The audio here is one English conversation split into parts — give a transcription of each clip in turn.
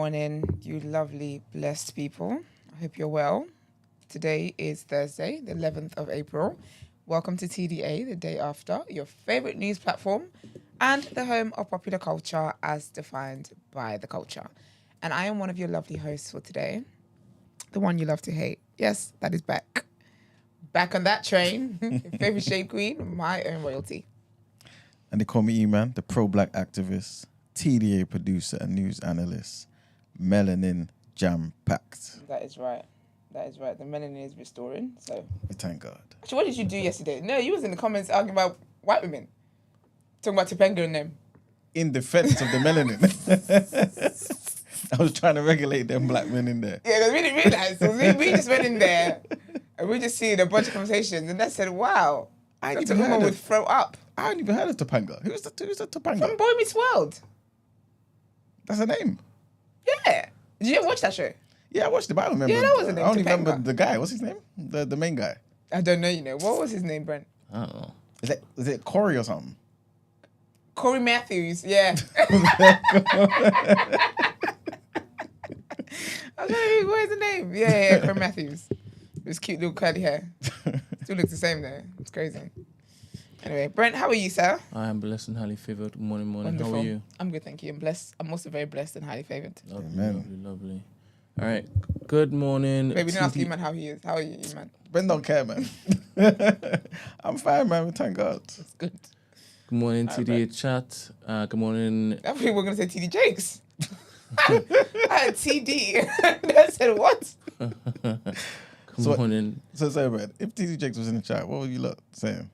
morning, you lovely, blessed people. I hope you're well. Today is Thursday, the 11th of April. Welcome to TDA, the day after, your favourite news platform and the home of popular culture as defined by the culture. And I am one of your lovely hosts for today, the one you love to hate. Yes, that is back. Back on that train, your favourite shade queen, my own royalty. And they call me E-Man, the pro-black activist, TDA producer and news analyst, melanin jam-packed. That is right. That is right. The melanin is restoring, so... Thank God. Actually, what did you do yesterday? No, you was in the comments arguing about white women. Talking about Topanga and them. In defense of the melanin. I was trying to regulate them black men in there. Yeah, because we didn't realise. So we just went in there and we just seen a bunch of conversations and I said, wow, I ain't that's even a woman heard would of, throw up. I hadn't even heard of Topanga. Who's the Topanga? From Boy Meets World. That's her name. Yeah. Did you ever watch that show? Yeah, I watched it, but I don't remember. Yeah, that was the name, I only Topanga. remember the guy. What's his name? The main guy. I don't know, you know. What was his name, Brent? I don't know. Is it Corey or something? Corey Matthews, yeah. I was like, what is the name? Yeah, Corey Matthews. With his cute little curly hair. Still looks the same though. It's crazy. Anyway, Brent, how are you, sir? I am blessed and highly favoured. Good morning. Wonderful. How are you? I'm good, thank you. I'm blessed. I'm also very blessed and highly favoured. Lovely, Amen. lovely. All right. Good morning. Baby, don't ask you, man, how he is. How are you, man? Ben don't care, man. I'm fine, man. Thank God. That's good. Good morning, All right, TDA chat. Good morning. I thought we were going to say TD Jakes. I had TD. I said, what? Good morning. So, man, if TD Jakes was in the chat, what would you lot saying?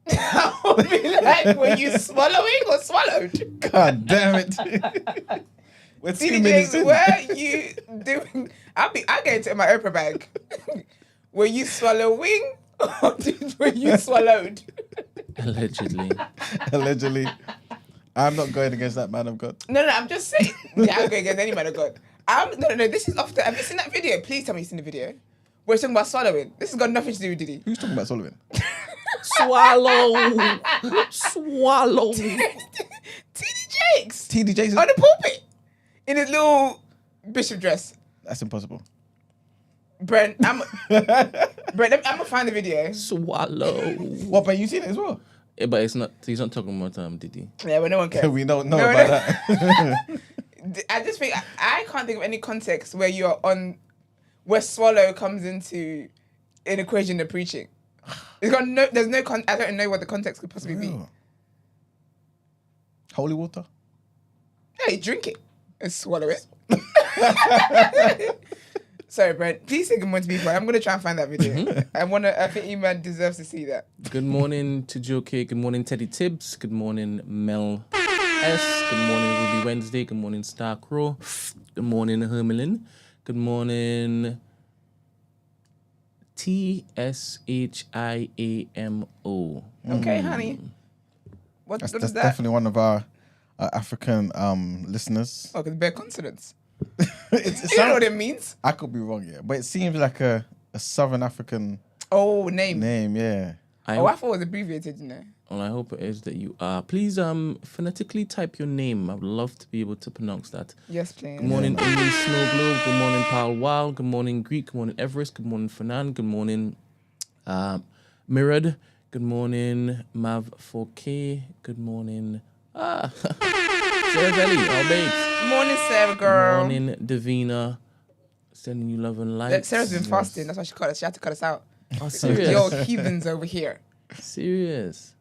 I would be like, were you swallowing or swallowed? God damn it. We're 2 TD minutes Jakes, in. what are you doing? I get it in my Oprah bag. Were you swallowing or were you swallowed? Allegedly. Allegedly. I'm not going against that man of God. No, I'm just saying. Yeah, I'm going against any man of God. No, this is off the... Have you seen that video? Please tell me you've seen the video. We're talking about swallowing. This has got nothing to do with Diddy. Who's talking about Sullivan? Swallow. Swallow. TD Jakes. TD Jakes? On the pulpit. In his little bishop dress. That's impossible. Brent, I'm going to find the video. Swallow. What, but you seen it as well? Yeah, but it's not. He's not talking about Diddy. Yeah, but no one cares. We don't know about that. I just think... I can't think of any context where you're on... Where swallow comes into an equation of preaching. There's no I don't know what the context could possibly be. Oh. Holy water? Hey, drink it and swallow it. Sorry, Brent. Please say good morning to people. I'm going to try and find that video. I think E-Man deserves to see that. Good morning to Joe K. Good morning, Teddy Tibbs. Good morning, Mel S. Good morning, Ruby Wednesday. Good morning, Star Crow. Good morning, Hermelin. Good morning, TSHIAMO. Okay, honey. What That's is that? definitely one of our African listeners. Oh, because bare consonants. It You don't know what it means? I could be wrong, yeah. But it seems like a Southern African Oh, name. yeah. I thought it was abbreviated, you know. And I hope it is that you are. Please phonetically type your name. I would love to be able to pronounce that. Yes, please. Good morning, Amy Snow Globe. Good morning, Pal Wild. Good morning, Greek. Good morning, Everest. Good morning, Fernand. Good morning, Mirrored. Good morning, Mav 4K. Good morning, Sarah Belly, our babes. Morning, Sarah, girl. Good morning, Davina. Sending you love and light. Sarah's been fasting. That's why she had to cut us out. Oh, serious? Yo, heathens over here. Serious.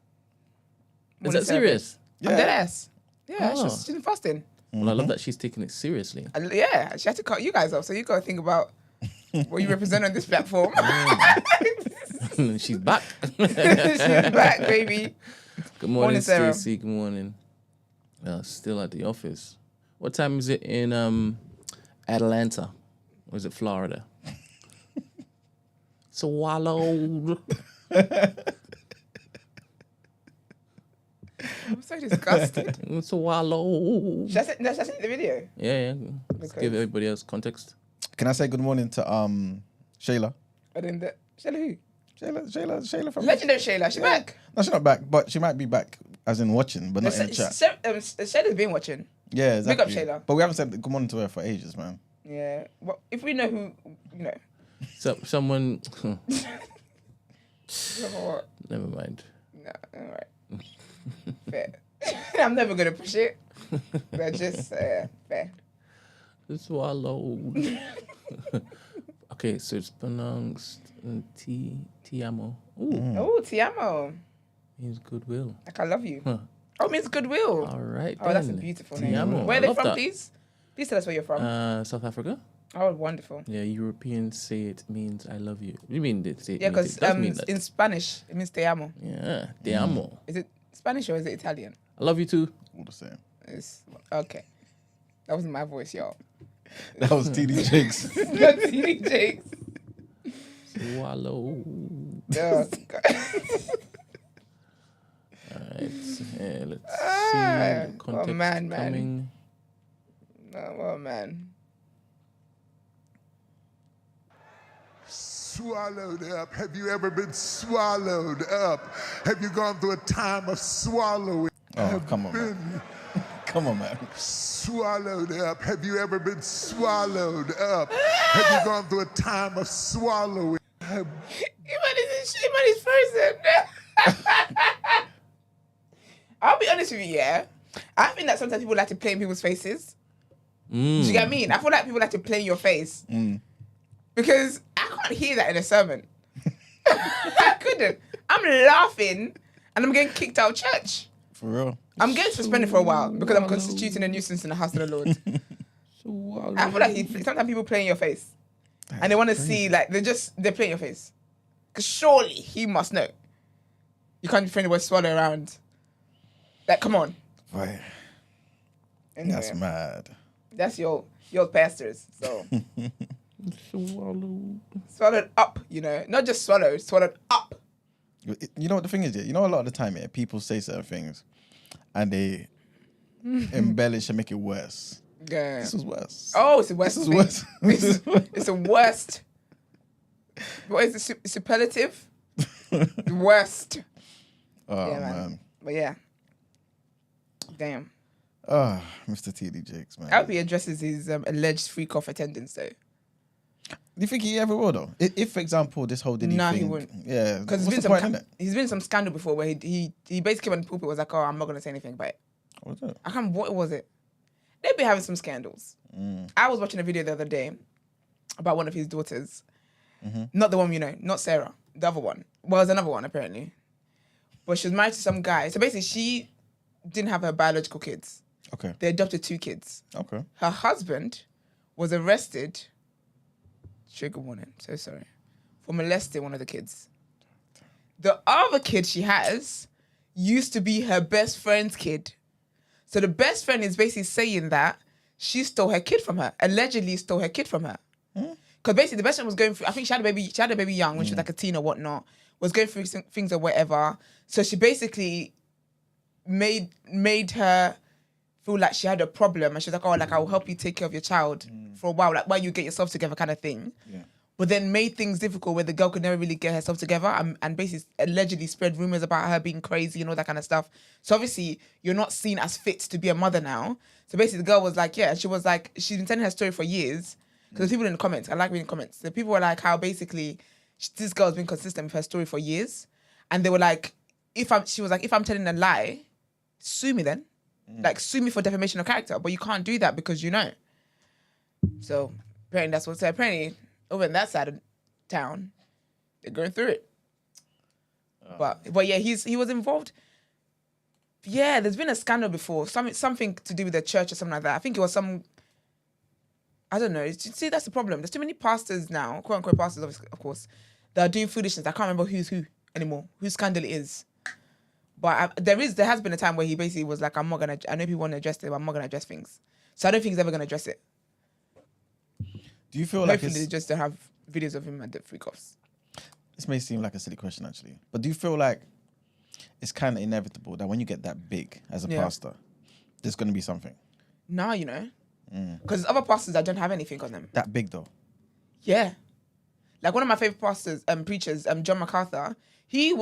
Is Morning, that Sarah. serious? I'm dead ass. Yeah, Oh. she's been fasting. Well, I love that she's taking it seriously. Yeah, she had to cut you guys off, so you got to think about what you represent on this platform. She's back. She's back, baby. Good morning, Sarah. Stacey. Good morning. Still at the office. What time is it in Atlanta? Or is it Florida? Swallowed. I'm so disgusted. Swallowed. Should I send the video? Yeah. Let's give everybody else context. Can I say good morning to Shayla? I didn't. Shayla who? Shayla from Legendary Shayla. She's back. No, she's not back, but she might be back, as in watching, but not in the chat. Shayla's been watching. Yeah, exactly. Big up Shayla. But we haven't said good morning to her for ages, man. Yeah. Well, if we know who, you know. So, someone. What? Never mind. No, all right. Fair. I'm never gonna push it. But just fair. Swallowed. Okay, so it's pronounced Ti amo. Ooh, Oh, ti amo. means goodwill. Like I love you. Huh. Oh, it means goodwill. All right. Oh, that's a then. beautiful Ti name. amo. Where I are they love from, that. please? Please tell us where you're from. South Africa. Oh, wonderful. Yeah, Europeans say it means I love you. You mean they say it Yeah, means because it does mean that. in Spanish it means te amo. Yeah, te amo. Is it Spanish or is it Italian? I love you too. All the same. It's okay. That wasn't my voice, y'all. That was TD Jakes. Not TD Jakes. Swallow. Oh, God. Alright, let's Ah, see. Context oh, man. coming. Oh man. Swallowed up. Have you ever been swallowed up? Have you gone through a time of swallowing? Oh, come on, man. Come on, man. Swallowed up. Have you ever been swallowed up? Have you gone through a time of swallowing? Iman is person. I'll be honest with you, yeah. I think that sometimes people like to play in people's faces. Do you get what I mean? I feel like people like to play in your face. Because I can't hear that in a sermon. I couldn't. I'm laughing and I'm getting kicked out of church. For real. I'm getting suspended for a while because I'm constituting a nuisance in the house of the Lord. I feel like sometimes people play in your face. And they want to see, like, they're playing your face. Because surely he must know. You can't be friendly with swallow around. Like, come on. Right. Anyway, That's mad. that's your pastors. So Swallow. swallowed up, you know. Not just swallowed up. You know what the thing is, yeah? You know, a lot of the time, yeah, people say certain things and they embellish and make it worse. Yeah. This was worse. Oh, it's the worst. This is thing. worse. It's the worst. What is the superlative? The worst. Oh, Yeah, man. But yeah. Damn. Oh, Mr. TD Jakes, man. I hope he addresses his alleged freak-off attendance, though. Do you think he ever will, though? If, for example, this whole Diddy Nah, thing... he wouldn't. Yeah. Because What's the point, innit? he's been in some scandal before where he basically went in the pulpit was like, oh, I'm not going to say anything about it. What was it? I can't remember what was it. They've been having some scandals. I was watching a video the other day about one of his daughters. Not the one you know, not Sarah. The other one. Well, there's another one, apparently. But she was married to some guy. So basically, she didn't have her biological kids. Okay. They adopted 2 kids. Okay. Her husband was arrested. Trigger warning. So sorry. For molesting one of the kids. The other kid she has used to be her best friend's kid. So the best friend is basically saying that she stole her kid from her. Allegedly stole her kid from her. Because basically the best friend was going through, I think she had a baby young when she was like a teen or whatnot, was going through some things or whatever. So she basically made her feel like she had a problem. And she was like, oh, like, I'll help you take care of your child for a while, like while you get yourself together kind of thing. Yeah. But then made things difficult where the girl could never really get herself together and basically allegedly spread rumors about her being crazy and all that kind of stuff. So obviously you're not seen as fit to be a mother now. So basically the girl was like, yeah, she was like, she's been telling her story for years. Because people in the comments, I like reading comments. The people were like how basically this girl's been consistent with her story for years. And they were like, she was like, if I'm telling a lie, sue me then. Like sue me for defamation of character. But you can't do that because you know. So apparently that's what said. Apparently over in that side of town, they're going through it. But yeah, he was involved. Yeah, there's been a scandal before. Something to do with the church or something like that. I think it was some, I don't know. See, that's the problem. There's too many pastors now, quote unquote pastors, of course, that are doing foolishness. I can't remember who's who anymore, whose scandal it is. But there has been a time where he basically was like, I know people want to address it, but I'm not going to address things. So I don't think he's ever going to address it. Do you feel like Hopefully just to have videos of him at the freak-offs. This may seem like a silly question, actually. But do you feel like it's kind of inevitable that when you get that big as a pastor, there's going to be something? Nah, you know. Because there's other pastors that don't have anything on them. That big, though? Yeah. Like one of my favorite pastors, preachers, John MacArthur, he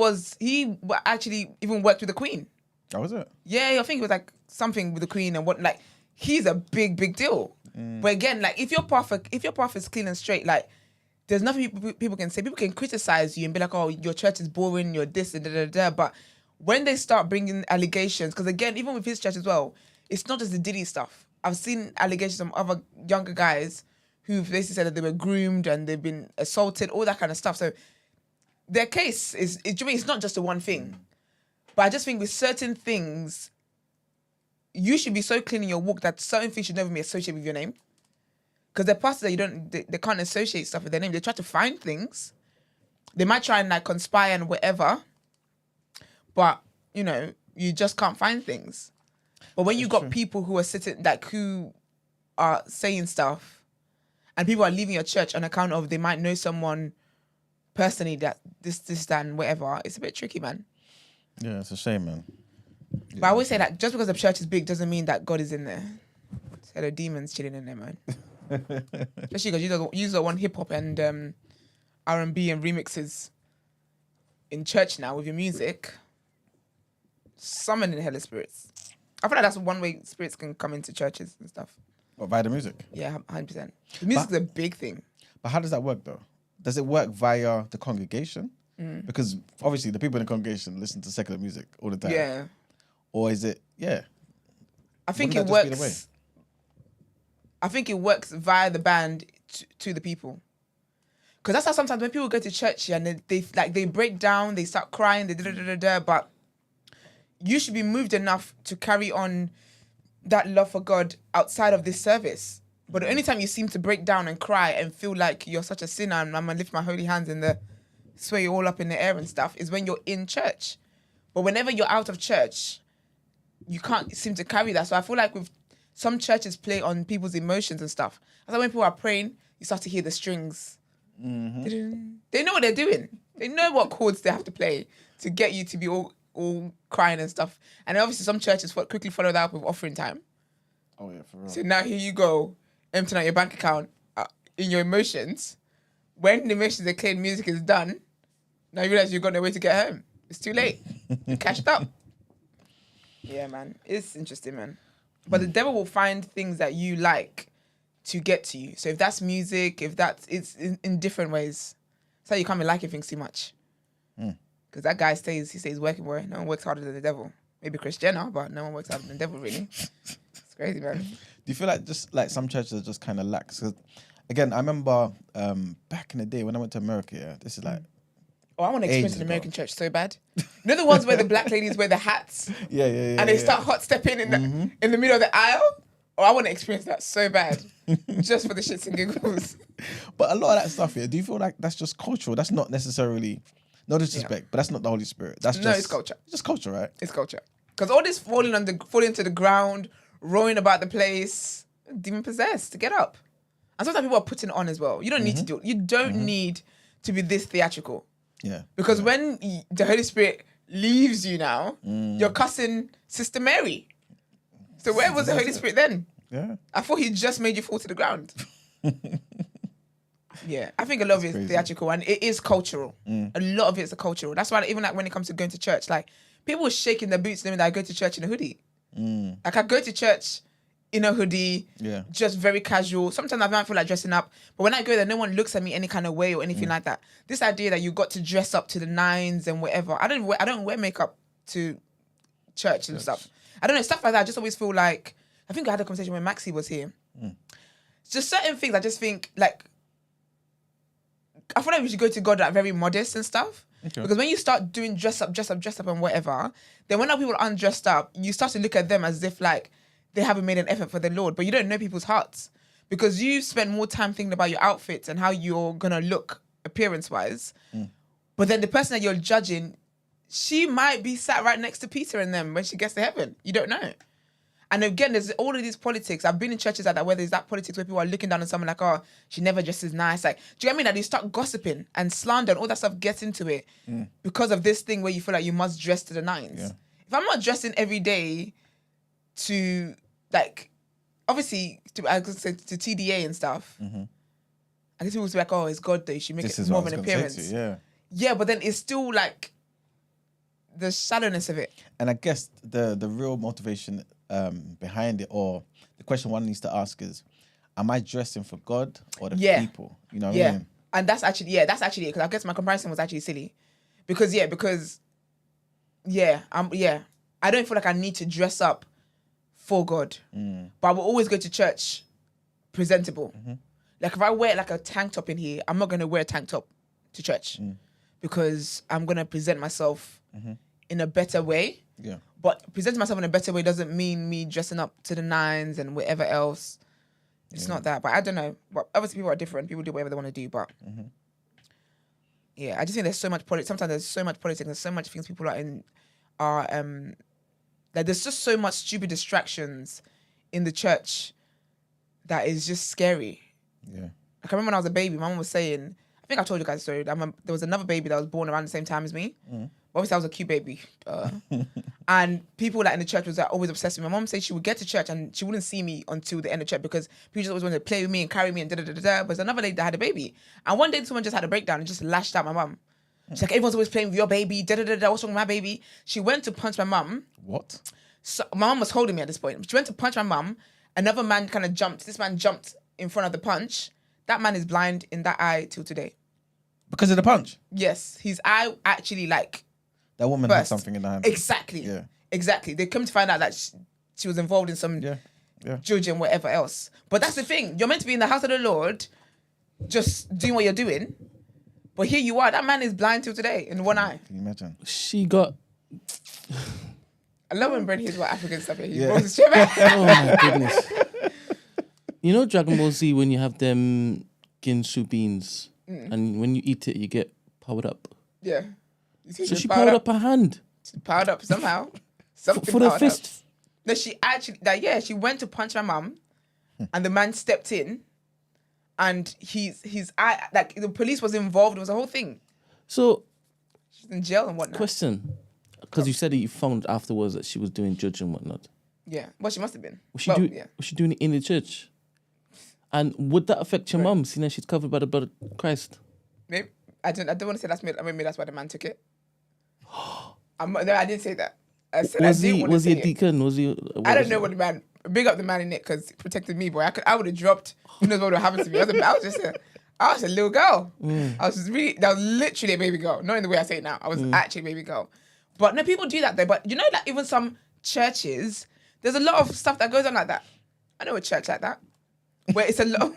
actually even worked with the Queen. Oh, was it? Yeah, I think it was like something with the Queen and what, like, he's a big deal. But again, like if your path is clean and straight, like there's nothing people can say. People can criticize you and be like, oh, your church is boring, you're this and da. But when they start bringing allegations, because again, even with his church as well, it's not just the Diddy stuff. I've seen allegations from other younger guys who've basically said that they were groomed and they've been assaulted, all that kind of stuff. So their case it's not just the one thing. But I just think with certain things, you should be so clean in your walk that certain things should never be associated with your name. Because the pastors that they can't associate stuff with their name. They try to find things. They might try and like conspire and whatever. But, you know, you just can't find things. But when you got people who are sitting, like who are saying stuff and people are leaving your church on account of they might know someone personally that this, that and whatever, it's a bit tricky, man. Yeah, it's a shame, man. Yeah. But I always say that just because the church is big doesn't mean that God is in there. So the demons chilling in there, man. Especially because you don't want hip hop and R&B and remixes in church now with your music. Summoning the hell of spirits. I feel like that's one way spirits can come into churches and stuff. What, via the music? Yeah, 100%. The music's a big thing. But how does that work though? Does it work via the congregation? Because obviously the people in the congregation listen to secular music all the time. Yeah. Or is it, I think it Wouldn't that just be the way? works. I think it works via the band to the people. Because that's how sometimes when people go to church and they break down, they start crying, but you should be moved enough to carry on that love for God outside of this service. But the only time you seem to break down and cry and feel like you're such a sinner and I'm going to lift my holy hands and sway you all up in the air and stuff is when you're in church. But whenever you're out of church, you can't seem to carry that. So I feel like with some churches play on people's emotions and stuff. That's why when people are praying, you start to hear the strings. Mm-hmm. They know what they're doing. They know what chords they have to play to get you to be all crying and stuff. And then obviously some churches quickly follow that up with offering time. Oh yeah, for real. So now here you go, emptying out your bank account in your emotions. When the emotions are clear, music is done, now you realise you've got no way to get home. It's too late. You cashed up. Yeah, man. It's interesting, man. But the devil will find things that you like to get to you. So if that's music, it's in different ways. So you can't be liking things too much. Because that guy stays working where no one works harder than the devil. Maybe Chris Jenner, but no one works harder than the devil, really. It's crazy, man. Do you feel like just like some churches are just kind of lax? 'Cause, again, I remember back in the day when I went to America, this is like... Oh, I want to experience an American church so bad. You know the ones where the black ladies wear the hats? Yeah. And they start hot stepping in the middle of the aisle? Oh, I want to experience that so bad. Just for the shits and giggles. But a lot of that stuff here, do you feel like that's just cultural? That's not necessarily... No disrespect, but that's not the Holy Spirit. That's just... No, it's culture. It's just culture, right? It's culture. Because all this falling to the ground, rolling about the place, demon possessed, to get up. And sometimes people are putting on as well. You don't need to do it. You don't need to be this theatrical. Yeah. Because when the Holy Spirit leaves you now, you're cussing Sister Mary. So where was the Holy Spirit then? Yeah. I thought he just made you fall to the ground. Yeah, I think a lot of it is theatrical and it is cultural. A lot of it's cultural. That's why even like when it comes to going to church, like people are shaking their boots knowing that I go to church in a hoodie. Like I go to church in a hoodie, just very casual. Sometimes I might feel like dressing up, but when I go there, no one looks at me any kind of way or anything like that. This idea that you got to dress up to the nines and whatever. I don't wear makeup to church and stuff. I don't know, stuff like that. I just always feel like, I think I had a conversation when Maxie was here. Just certain things I just think like, I feel like we should go to God like very modest and stuff. Okay. Because when you start doing dress up and whatever, then when other people aren't dressed up, you start to look at them as if like they haven't made an effort for the Lord. But you don't know people's hearts. Because you spend more time thinking about your outfits and how you're going to look appearance-wise. But then the person that you're judging, she might be sat right next to Peter and them when she gets to heaven. You don't know. And again, there's all of these politics. I've been in churches like that where there's that politics where people are looking down on someone like, oh, she never dresses nice. Like, do you get what I mean? Like, you start gossiping and slander and all that stuff gets into it because of this thing where you feel like you must dress to the nines. Yeah. If I'm not dressing every day to, like, obviously, to TDA and stuff, I guess people will be like, oh, it's God though. You should make it more of an appearance. Yeah, but then it's still like the shallowness of it. And I guess the real motivation behind it, or the question one needs to ask is, am I dressing for God or the Yeah. people? You know what I mean? And that's actually it. Because I guess my comparison was actually silly. Because I don't feel like I need to dress up for God. But I will always go to church presentable. Like if I wear like a tank top in here, I'm not going to wear a tank top to church because I'm going to present myself in a better way. Yeah. But presenting myself in a better way doesn't mean me dressing up to the nines and whatever else. It's not that. But I don't know. But obviously people are different. People do whatever they want to do. But yeah, I just think there's so much politics. Sometimes there's so much politics. There's so much things people like there's just so much stupid distractions in the church that is just scary. Yeah. Like I remember when I was a baby, my mum was saying, I think I told you guys the story. There was another baby that was born around the same time as me. Obviously, I was a cute baby. And people like in the church was like, always obsessed with me. My mum said she would get to church and she wouldn't see me until the end of church because people just always wanted to play with me and carry me and da-da-da-da-da. But there's another lady that had a baby. And one day someone just had a breakdown and just lashed out my mum. She's like, everyone's always playing with your baby, da-da-da-da, what's wrong with my baby? She went to punch my mum. What? So my mum was holding me at this point. She went to punch my mum. Another man kind of jumped. This man jumped in front of the punch. That man is blind in that eye till today. Because of the punch? Yes. His eye actually like... That woman burst. had something in her hand. Exactly. Yeah. Exactly. They come to find out that she was involved in some judge and whatever else. But that's the thing. You're meant to be in the house of the Lord just doing what you're doing. But here you are. That man is blind till today in one eye. Can you imagine? She got... I love when Brent hears what African stuff here. He Yeah. rolls his chair back. Oh my goodness. You know Dragon Ball Z when you have them Ginsu beans and when you eat it you get powered up. Yeah. You see So she's she powered up her hand. She's powered up somehow. Something For the powered fist. up. No, she actually... she went to punch my mum and the man stepped in and his eye... Like, the police was involved. It was a whole thing. So, She's in jail and whatnot. question. Because you said that you found afterwards that she was doing judge and whatnot. Yeah. Well, she must have been. Was she, was she doing it in the church? And would that affect your mum, seeing that she's covered by the blood of Christ? Maybe, I don't want to say that's maybe that's why the man took it. No, I didn't say that. I said Was I didn't he want to say a deacon? Was he? I don't know what the man. Big up the man in it because he protected me, boy. I would have dropped. Who knows what would have happened to me? I was a little girl. That was literally a baby girl. Not in the way I say it now. I was actually a baby girl. But no, people do that though. But you know, like even some churches, there's a lot of stuff that goes on like that. I know a church like that where it's a lot.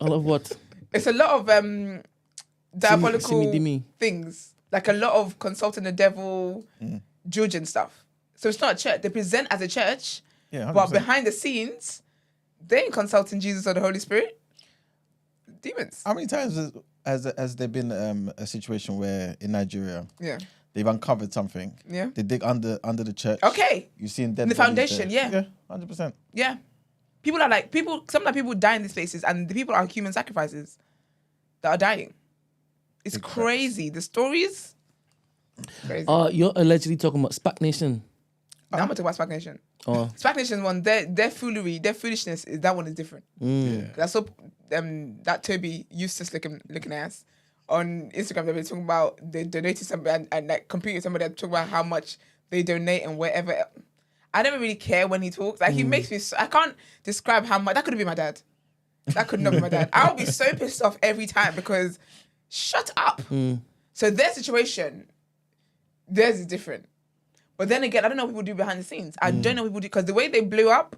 I love what? It's a lot of diabolical Simi-dimi. things. Like a lot of consulting the devil, judge and stuff. So it's not a church. They present as a church, Yeah, but 100%. behind the scenes, they ain't consulting Jesus or the Holy Spirit. Demons. How many times has there been a situation where in Nigeria Yeah. they've uncovered something? Yeah. They dig under the church. Okay. You've seen dead In the bodies foundation, there. yeah. Yeah, 100%. Yeah. Sometimes people die in these places and the people are human sacrifices that are dying. It's Big facts. crazy. The stories, crazy. You're allegedly talking about SPAC Nation. Now I'm going to talk about SPAC Nation. Oh. SPAC Nation one, their foolery, their foolishness, that one is different. I saw that Toby useless looking ass on Instagram. They were talking about they donated somebody and like competing with somebody that talk about how much they donate and wherever. I never really care when he talks. Like he makes me. I can't describe how much. That could have been my dad. That could not be my dad. I'll be so pissed off every time because shut up. So their situation, theirs is different. But then again, I don't know what people do behind the scenes. I don't know what people do because the way they blew up,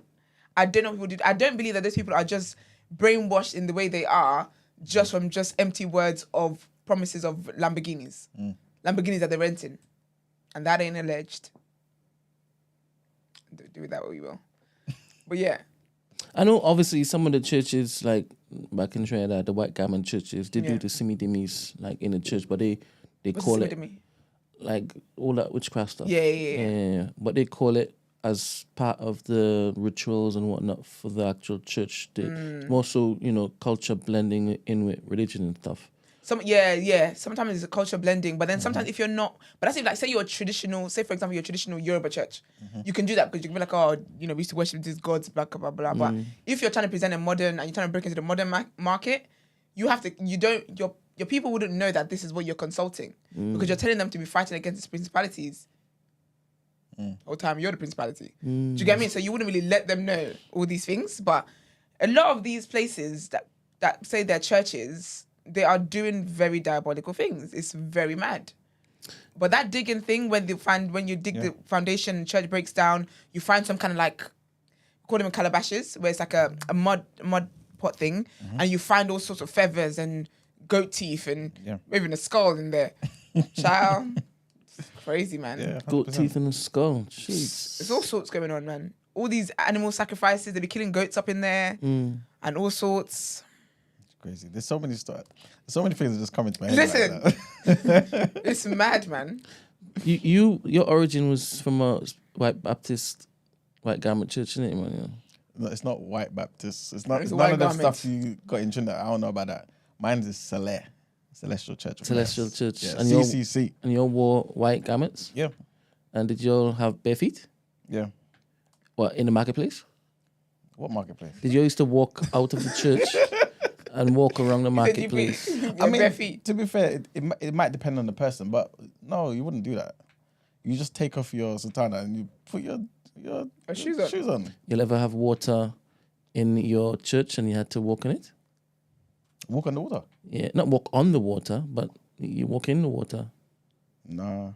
I don't know what people do. I don't believe that those people are just brainwashed in the way they are just from just empty words of promises of Lamborghinis. Lamborghinis that they're renting. And that ain't alleged. Do with that what you will. But yeah. I know obviously some of the churches, like back in Trinidad, the white gammon churches, they Yeah. do the simi-dimis like in the church, but they What's call this it to me? like all that witchcraft stuff. Yeah. But they call it as part of the rituals and whatnot for the actual church. It's more so, culture blending in with religion and stuff. Sometimes it's a culture blending, but then sometimes if you're not, but that's if like say you're a traditional, say for example you're a traditional Yoruba church, you can do that because you can be like, we used to worship these gods, blah blah blah blah. But if you're trying to present a modern and you're trying to break into the modern market, your people wouldn't know that this is what you're consulting because you're telling them to be fighting against these principalities. whole time you're the principality. Do you get me? So you wouldn't really let them know all these things. But a lot of these places that say they're churches, they are doing very diabolical things. It's very mad. But that digging thing, when you dig the foundation, church breaks down, you find some kind of like, call them calabashes, where it's like a mud pot thing, and you find all sorts of feathers and goat teeth and even a skull in there. Child, it's crazy, man. Yeah, Goat 100%. teeth in the skull. Jeez. There's all sorts going on, man. All these animal sacrifices, they be killing goats up in there, and all sorts. It's crazy. There's so many stuff. So many things that just come into my head. Listen, like that. it's mad, man. Your origin was from a white Baptist, white garment church, isn't it, man? No, it's not white Baptist. It's not. It's It's a none white of that garment. stuff you got in Trinidad. I don't know about that. Mine is Celestial Church. of Celestial Christ. Church. Yeah, And you CCC. and you all wore white garments? Yeah, And did you all have bare feet? yeah. What, in the marketplace? What marketplace? Did you used to walk out of the church and walk around the marketplace? Your bare feet. To be fair, it might depend on the person, but no, you wouldn't do that. You just take off your sutana and you put your shoes on. You'll ever have water in your church and you had to walk on it? Walk on the water. Yeah, not walk on the water, but you walk in the water. Nah. How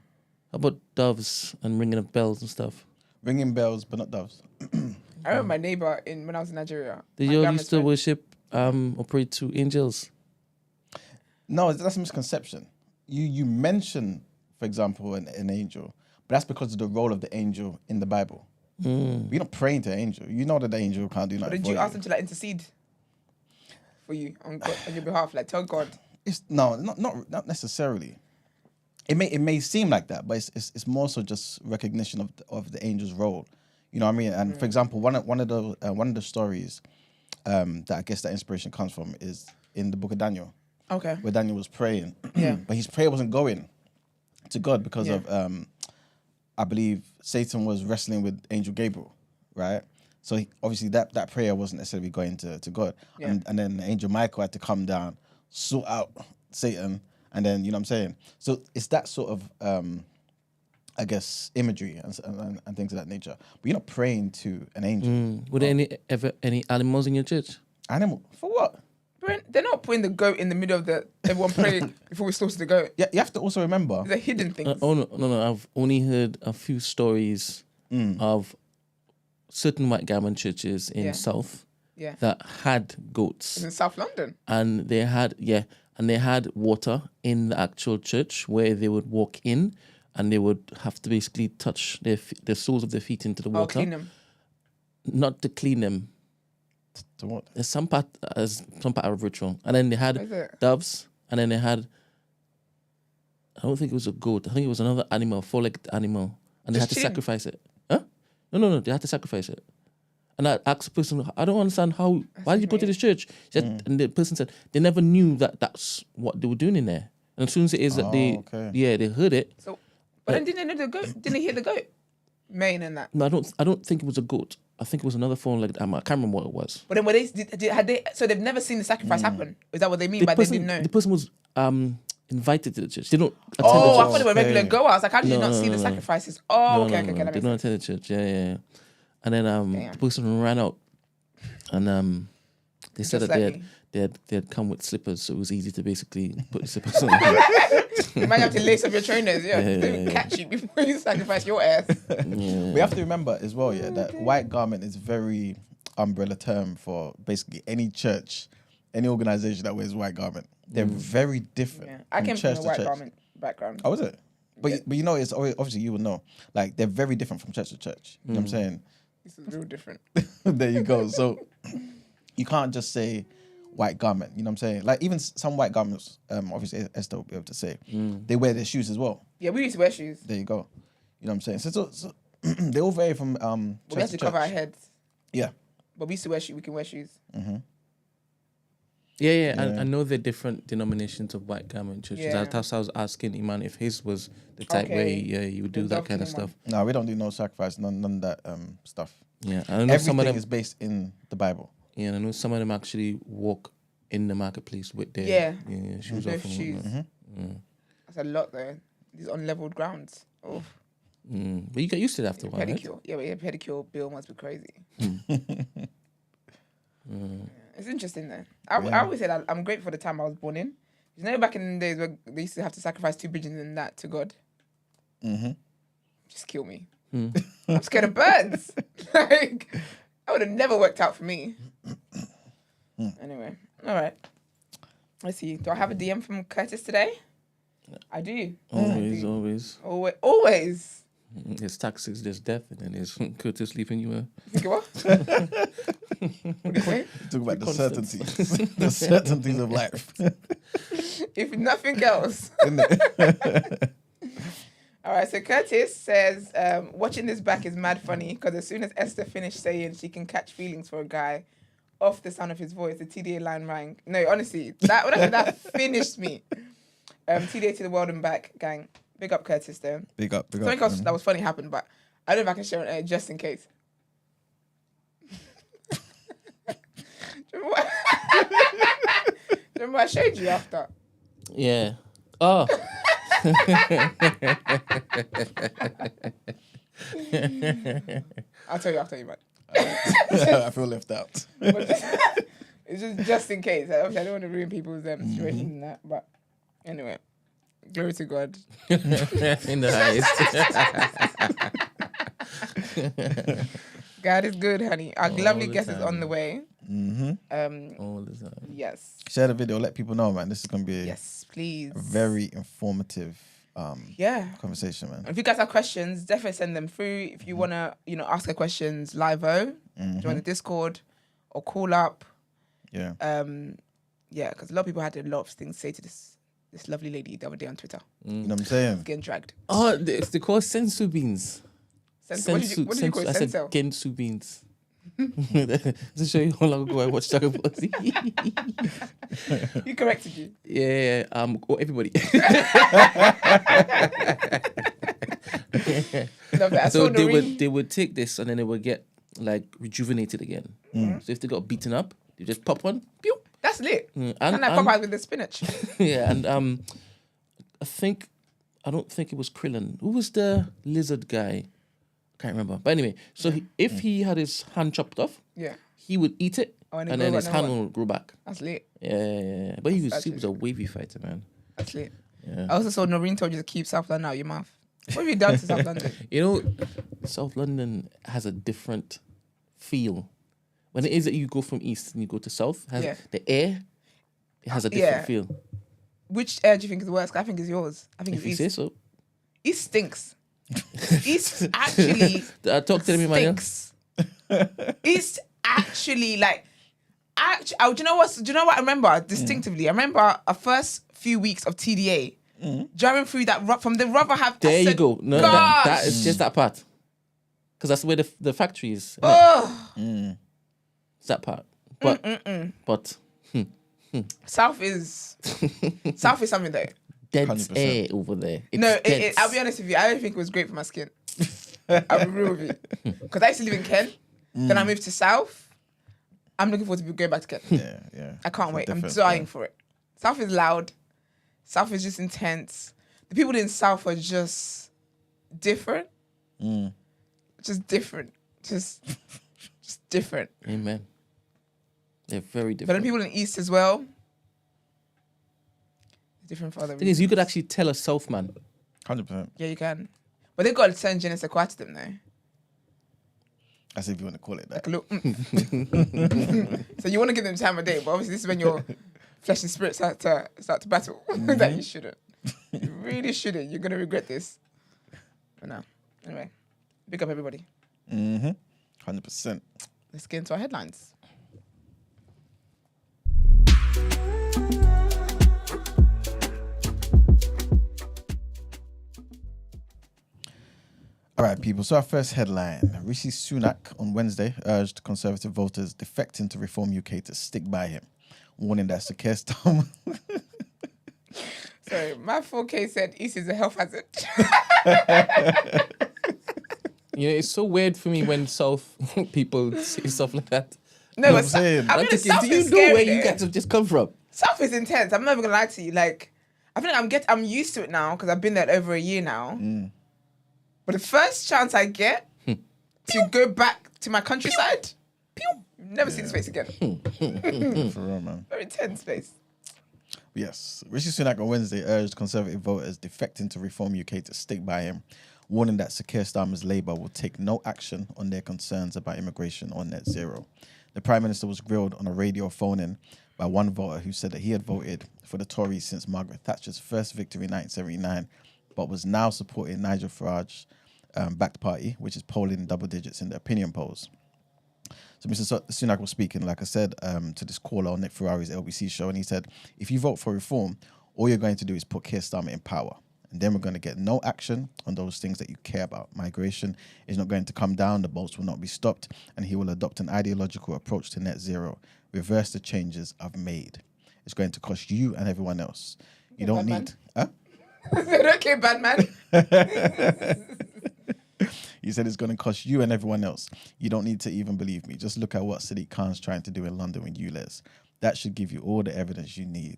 about doves and ringing of bells and stuff? Ringing bells, but not doves. I remember my neighbor when I was in Nigeria. Did my you all grandma's used to friend. worship or pray to angels? No, that's a misconception. You mention, for example, an angel, but that's because of the role of the angel in the Bible. You're not praying to an angel. You know that the angel can't do But nothing did for you ask them to like intercede for you on your behalf? Like tell God. It's not necessarily. It may seem like that, but it's more so just recognition of the angel's role. You know what I mean? And for example, one of the stories that I guess that inspiration comes from is in the book of Daniel, Okay. where Daniel was praying, Yeah. but his prayer wasn't going to God because of I believe Satan was wrestling with Angel Gabriel, right? So obviously that prayer wasn't necessarily going to God, Yeah. and then Angel Michael had to come down, sort out Satan. And then, you know what I'm saying? So it's that sort of, I guess, imagery and things of that nature. But you're not praying to an angel. Were there any animals in your church? Animal? For what? They're not putting the goat in the middle of everyone praying before we slaughter the goat. Yeah, you have to also remember. They're hidden things. Oh no! I've only heard a few stories of certain white garment churches in South Yeah. that had goats, It's in South London. and they had water in the actual church where they would walk in, and they would have to basically touch the soles of their feet into the I'll water, clean them. not to clean them. To what? There's some part of ritual, and then they had Is it? doves, and then they had. I don't think it was a goat. I think it was another animal, four-legged animal, and they Just had to chilling? sacrifice it. Huh? No. They had to sacrifice it. And I asked the person, I don't understand how. Why did you go to this church? She said, and the person said they never knew that that's what they were doing in there. And as soon as it is that they heard it. So, but then didn't they know the goat? Didn't they hear the goat? Main and that. No, I don't think it was a goat. I think it was another four-legged animal. I can't remember what it was. But then were had they? So they've never seen the sacrifice happen. Is that what they mean by they didn't know? The person was invited to the church. They don't attend Oh, the I church. thought they were regular Okay. goers. Like, how did you No, not see no, the no. sacrifices? Oh, okay, No, that they makes don't sense. attend the church. Yeah. And then Damn. the person ran out, and they said Just that like they had come with slippers, so it was easy to basically put the slippers on. You might have to lace up your trainers. Yeah, they will catch you before you sacrifice your ass. We have to remember as well, that white garment is very umbrella term for basically any church, any organization that wears white garment. They're very different. Yeah. I came from church a to white church. garment background. Oh, is it? But you know, it's obviously you will know. Like they're very different from church to church. You know what I'm saying? This is real different. There you go. So you can't just say white garment. You know what I'm saying? Like even some white garments, obviously Esther will be able to say, they wear their shoes as well. Yeah, we used to wear shoes. There you go. You know what I'm saying? So they all vary from But we church have to cover our church. heads. Yeah. But we used to wear shoes. We can wear shoes. Yeah. I know the different denominations of white garment churches. Yeah. That's why I was asking Iman if his was the type where you would do The that kind of doctrine stuff. No, we don't do no sacrifice, none of that stuff. Yeah, I know some of Everything them. is based in the Bible. Yeah, I know some of them actually walk in the marketplace with their shoes No off. And shoes. whatnot. That's a lot though. These unleveled grounds. Oh, But you get used to it after a while, right? Pedicure. Yeah, but your pedicure bill must be crazy. It's interesting though. I always say that I'm grateful for the time I was born in. You know, back in the days where they used to have to sacrifice 2 pigeons and that to God. Just kill me. I'm scared of birds. Like, that would have never worked out for me. Anyway, all right. Let's see. Do I have a DM from Curtis today? I do. Always. Always. There's taxes, there's death, and then there's Curtis leaving you. Think what? What do you say? Talk about the certainties. The certainties of life. If nothing else. All right, so Curtis says, watching this back is mad funny because as soon as Esther finished saying she can catch feelings for a guy off the sound of his voice, the TDA line rang. No, honestly, that finished me. TDA to the world and back, gang. Big up Curtis, though. Big up. Something else that was funny happened, but I don't know if I can share it just in case. Do you remember what I showed you after? Yeah. Oh. I'll tell you after, man. I feel left out. It's just in case. Obviously, I don't want to ruin people's situations and that, but anyway. Glory to God. In the highest. God is good, honey. Our lovely guest is on the way. All the time. Yes. Share the video. Let people know, man. This is going to be Yes, please. a very informative conversation, man. And if you guys have questions, definitely send them through. If you want to, ask her questions live-o, join the Discord or call up. Yeah. Because a lot of people had a lot of things to say to this lovely lady the other day on Twitter. You know what I'm saying? Getting dragged. Oh, they call sensu beans. What did you call it? I said Sensu? gensu beans. To show you how long ago I watched Dragon Ball Z. Who corrected you? Yeah, everybody. Love that. So they would take this and then they would get like rejuvenated again. So if they got beaten up, they just pop one. Pew. That's lit. And like Popeyes with the spinach. Yeah, and I don't think it was Krillin. Who was the lizard guy? Can't remember. But anyway, so if he had his hand chopped off, he would eat it, and then his hand will grow back. That's lit. Yeah. But he was a wavy fighter, man. That's lit. Yeah. I also saw Noreen told you to keep South London out of your mouth. What have you done to South London? South London has a different feel. When it is that you go from east and you go to south, the air, it has a different feel. Which air do you think is worse? I think it's yours. I think If it's you east. say so. East stinks. East actually Talk to me, man. stinks. East actually do you know what I remember distinctively? I remember our first few weeks of TDA driving through that from the Rotherham. There you go. No, gosh. that is just that part. Because that's where the factory is. It's that part. But South is something though. dense air over there. It's I'll be honest with you. I don't think it was great for my skin. I'll be real with you. Because I used to live in Kent. Then I moved to South. I'm looking forward to going back to Kent. Yeah. I can't wait. I'm dying for it. South is loud. South is just intense. The people in South are just different. Just different. Just different. Amen. They're very But then different. people in the East as well. Different for other The thing is, you could actually tell a South man. 100%. Yeah, you can. But they've got a certain je ne sais quoi to them though. As if you want to call it that. Like a little, So you want to give them time of day, but obviously this is when your flesh and spirit start to battle. That you shouldn't. You really shouldn't. You're going to regret this. But no. Anyway, big up everybody. 100%. Let's get into our headlines. All right, people. So our first headline. Rishi Sunak on Wednesday urged Conservative voters defecting to Reform UK to stick by him, warning that Sir Keir Starmer... Sorry, my 4K said East is a health hazard. It's so weird for me when South people say stuff like that. No, what I'm but saying? I I'm mean, thinking, South do you is know scary, where you though. guys have just come from? South is intense. I'm never gonna lie to you. Like, I feel like I'm used to it now because I've been there over a year now. But the first chance I get to go back to my countryside, pew, never see this face again. For real, man. Very tense face. Yes. Rishi Sunak on Wednesday urged Conservative voters defecting to Reform UK to stick by him, warning that Sir Keir Starmer's Labour will take no action on their concerns about immigration or net zero. The Prime Minister was grilled on a radio phone-in by one voter who said that he had voted for the Tories since Margaret Thatcher's first victory in 1979, but was now supporting Nigel Farage's backed party, which is polling double digits in the opinion polls. So Mr. Sunak was speaking, like I said, to this caller on Nick Ferrari's LBC show, and he said, if you vote for reform, all you're going to do is put Keir Starmer in power. And then we're going to get no action on those things that you care about. Migration is not going to come down, the boats will not be stopped, and he will adopt an ideological approach to net zero. Reverse the changes I've made. It's going to cost you and everyone else. You don't need... Huh? Okay, bad man. He said it's going to cost you and everyone else. You don't need to even believe me. Just look at what Sadiq Khan's trying to do in London with ULEZ. That should give you all the evidence you need.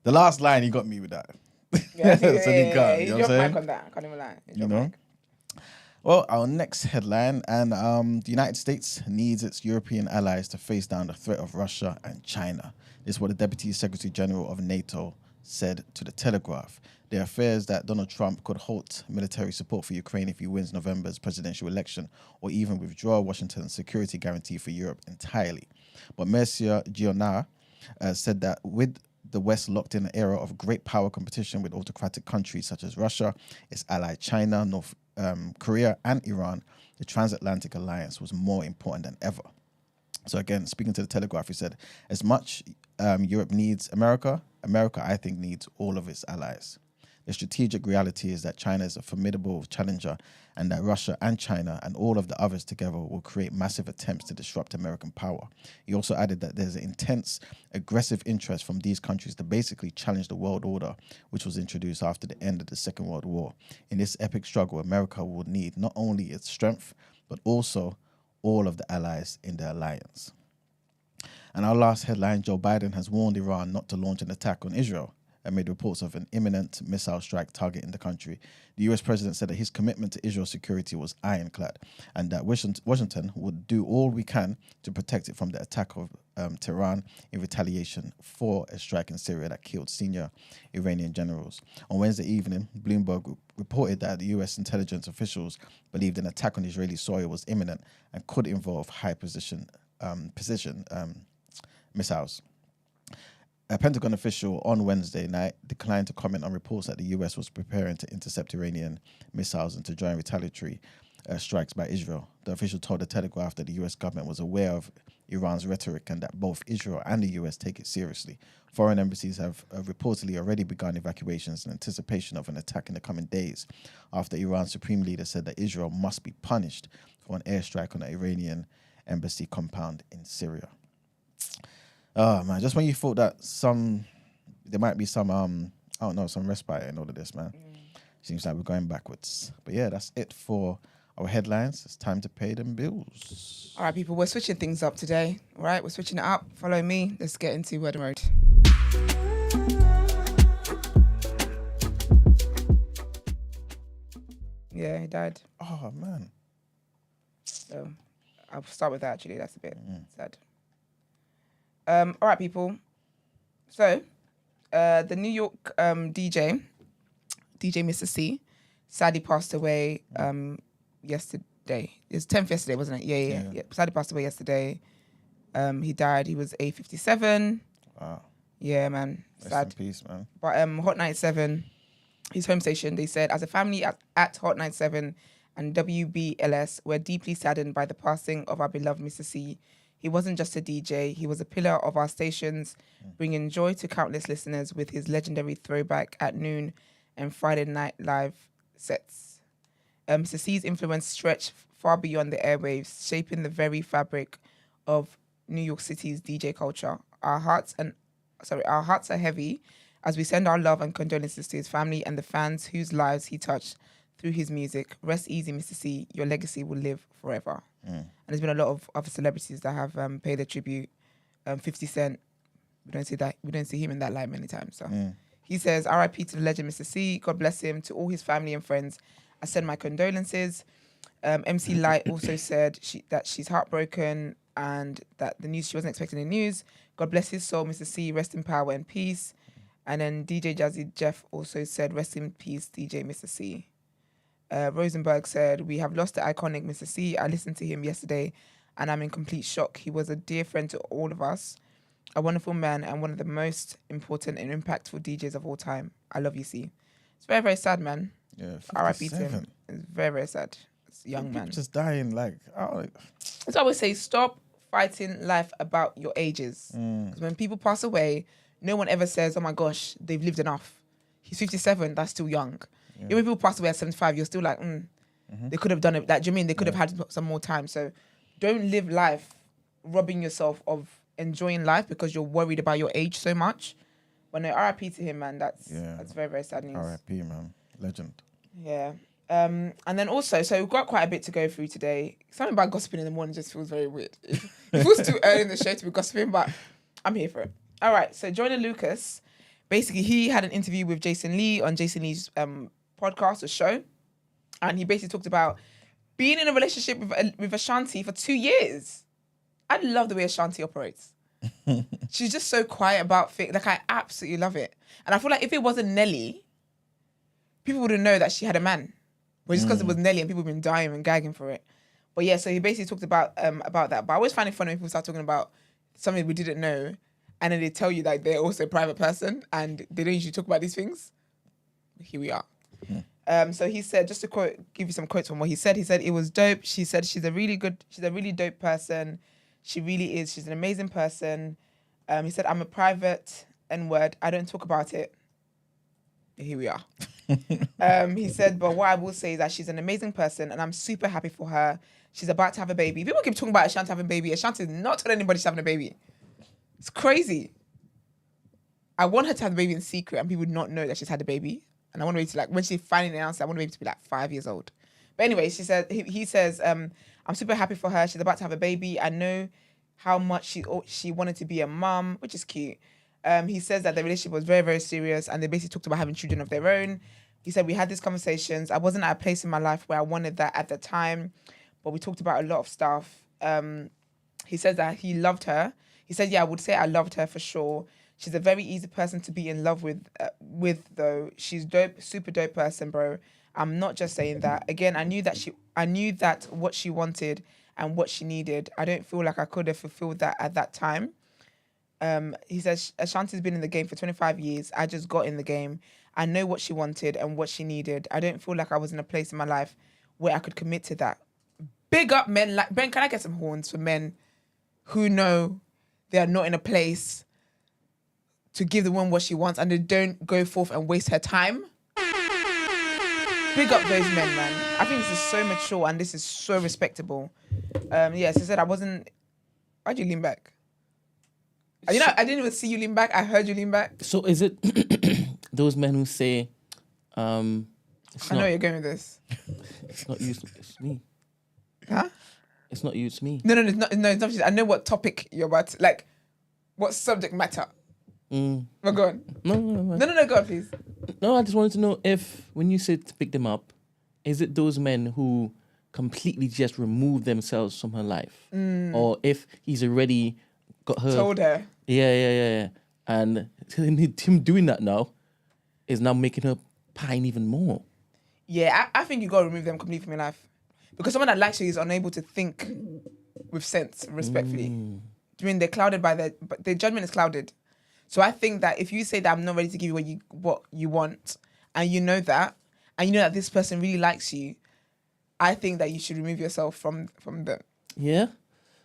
The last line, he got me with that. Sadiq Khan, you know know what I'm saying? Mic on that. I can't even lie. You know? Well, our next headline, and the United States needs its European allies to face down the threat of Russia and China. This is what the Deputy Secretary General of NATO said to The Telegraph. There are fears that Donald Trump could halt military support for Ukraine if he wins November's presidential election, or even withdraw Washington's security guarantee for Europe entirely. But Monsieur Joyner said that with the West locked in an era of great power competition with autocratic countries such as Russia, its ally China, North Korea, and Iran, the transatlantic alliance was more important than ever. So again, speaking to The Telegraph, he said, as much Europe needs America, America, I think, needs all of its allies. The strategic reality is that China is a formidable challenger, and that Russia and China and all of the others together will create massive attempts to disrupt American power. He also added that there's an intense, aggressive interest from these countries to basically challenge the world order, which was introduced after the end of the Second World War. In this epic struggle, America will need not only its strength, but also all of the allies in the alliance. And our last headline, Joe Budden has warned Iran not to launch an attack on Israel amid reports of an imminent missile strike targeting the country. The US president said that his commitment to Israel's security was ironclad, and that Washington would do all we can to protect it from the attack of Tehran in retaliation for a strike in Syria that killed senior Iranian generals. On Wednesday evening, Bloomberg reported that the US intelligence officials believed an attack on Israeli soil was imminent and could involve high precision missiles. A Pentagon official on Wednesday night declined to comment on reports that the US was preparing to intercept Iranian missiles and to join retaliatory strikes by Israel. The official told The Telegraph that the US government was aware of Iran's rhetoric and that both Israel and the US take it seriously. Foreign embassies have reportedly already begun evacuations in anticipation of an attack in the coming days, after Iran's supreme leader said that Israel must be punished for an airstrike on an Iranian embassy compound in Syria. Oh man, just when you thought that there might be some some respite in all of this, man. Seems like we're going backwards. But yeah, that's it for our headlines. It's time to pay them bills. All right, people, we're switching things up today. All right, we're switching it up. Follow me. Let's get into word mode. Yeah, he died. Oh man. So I'll start with that actually. That's a bit sad. All right, people. So, the New York DJ Mr. C, sadly passed away yesterday. It was 10th yesterday, wasn't it? Yeah. Sadly passed away yesterday. He died. He was 57. Wow. Yeah, man. Rest Sad. in peace, man. But Hot 97, his home station, they said, as a family at Hot 97 and WBLS, we're deeply saddened by the passing of our beloved Mr. C. He wasn't just a DJ, he was a pillar of our stations, bringing joy to countless listeners with his legendary throwback at noon and Friday night live sets. Mr. C's influence stretched far beyond the airwaves, shaping the very fabric of New York City's DJ culture. Our hearts are heavy as we send our love and condolences to his family and the fans whose lives he touched through his music. Rest easy, Mr. C. Your legacy will live forever. And there's been a lot of other celebrities that have paid a tribute. 50 Cent, we don't see him in that light many times. So he says, R.I.P. to the legend, Mr. C. God bless him, to all his family and friends, I send my condolences. MC Light also said that she's heartbroken and that the news, she wasn't expecting the news. God bless his soul, Mr. C, rest in power and peace. And then DJ Jazzy Jeff also said, rest in peace, DJ Mr. C. Rosenberg said, we have lost the iconic Mr. C. I listened to him yesterday and I'm in complete shock. He was a dear friend to all of us, a wonderful man and one of the most important and impactful DJs of all time. I love you, C. It's very, very sad, man. Yeah, R.I.P. to 57. him. It's very, very sad. It's a young man. Just dying like, oh, That's why I always say, stop fighting life about your ages. Because when people pass away, no one ever says, oh my gosh, they've lived enough. He's 57, that's still young. Even when people pass away at 75, you're still like, they could have done it. Like, do you mean they could have had some more time? So don't live life robbing yourself of enjoying life because you're worried about your age so much. But no, RIP to him, man. That's very, very sad news. RIP, man. Legend. Yeah. And then also, so we've got quite a bit to go through today. Something about gossiping in the morning just feels very weird. It feels too early in the show to be gossiping, but I'm here for it. All right, so Joyner Lucas, basically he had an interview with Jason Lee on Jason Lee's podcast or show, and he basically talked about being in a relationship with Ashanti for 2 years. I love the way Ashanti operates. She's just so quiet about things. Like, I absolutely love it. And I feel like if it wasn't Nelly, people wouldn't know that she had a man. But just because it was Nelly and people have been dying and gagging for it. But yeah, so he basically talked about that. But I always find it funny when people start talking about something we didn't know, and then they tell you that they're also a private person and they don't usually talk about these things. Here we are. So he said, just to give you some quotes from what he said it was dope. She said she's a really dope person. She really is. She's an amazing person. He said, I'm a private N-word. I don't talk about it. Here we are. He said, but what I will say is that she's an amazing person and I'm super happy for her. She's about to have a baby. People keep talking about Ashanti having a baby. Ashanti is not telling anybody she's having a baby. It's crazy. I want her to have the baby in secret and people would not know that she's had a baby. And I want her to, like, when she finally announced it, I want her to be like 5 years old. But anyway, she said, he says, I'm super happy for her. She's about to have a baby. I know how much she wanted to be a mum, which is cute. He says that the relationship was very, very serious and they basically talked about having children of their own. He said, we had these conversations. I wasn't at a place in my life where I wanted that at the time, but we talked about a lot of stuff. He says that he loved her. He said, yeah, I would say I loved her for sure. She's a very easy person to be in love with though. She's dope, super dope person, bro. I'm not just saying that. Again, I knew that what she wanted and what she needed. I don't feel like I could have fulfilled that at that time. He says, Ashanti's been in the game for 25 years. I just got in the game. I know what she wanted and what she needed. I don't feel like I was in a place in my life where I could commit to that. Big up men. Like, Ben, can I get some horns for men who know they are not in a place to give the woman what she wants and they don't go forth and waste her time? Big up those men, man. I think this is so mature and this is so respectable. Yes, he said I wasn't... Why'd you lean back? You know, I didn't even see you lean back. I heard you lean back. So is it those men who say, I know where you're going with this. It's not you, it's me. Huh? It's not you, it's me. No, it's not. I know what topic you're about to, like, what subject matter. But go on. No, go on, please. No, I just wanted to know if, when you said to pick them up, is it those men who completely just remove themselves from her life? Or if he's already got her... Told her. Yeah. And him doing that now is now making her pine even more. Yeah, I think you got to remove them completely from your life. Because someone that likes you is unable to think with sense, respectfully. I mean, they're clouded by their judgment is clouded. So I think that if you say that I'm not ready to give you what you want, and you know that this person really likes you, I think that you should remove yourself from them. Yeah.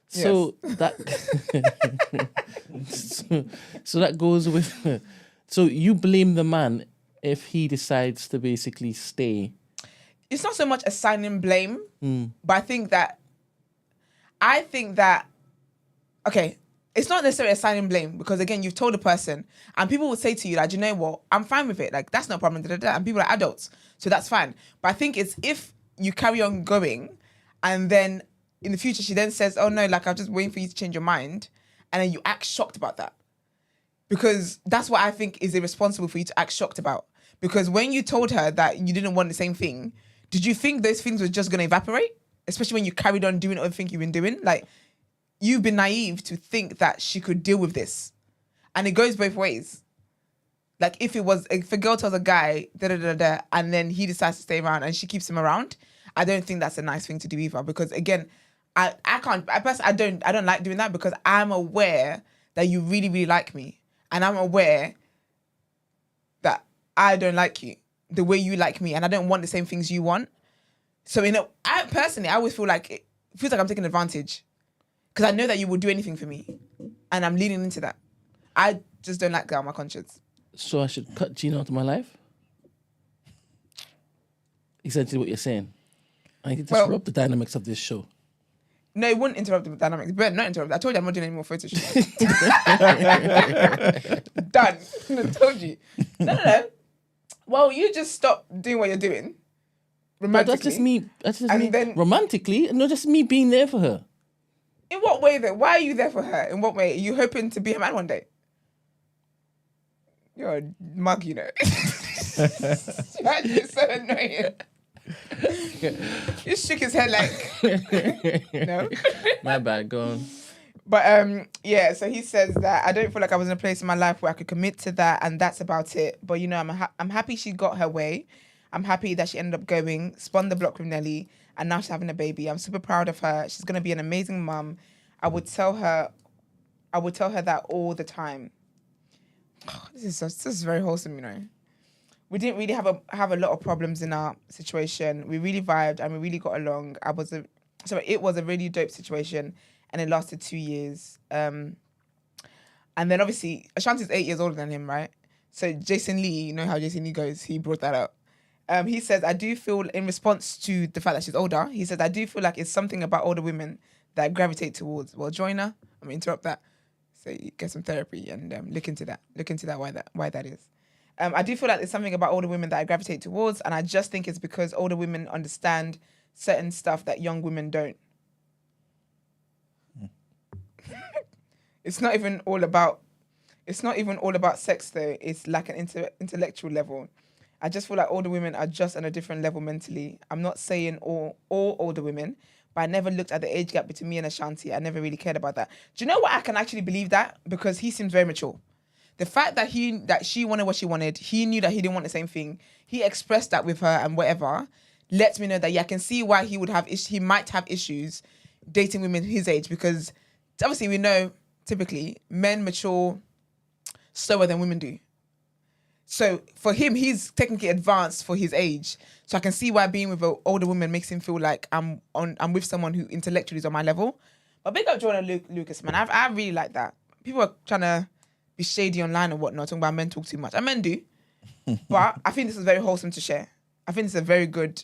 So that so that goes with. So you blame the man if he decides to basically stay. It's not so much assigning blame, but I think that. Okay. It's not necessarily assigning blame because, again, you've told the person and people will say to you, like, you know what, I'm fine with it. Like, that's no problem. And people are adults, so that's fine. But I think it's if you carry on going and then in the future she then says, oh, no, like, I'm just waiting for you to change your mind. And then you act shocked about that. Because that's what I think is irresponsible for you to act shocked about. Because when you told her that you didn't want the same thing, did you think those things were just going to evaporate? Especially when you carried on doing everything you've been doing? Like, you've been naive to think that she could deal with this. And it goes both ways. Like, if a girl tells a guy, and then he decides to stay around and she keeps him around, I don't think that's a nice thing to do either. Because again, I don't like doing that because I'm aware that you really, really like me. And I'm aware that I don't like you the way you like me. And I don't want the same things you want. So, I always feel like it feels like I'm taking advantage. Because I know that you will do anything for me. And I'm leaning into that. I just don't like that on my conscience. So I should cut Gina out of my life? Essentially what you're saying. I need to disrupt the dynamics of this show. No, it wouldn't interrupt the dynamics. But not interrupt. I told you I'm not doing any more photo shoots. Done. I told you. No. Well, you just stop doing what you're doing. Romantically. That's just me. Then, romantically, not just me being there for her. In what way though? Why are you there for her? In what way? Are you hoping to be a man one day? You're a mug, you know. You're so annoying. He shook his head like, no. My bad, go on. But yeah, so he says that I don't feel like I was in a place in my life where I could commit to that, and that's about it. But I'm happy she got her way. I'm happy that she ended up going, spun the block with Nelly, and now she's having a baby. I'm super proud of her. She's gonna be an amazing mum. I would tell her that all the time. This is very wholesome, you know. We didn't really have a lot of problems in our situation. We really vibed and we really got along. It was a really dope situation, and it lasted 2 years. And then obviously Ashanti's 8 years older than him, right? So Jason Lee, you know how Jason Lee goes. He brought that up. He says, I do feel, in response to the fact that she's older, he says, I do feel like it's something about older women that I gravitate towards. Well, Joyner, I'm going to interrupt that. So you get some therapy and look into that. Look into that, why that is. I do feel like there's something about older women that I gravitate towards, and I just think it's because older women understand certain stuff that young women don't. It's not even all about sex though. It's like an intellectual level. I just feel like older women are just on a different level mentally. I'm not saying all older women, but I never looked at the age gap between me and Ashanti. I never really cared about that. Do you know what? I can actually believe that because he seems very mature. The fact that she wanted what she wanted, he knew that he didn't want the same thing. He expressed that with her and whatever. Lets me know that I can see why he might have issues dating women his age, because obviously we know typically men mature slower than women do. So for him, he's technically advanced for his age. So I can see why being with an older woman makes him feel like I'm with someone who intellectually is on my level. But big up Joyner Lucas, man. I really like that. People are trying to be shady online and whatnot, talking about men talk too much. And men do. But I think this is very wholesome to share. I think it's a very good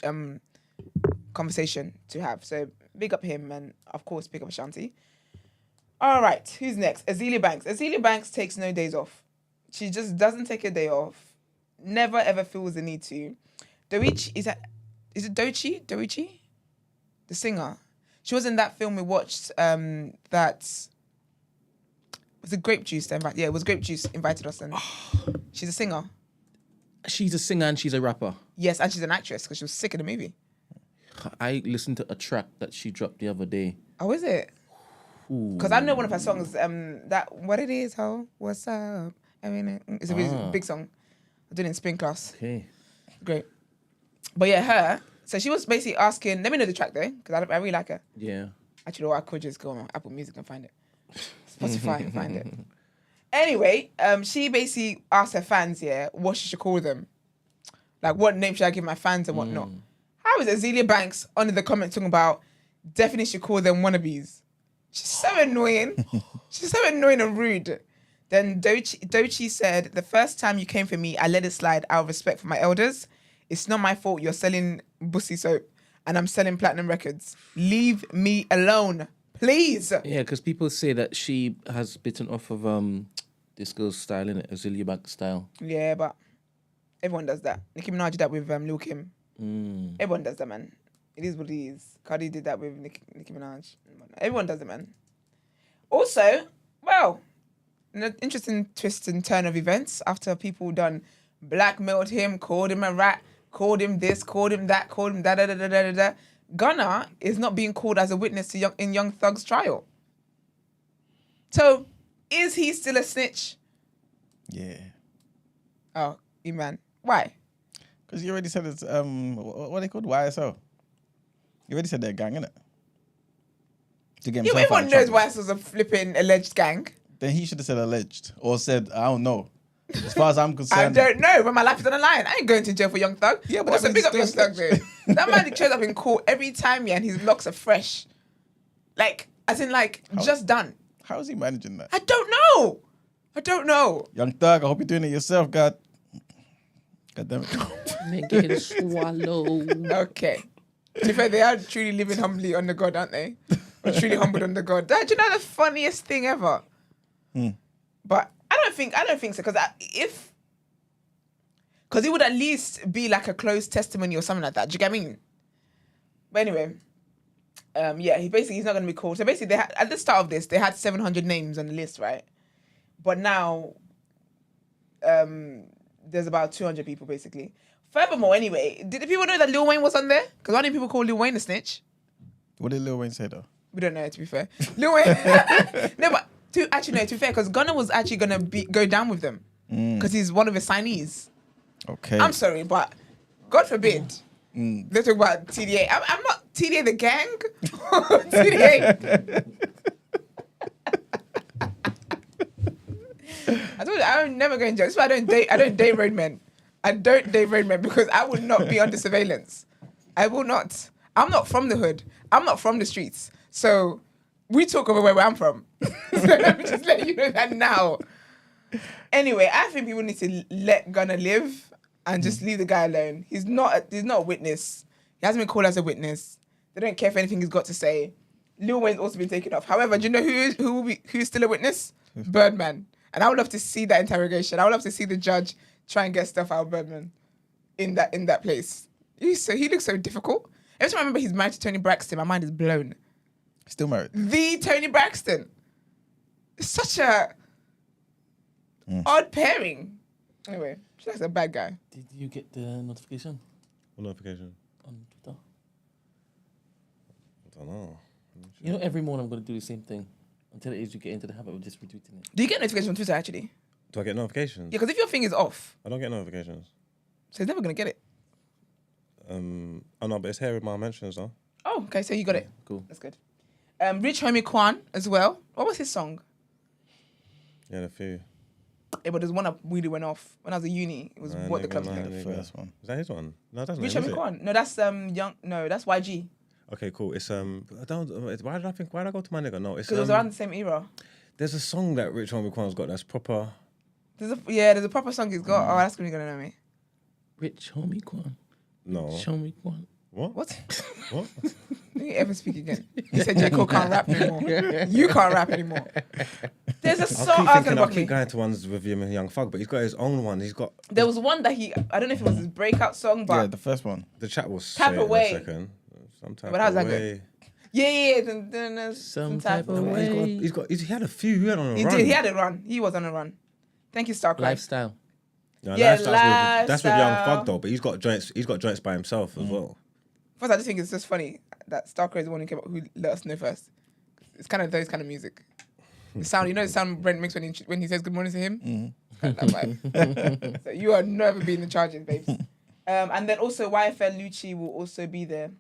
conversation to have. So big up him and, of course, big up Ashanti. All right, who's next? Azealia Banks. Azealia Banks takes no days off. She just doesn't take a day off. Never, ever feels the need to. Doechii, is it Doechii? Doechii? The singer. She was in that film we watched that... Was it Grape Juice? Yeah, it was Grape Juice invited us in. She's a singer. She's a singer and she's a rapper. Yes, and she's an actress because she was sick in the movie. I listened to a track that she dropped the other day. Oh, is it? Because I know one of her songs, that What It Is, Ho, What's Up? I mean, it's a really big song. I did it in spin class. Okay. Great. But yeah, her. So she was basically asking, let me know the track though, because I really like her. Yeah. Actually, or I could just go on Apple Music and find it. Spotify and find it. Anyway, she basically asked her fans, what she should call them. Like, what name should I give my fans and whatnot. How is Azealia Banks under the comments talking about definitely should call them wannabes? She's so annoying. She's so annoying and rude. Then Doechii said, the first time you came for me, I let it slide out of respect for my elders. It's not my fault you're selling bussy soap and I'm selling platinum records. Leave me alone, please. Yeah, because people say that she has bitten off of this girl's style, innit? Azealia Banks style. Yeah, but everyone does that. Nicki Minaj did that with Lil Kim. Everyone does that, man. It is what it is. Cardi did that with Nicki Minaj. Everyone does it, man. Also, well, an interesting twist and turn of events after people done blackmailed him, called him a rat, called him this, called him that, called him da da da da da da. Gunna is not being called as a witness to in Young Thug's trial. So, is he still a snitch? Yeah. Oh, man. Why? Because you already said it's what are they called? YSL. You already said they're a gang, innit? To get Yeah, himself out everyone of knows trouble. YSL's a flipping alleged gang. Then he should have said alleged or said I don't know. As far as I'm I concerned, don't know, but my life is on the line. I ain't going to jail for Young Thug. Yeah, but also that big means up Young still Thug though. That man shows up in court every time, yeah, and his locks are fresh. Like, as in like, just done. how is he managing that? I don't know. Young Thug, I hope you're doing it yourself, God. God damn it. Man getting swallowed. Okay. To be fair, they are truly living humbly under God, aren't they? Or truly humbled under God. Do you know the funniest thing ever? But I don't think so. Because it would at least be like a closed testimony or something like that. Do you get what I mean? But anyway, yeah, he's not going to be called. So basically, at the start of this, they had 700 names on the list, right? But now, there's about 200 people, basically. Furthermore, anyway, did the people know that Lil Wayne was on there? Because why didn't people call Lil Wayne a snitch? What did Lil Wayne say though? We don't know, to be fair. Lil Wayne... No, but to be fair, because Gunna was actually going to go down with them. Because he's one of his signees. Okay. I'm sorry, but God forbid. They talk about TDA. I'm not TDA the gang. TDA. I told you, I'm never going to jail. This is why I don't date road men. I don't date road men because I will not be under surveillance. I will not. I'm not from the hood. I'm not from the streets. So we talk over where I'm from. So let me just let you know that now. Anyway, I think people need to let Gunna live and just leave the guy alone. He's not a witness. He hasn't been called as a witness. They don't care for anything he's got to say. Lil Wayne's also been taken off. However, do you know who's still a witness? Birdman. And I would love to see that interrogation. I would love to see the judge try and get stuff out of Birdman in that place. He looks so difficult. Every time I remember he's married to Tony Braxton, my mind is blown. Still married. The Tony Braxton. It's such a odd pairing. Anyway, she's like a bad guy. Did you get the notification What notification? on Twitter? I don't know. You know, every morning I'm going to do the same thing until it is you get into the habit of just retweeting it. Do you get notifications on Twitter, actually? Do I get notifications? Yeah, because if your thing is off, I don't get notifications. so he's never going to get it. Oh no, but it's here with my mentions though. Oh, okay, so you got it. Cool. That's good. Rich Homie Quan as well. What was his song? Yeah, a few. Yeah, but there's one that really went off. When I was at uni, it was Nah, What the nigga, Club's nah, Doing. The first one. Is that his one? No, that's not. Rich Is Homie it? Quan. No, that's that's YG. Okay, cool. It's I don't. Why did I go to my nigga? No, it's Because it was around the same era. There's a song that Rich Homie Quan's got that's proper. There's a proper song he's got. Oh, that's really gonna know me. Rich homie Kwan. No. Show me Kwan. What? What? What? Don't you ever speak again. You said J. Cole can't rap anymore. You can't rap anymore. There's a song. I keep going to ones with him and Young Thug, but he's got his own one. He's got. There was one that I don't know if it was his breakout song, Yeah, but the first one. The chat was Type away. In a second. Some type But how's that of go? way. yeah. Some type of way. He had a few. He had on a He run. did. He had a run. He was on a run. Thank you, Starcraft. Lifestyle. No, Yeah, that's with Young Lifestyle. Thug though, but he's got joints by himself as well. First, I just think it's just funny that Starcraft is the one who came up, who let us know first. It's kind of those kind of music. The sound, the sound Brent makes when he says good morning to him. Kind of that vibe. So you are never being the charges, babes. And then also YFL Lucci will also be there.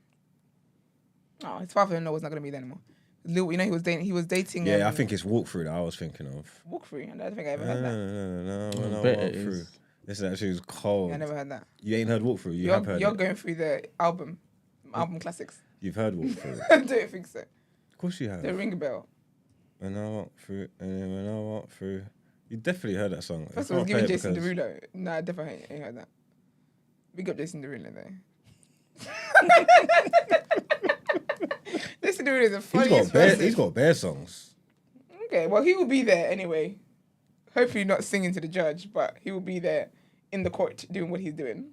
Oh, his father-in-law was not going to be there anymore. Lil, he was dating. Yeah, I think it's Walkthrough that I was thinking of. Walkthrough. I don't think I ever heard that. No, bet it Walkthrough. is. This actually was cold. Yeah, I never heard that. You ain't heard Walkthrough. You have heard You're it. going through the album classics. You've heard Walkthrough. I don't think so. Of course you have. They ring a bell. When I walk through, and when I walk through, you definitely heard that song. First of all, giving Jason Derulo. No, I definitely ain't heard that. Big up Jason Derulo though. Jason Derulo is the funniest person. He's got bear songs. Okay, well he will be there anyway. Hopefully not singing to the judge, but he will be there in the court doing what he's doing.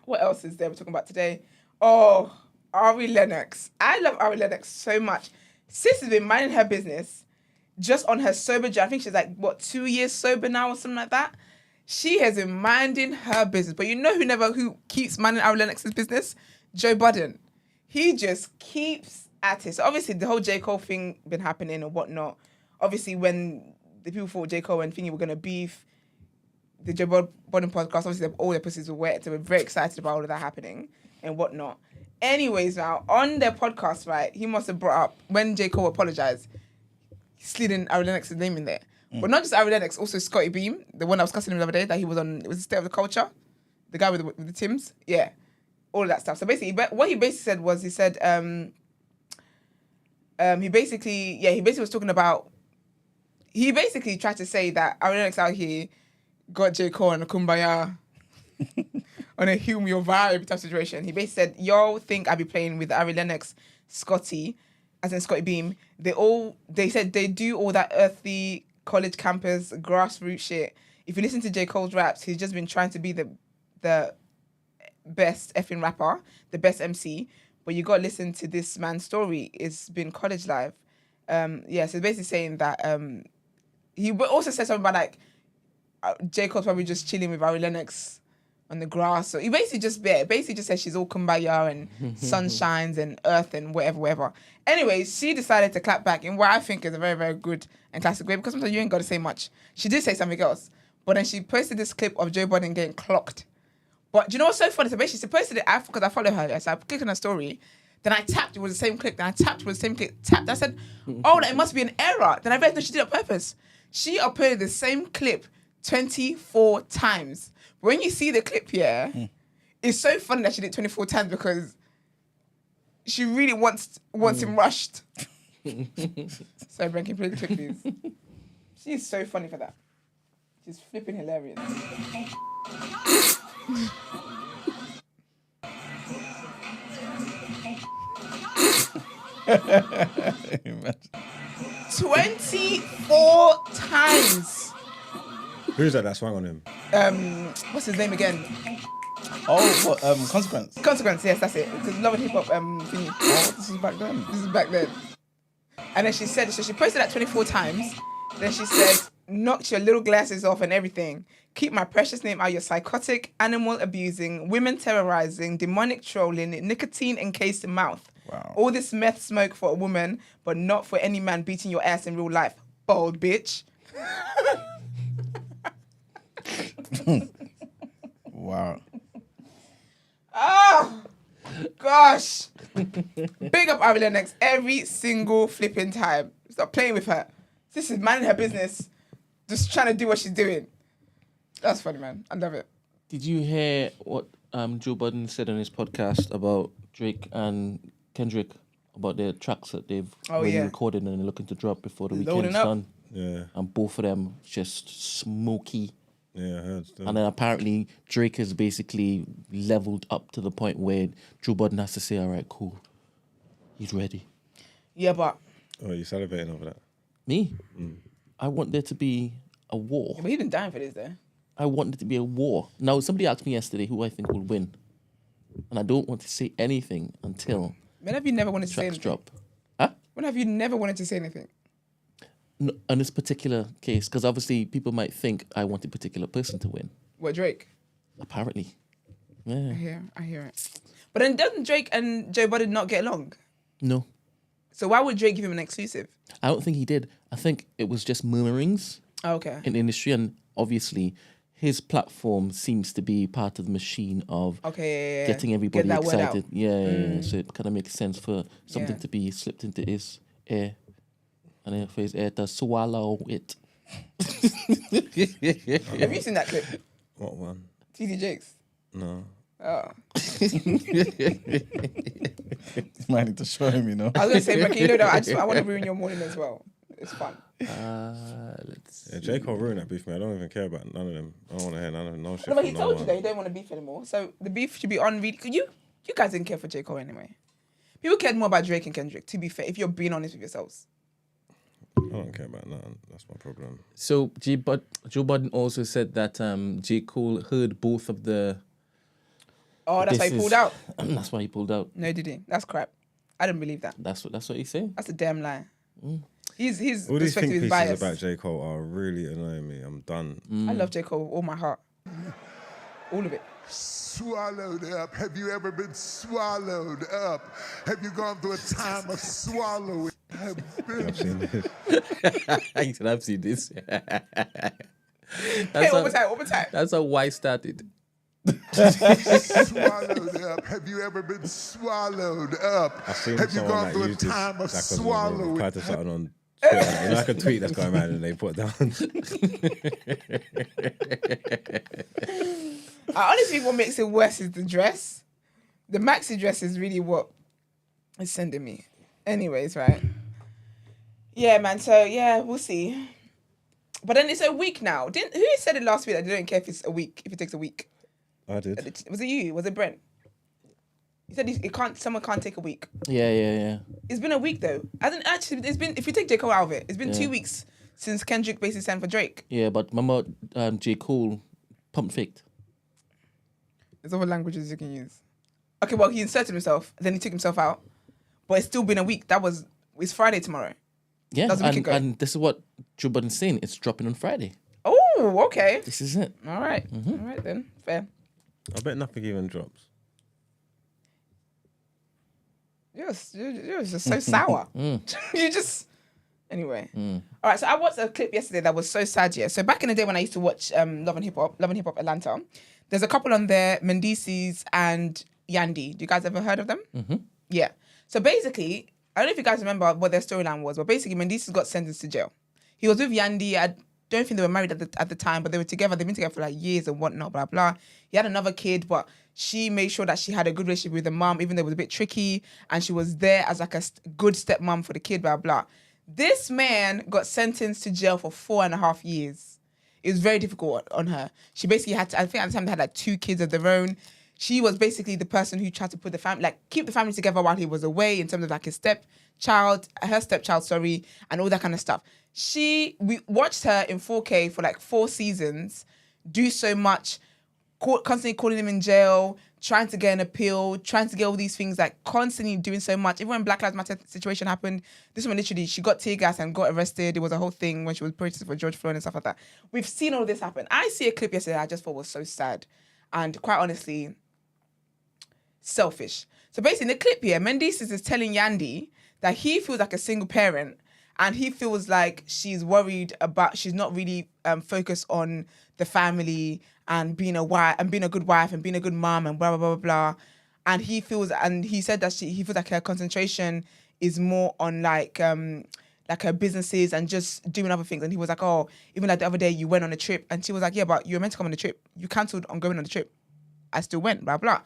What else is there we're talking about today? Oh, Ari Lennox. I love Ari Lennox so much. Sis has been minding her business just on her sober journey. I think she's like, 2 years sober now or something like that. She has been minding her business. But you know who keeps minding Ari Lennox's business? Joe Budden. He just keeps at it. So obviously the whole J. Cole thing been happening and whatnot. Obviously when the people thought J. Cole and Thingy were going to beef, the Joe Budden podcast, obviously all their pussies were wet. So we're very excited about all of that happening and whatnot. Anyways, now, on their podcast, right, he must have brought up, when J. Cole apologized, he slid in Ari Lennox's name in there. But not just Ari Lennox, also Scotty Beam, the one I was cussing him the other day, that he was on, it was the State of the Culture, the guy with the Tims. Yeah, all of that stuff. So basically, what he basically said was, he said, he basically was talking about, he basically tried to say that Ari Lennox out here got J. Cole on a kumbaya, on a hume your vibe type situation. He basically said, y'all think I be playing with Ari Lennox, Scotty, as in Scotty Beam. They said they do all that earthy college campus grassroots shit. If you listen to J. Cole's raps, he's just been trying to be the best effing rapper, the best MC. But you got to listen to this man's story. It's been college life. So basically saying that he also said something about like J. Cole's probably just chilling with Ari Lennox on the grass. So he basically just said she's all kumbaya and sunshines and earth and whatever. Anyways, she decided to clap back in what I think is a very, very good and classic way, because sometimes you ain't got to say much. She did say something else, but then she posted this clip of Joe Budden getting clocked. But do you know what's so funny? So basically she posted it because I follow her. So I clicked on her story. Then I tapped, it was the same clip. Then I tapped, it was the same clip. Tapped. I said, oh, it must be an error. Then I realized, no, she did it on purpose. She uploaded the same clip 24 times. When you see the clip here, it's so funny that she did it 24 times because she really wants him rushed. Sorry, Bren, can you play the clip, please? She's so funny for that. She's flipping hilarious. Imagine. 24 times. Who's that swung on him? What's his name again? Oh, what, Consequence. Consequence, yes, that's it. Because Love and Hip Hop thingy. Oh, this is back then. This is back then. And then she said, so she posted that 24 times. Then she said, knocked your little glasses off and everything. Keep my precious name out your psychotic, animal abusing, women terrorizing, demonic trolling, nicotine encased mouth. Wow. All this meth smoke for a woman, but not for any man beating your ass in real life. Bold bitch. Wow. Oh, gosh. Big up Ari Lennox every single flipping time. Stop playing with her. This is minding her business. Just trying to do what she's doing. That's funny, man. I love it. Did you hear what Joe Budden said on his podcast about Drake and Kendrick, about their tracks that they've already recorded and they're looking to drop before the weekend's done? Yeah. And both of them just smoky. Yeah, I heard that. And then apparently Drake has basically leveled up to the point where Joe Budden has to say, all right, cool. He's ready. Yeah, but... Oh, you salivating over that? Me? I want there to be a war. Yeah, but he's been dying for this, though. I want it to be a war. Now, somebody asked me yesterday who I think will win. And I don't want to say anything until When have you never wanted to say tracks anything? drop. Huh? When have you never wanted to say anything? No, in this particular case, because obviously people might think I want a particular person to win. What, Drake? Apparently. Yeah. I hear it. But then doesn't Drake and Joe Budden not get along? No. So why would Drake give him an exclusive? I don't think he did. I think it was just murmurings Oh, okay. in the industry, and obviously his platform seems to be part of the machine of getting everybody Get that word out. excited. Yeah. So it kind of makes sense for something Yeah. to be slipped into his ear, and then for his ear to swallow it. Have you seen that clip? What one? TD Jakes. No. Oh. Might need to show him, you know. I was going to say, but you know that I want to ruin your morning as well. It's fun. Let's Yeah, J. Cole ruined that beef, man. I don't even care about none of them. I don't want to hear none of them. No shit. No, but he from no told you one. that he don't want to beef anymore. So the beef should be on really. You guys didn't care for J. Cole anyway. People cared more about Drake and Kendrick, to be fair, if you're being honest with yourselves. I don't care about nothing. That's my problem. So Joe Budden also said that J. Cole heard both of the. Oh, that's why he disses. pulled out. That's why he pulled out. No, did he? That's crap. I didn't believe that. That's what he's saying. That's a damn lie. His All these perspective think is pieces biased. about J. Cole are really annoying me. I'm done. I love J. Cole with all my heart. All of it. Swallowed up. Have you ever been swallowed up? Have you gone through a time of swallowing? I've seen this. I said, I've seen this. Hey, one more time. That's how White started. Swallowed up. Have you ever been swallowed up? I've seen Have you someone gone like through a use this time of like, swallowing? reply to something on Twitter. You know, like a tweet that's going around and they put down. I honestly, what makes it worse is the dress. The maxi dress is really what is sending me. Anyways, right? Yeah, man. So yeah, we'll see. But then it's a week now. Who said it last week that they don't care if it's a week, if it takes a week? I did. Was it you? Was it Brent? You said it can't. Someone can't take a week. Yeah. It's been a week though. It's been. If you take J. Cole out of it, it's been 2 weeks since Kendrick basically sent for Drake. Yeah, but remember J. Cole pump faked. There's other languages you can use. Okay, well he inserted himself, then he took himself out, but it's still been a week. It's Friday tomorrow. Yeah, That's a week ago. and this is what Joe Budden's saying. It's dropping on Friday. Oh, okay. This is it. All right. All right then. Fair. I bet nothing even drops. You're just so sour. You just... Anyway. All right, so I watched a clip yesterday that was so sad, yeah. So back in the day when I used to watch Love and Hip Hop Atlanta, there's a couple on there, Mendecees and Yandy. Do you guys ever heard of them? Yeah. So basically, I don't know if you guys remember what their storyline was, but basically Mendecees got sentenced to jail. He was with Yandy. I don't think they were married at the time, but they were together. They've been together for like years and whatnot, blah, blah. He had another kid, but she made sure that she had a good relationship with the mom, even though it was a bit tricky, and she was there as like a good stepmom for the kid, blah, blah. This man got sentenced to jail for 4.5 years. It was very difficult on her. She basically had to, I think at the time they had like 2 kids of their own. She was basically the person who tried to put the family, like keep the family together while he was away in terms of like her stepchild, and all that kind of stuff. We watched her in 4K for like 4 seasons, do so much, constantly calling him in jail, trying to get an appeal, trying to get all these things, like constantly doing so much. Even when Black Lives Matter situation happened, this woman literally, she got tear gas and got arrested. It was a whole thing when she was protesting for George Floyd and stuff like that. We've seen all this happen. I see a clip yesterday I just thought was so sad. And quite honestly, selfish. So basically in the clip here, Mendecees is telling Yandy that he feels like a single parent and he feels like she's worried about, she's not really focused on the family and being a wife and being a good wife and being a good mom and blah, blah, blah, blah, blah. And he said that he feels like her concentration is more on like her businesses and just doing other things. And he was like, oh, even like the other day you went on a trip. And she was like, yeah, but you were meant to come on the trip. You cancelled on going on the trip. I still went, blah, blah.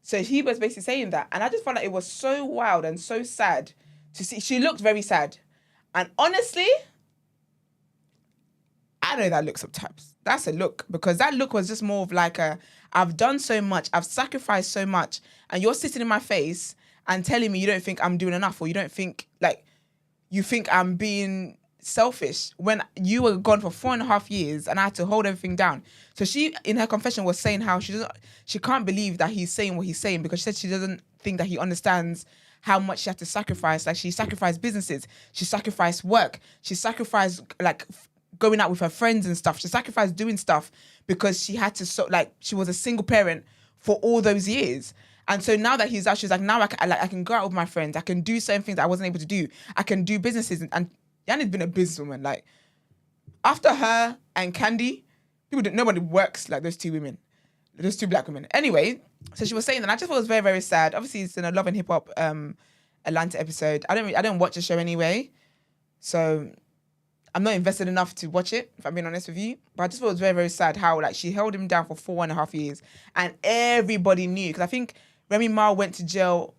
So he was basically saying that. And I just felt like it was so wild and so sad to see. She looked very sad. And honestly, I know that look sometimes. That's a look. Because that look was just more of like I've done so much. I've sacrificed so much. And you're sitting in my face and telling me you don't think I'm doing enough, or you don't think, like, you think I'm being selfish when you were gone for 4.5 years and I had to hold everything down. So she, in her confession, was saying how she can't believe that he's saying what he's saying, because she said she doesn't think that he understands how much she had to sacrifice. Like, she sacrificed businesses, she sacrificed work, she sacrificed like going out with her friends and stuff. She sacrificed doing stuff because she had to, she was a single parent for all those years. And so now that he's out, she's like, now I can go out with my friends. I can do certain things that I wasn't able to do. I can do businesses. And Yandy's been a businesswoman. Like, after her and Candy, nobody works like those 2 women, those 2 black women. Anyway, so she was saying that. I just thought it was very, very sad. Obviously, it's in a Love and Hip Hop Atlanta episode. I don't watch the show anyway, so I'm not invested enough to watch it, if I'm being honest with you. But I just thought it was very, very sad how like she held him down for 4.5 years, and everybody knew, because I think Remy Ma went to jail.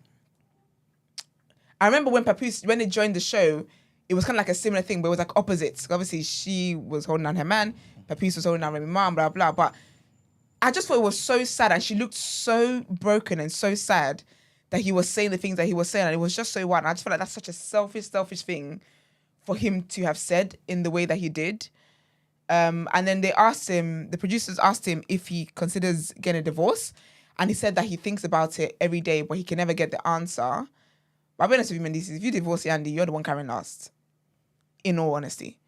I remember when they joined the show, it was kind of like a similar thing, but it was like opposites. Obviously, she was holding down her man, Papoose was holding down Remy Ma, blah, blah. But I just thought it was so sad, and she looked so broken and so sad that he was saying the things that he was saying, and it was just so wild. And I just felt like that's such a selfish thing for him to have said in the way that he did. And then the producers asked him if he considers getting a divorce. And he said that he thinks about it every day, but he can never get the answer. But I'll be honest with you, Mendecees, if you divorce Yandy, you're the one carrying last. in all honesty.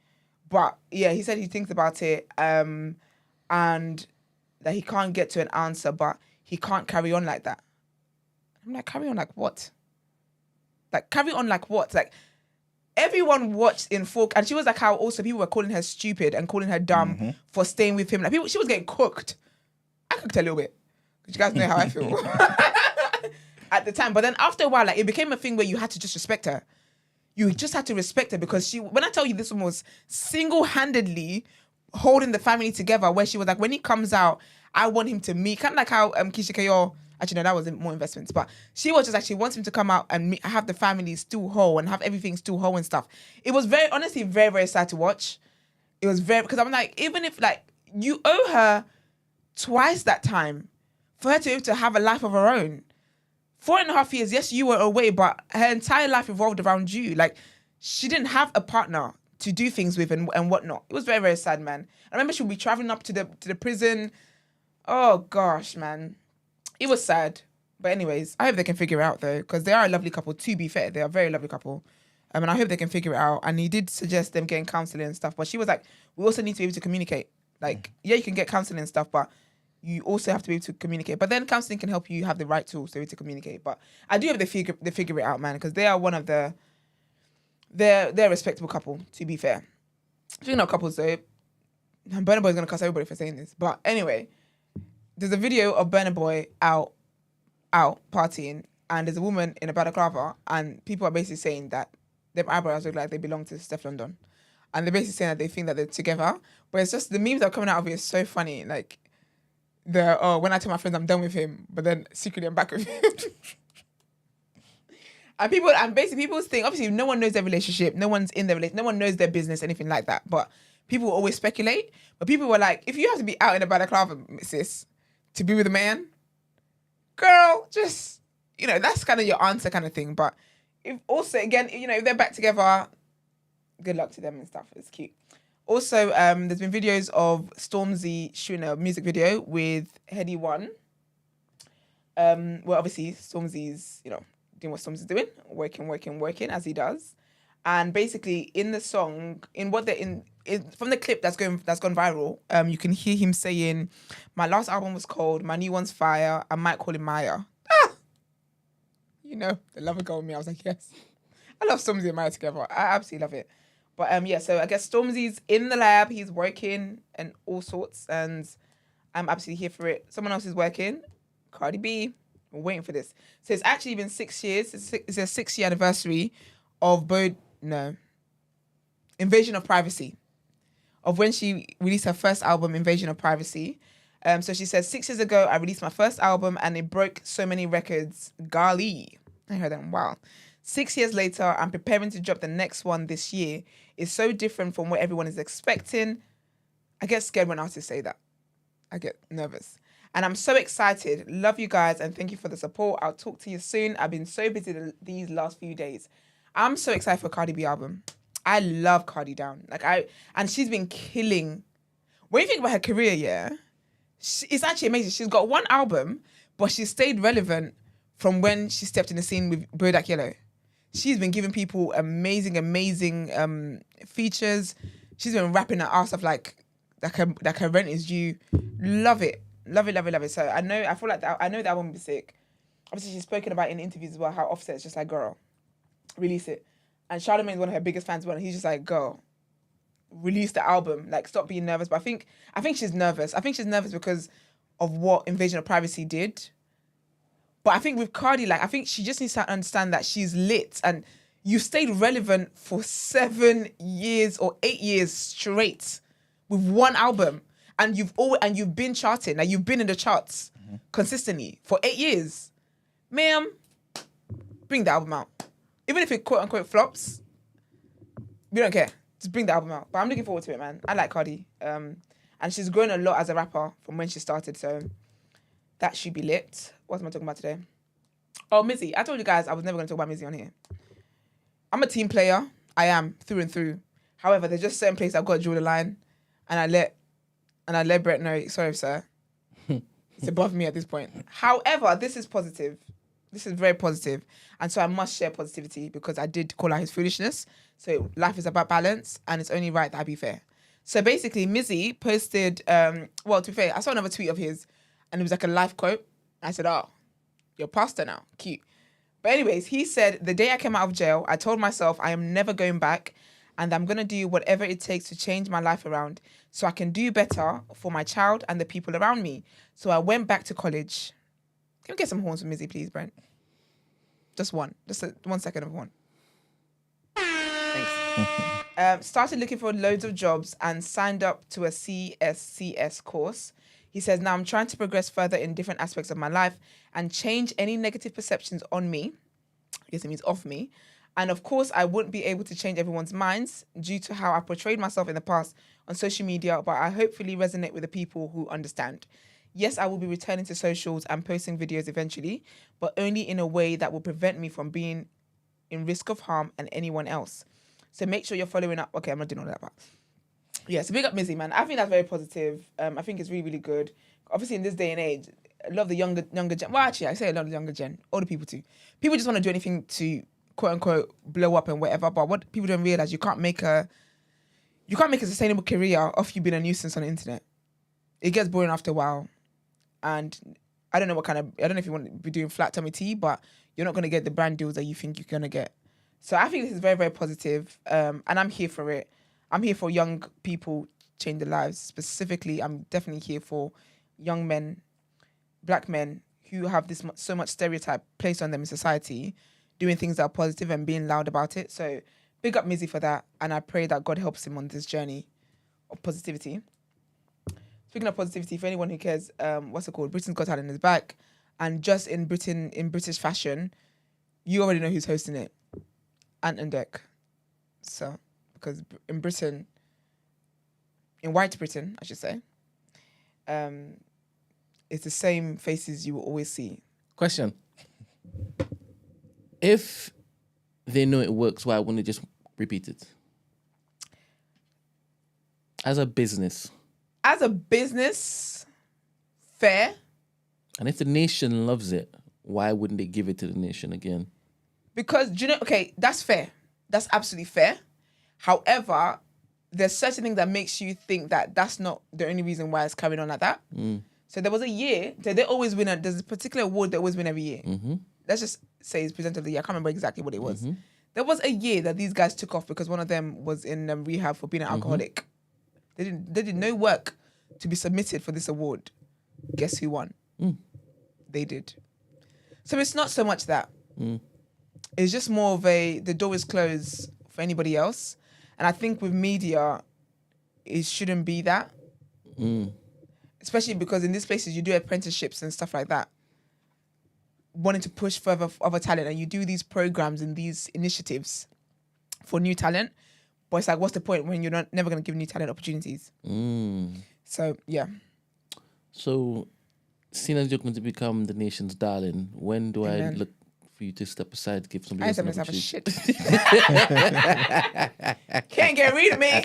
But yeah, he said he thinks about it, and that he can't get to an answer, but he can't carry on like that. I'm like, carry on like what? Like, carry on like what? Like, everyone watched in full, and she was like how also people were calling her stupid and calling her dumb for staying with him. Like, people, she was getting cooked. I cooked a little bit. You guys know how I feel at the time. But then after a while, like, it became a thing where you had to just respect her. You just had to respect her because when I tell you this one was single-handedly holding the family together, where she was like, when he comes out, I want him to meet, kind of like how Keisha Kayor, actually no, that was more investments, but she was just like, she wants him to come out and have the family still whole and have everything still whole and stuff. It was honestly very, very sad to watch. It was because I'm like, even if like you owe her twice that time for her to be able to have a life of her own. 4.5 years, yes, you were away, but her entire life revolved around you. Like, she didn't have a partner to do things with and whatnot. It was very, very sad, man. I remember she would be traveling up to the prison. Oh gosh, man. It was sad. But anyways, I hope they can figure it out though, because they are a lovely couple. To be fair, they are a very lovely couple. And I hope they can figure it out. And he did suggest them getting counselling and stuff, but she was like, we also need to be able to communicate. Like, yeah, you can get counselling and stuff, but you also have to be able to communicate. But then counselling can help you have the right tools to be able to communicate. But I do hope they figure it out, man, because they are one of they're a respectable couple, to be fair. Speaking of couples though, Burna Boy is going to cuss everybody for saying this. But anyway, there's a video of Burna Boy out partying, and there's a woman in a balaclava, and people are basically saying that their eyebrows look like they belong to Stefflon Don. And they're basically saying that they think that they're together. But it's just, the memes that are coming out of it is so funny. Like, when I tell my friends I'm done with him, but then secretly I'm back with him. And basically people think, obviously no one knows their relationship, no one's in their relationship, no one knows their business, anything like that. But people always speculate. But people were like, if you have to be out in a balaclava, sis, to be with a man, girl, just, that's kind of your answer kind of thing. But if also, again, if they're back together, good luck to them and stuff. It's cute. Also, there's been videos of Stormzy shooting a music video with Heady One. Well, obviously, Stormzy's, doing what Stormzy's doing, working, as he does. And basically, in the song, from the clip that's gone viral, you can hear him saying, my last album was called, my new one's fire, I might call him Maya. The lover girl in me, I was like, yes. I love Stormzy and Maya together. I absolutely love it. But yeah, so I guess Stormzy's in the lab, he's working and all sorts, and I'm absolutely here for it. Someone else is working, Cardi B. We're waiting for this. So it's actually been 6 years. It's a 6-year anniversary of Invasion of Privacy, of when she released her first album, Invasion of Privacy. So she says, 6 years ago, I released my first album and it broke so many records. Golly. I heard that. Wow. 6 years later, I'm preparing to drop the next one this year. It's so different from what everyone is expecting. I get scared when artists say that. I get nervous. And I'm so excited. Love you guys and thank you for the support. I'll talk to you soon. I've been so busy these last few days. I'm so excited for Cardi B album. I love Cardi down. And she's been killing. When you think about her career, yeah, it's actually amazing. She's got one album, but she stayed relevant from when she stepped in the scene with Bodak Yellow. She's been giving people amazing features. She's been rapping her ass off like her rent is due. Love it. Love it. So I know the album will be sick. Obviously, she's spoken about in interviews as well how Offset's just like, girl, release it. And Charlamagne's one of her biggest fans as well. And he's just like, girl, release the album. Like, stop being nervous. But I think she's nervous. I think she's nervous because of what Invasion of Privacy did. But I think with Cardi, I think she just needs to understand that she's lit and you stayed relevant for 7 years or 8 years straight with one album. And you've been charting. Like, you've been in the charts consistently for 8 years. Ma'am, bring the album out. Even if it quote unquote flops, we don't care. Just bring the album out. But I'm looking forward to it, man. I like Cardi. And she's grown a lot as a rapper from when she started. So that should be lit. What am I talking about today? Oh, Mizzy. I told you guys I was never going to talk about Mizzy on here. I'm a team player. I am, through and through. However, there's just certain places I've got to draw the line. And I let Brett know, sorry, sir. It's above me at this point. However, this is positive. This is very positive. And so I must share positivity because I did call out his foolishness. So life is about balance and it's only right that I be fair. So basically, Mizzy posted, well, to be fair, I saw another tweet of his and it was like a life quote. I said, oh, you're a pastor now. Cute. But anyways, he said, the day I came out of jail, I told myself I am never going back and I'm going to do whatever it takes to change my life around so I can do better for my child and the people around me. So I went back to college. Can we get some horns for Mizzy, please, Brent? Just one. Just 1 second of one. Thanks. Started looking for loads of jobs and signed up to a CSCS course. He says, now I'm trying to progress further in different aspects of my life and change any negative perceptions on me. I guess it means of me. And of course, I wouldn't be able to change everyone's minds due to how I portrayed myself in the past on social media, but I hopefully resonate with the people who understand. Yes, I will be returning to socials and posting videos eventually, but only in a way that will prevent me from being in risk of harm and anyone else. So make sure you're following up. Okay, I'm not doing all that part. Yeah, so big up Mizzy, man. I think that's very positive. I think it's really, really good. Obviously, in this day and age, a lot of the younger gen. Well, actually, I say a lot of the younger gen. Older people too. People just want to do anything to quote unquote blow up and whatever. But what people don't realize, you can't make a sustainable career off you being a nuisance on the internet. It gets boring after a while, and I don't know if you want to be doing flat tummy tea, but you're not going to get the brand deals that you think you're going to get. So I think this is very, very positive, and I'm here for it. I'm here for young people change their lives. Specifically, I'm definitely here for young men, black men who have so much stereotype placed on them in society, doing things that are positive and being loud about it. So big up Mizzy for that, and I pray that God helps him on this journey of positivity. Speaking of positivity, for anyone who cares, what's it called? Britain's Got Talent is back, and just in British fashion, you already know who's hosting it, Ant and Dec. So. Because in Britain, in white Britain, I should say, it's the same faces you will always see. Question. If they know it works, why wouldn't they just repeat it? As a business, fair. And if the nation loves it, why wouldn't they give it to the nation again? Because, do you know, okay, that's fair. That's absolutely fair. However, there's certain things that makes you think that that's not the only reason why it's carrying on like that. So there was a year, so they always win, there's a particular award they always win every year. Let's just say it's Presenter of the Year. I can't remember exactly what it was. There was a year that these guys took off because one of them was in rehab for being an alcoholic. They did no work to be submitted for this award. Guess who won? They did. So it's not so much that. It's just more of the door is closed for anybody else. And I think with media, it shouldn't be that. Especially because in these places, you do apprenticeships and stuff like that. Wanting to push further other talent. And you do these programs and these initiatives for new talent. But it's like, what's the point when you're never going to give new talent opportunities? So, yeah. So, seeing as you're going to become the nation's darling, when do I look for you to step aside, give somebody else an opportunity? Shit. Can't get rid of me.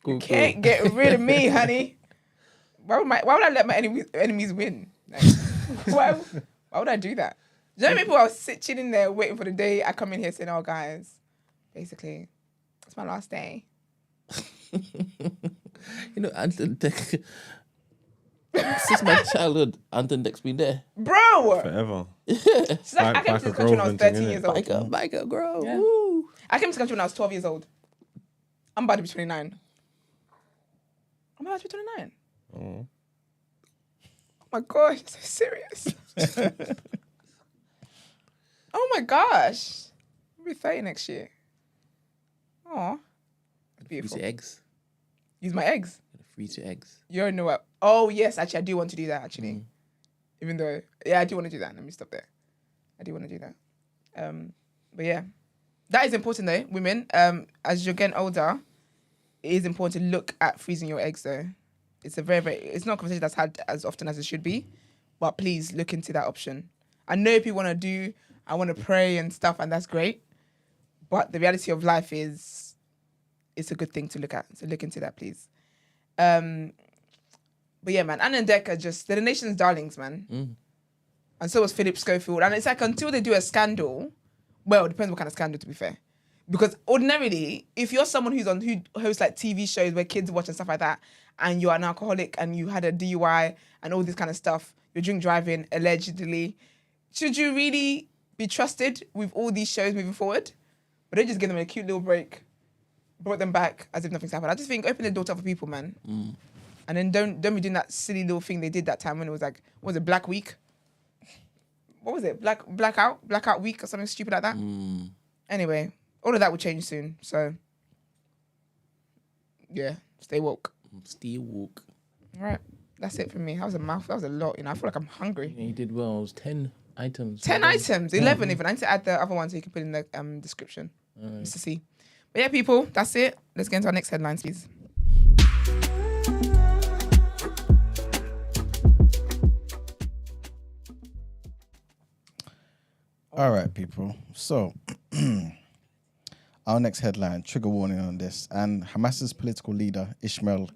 Cool. Can't get rid of me, honey. Why would I let my enemies win? Like, why would I do that? Do you know people are chilling there waiting for the day I come in here saying, oh, guys, basically, it's my last day. You know, Anton Dec, since my childhood, Anton Dec's been there. Bro! Forever. So I came to this country when I was 13 years old. Biker, bro. Yeah. Woo. I came to this country when I was 12 years old. I'm about to be 29. I'm about to be 29. Oh my gosh, that's so serious. Oh my gosh. I'll be 30 next year. Aw. Beautiful. Freeze your eggs. Use my eggs? Freeze your eggs. You already know what? Oh, yes, actually, I do want to do that, actually. Even though, yeah, I do want to do that. Let me stop there. I do want to do that. But yeah, that is important though, women. As you're getting older, it is important to look at freezing your eggs though. It's a it's not a conversation that's had as often as it should be, but please look into that option. I know if you want to I want to pray and stuff, and that's great. But the reality of life is, it's a good thing to look at. So look into that, please. But yeah, man, Ant and Dec are they're the nation's darlings, man. and so was Philip Schofield. And it's like until they do a scandal, well, it depends what kind of scandal, to be fair. Because ordinarily, if you're someone who hosts like TV shows where kids watch and stuff like that, and you're an alcoholic and you had a DUI and all this kind of stuff, you're drink driving allegedly, should you really be trusted with all these shows moving forward? But they just give them a cute little break, brought them back as if nothing's happened. I just think open the door to other people, man. And then don't be doing that silly little thing they did that time when it was like, what was it, Black Week? What was it? Blackout Week or something stupid like that? Anyway, all of that will change soon. So, yeah, stay woke. Stay woke. All right, that's it for me. That was a mouthful. That was a lot. You know, I feel like I'm hungry. Yeah, you did well. It was 10 items. 10 items, 11 even. I need to add the other ones so you can put in the description just to see. But yeah, people, that's it. Let's get into our next headlines, please. All right, people. So, our next headline, trigger warning on this. And Hamas's political leader, Ismail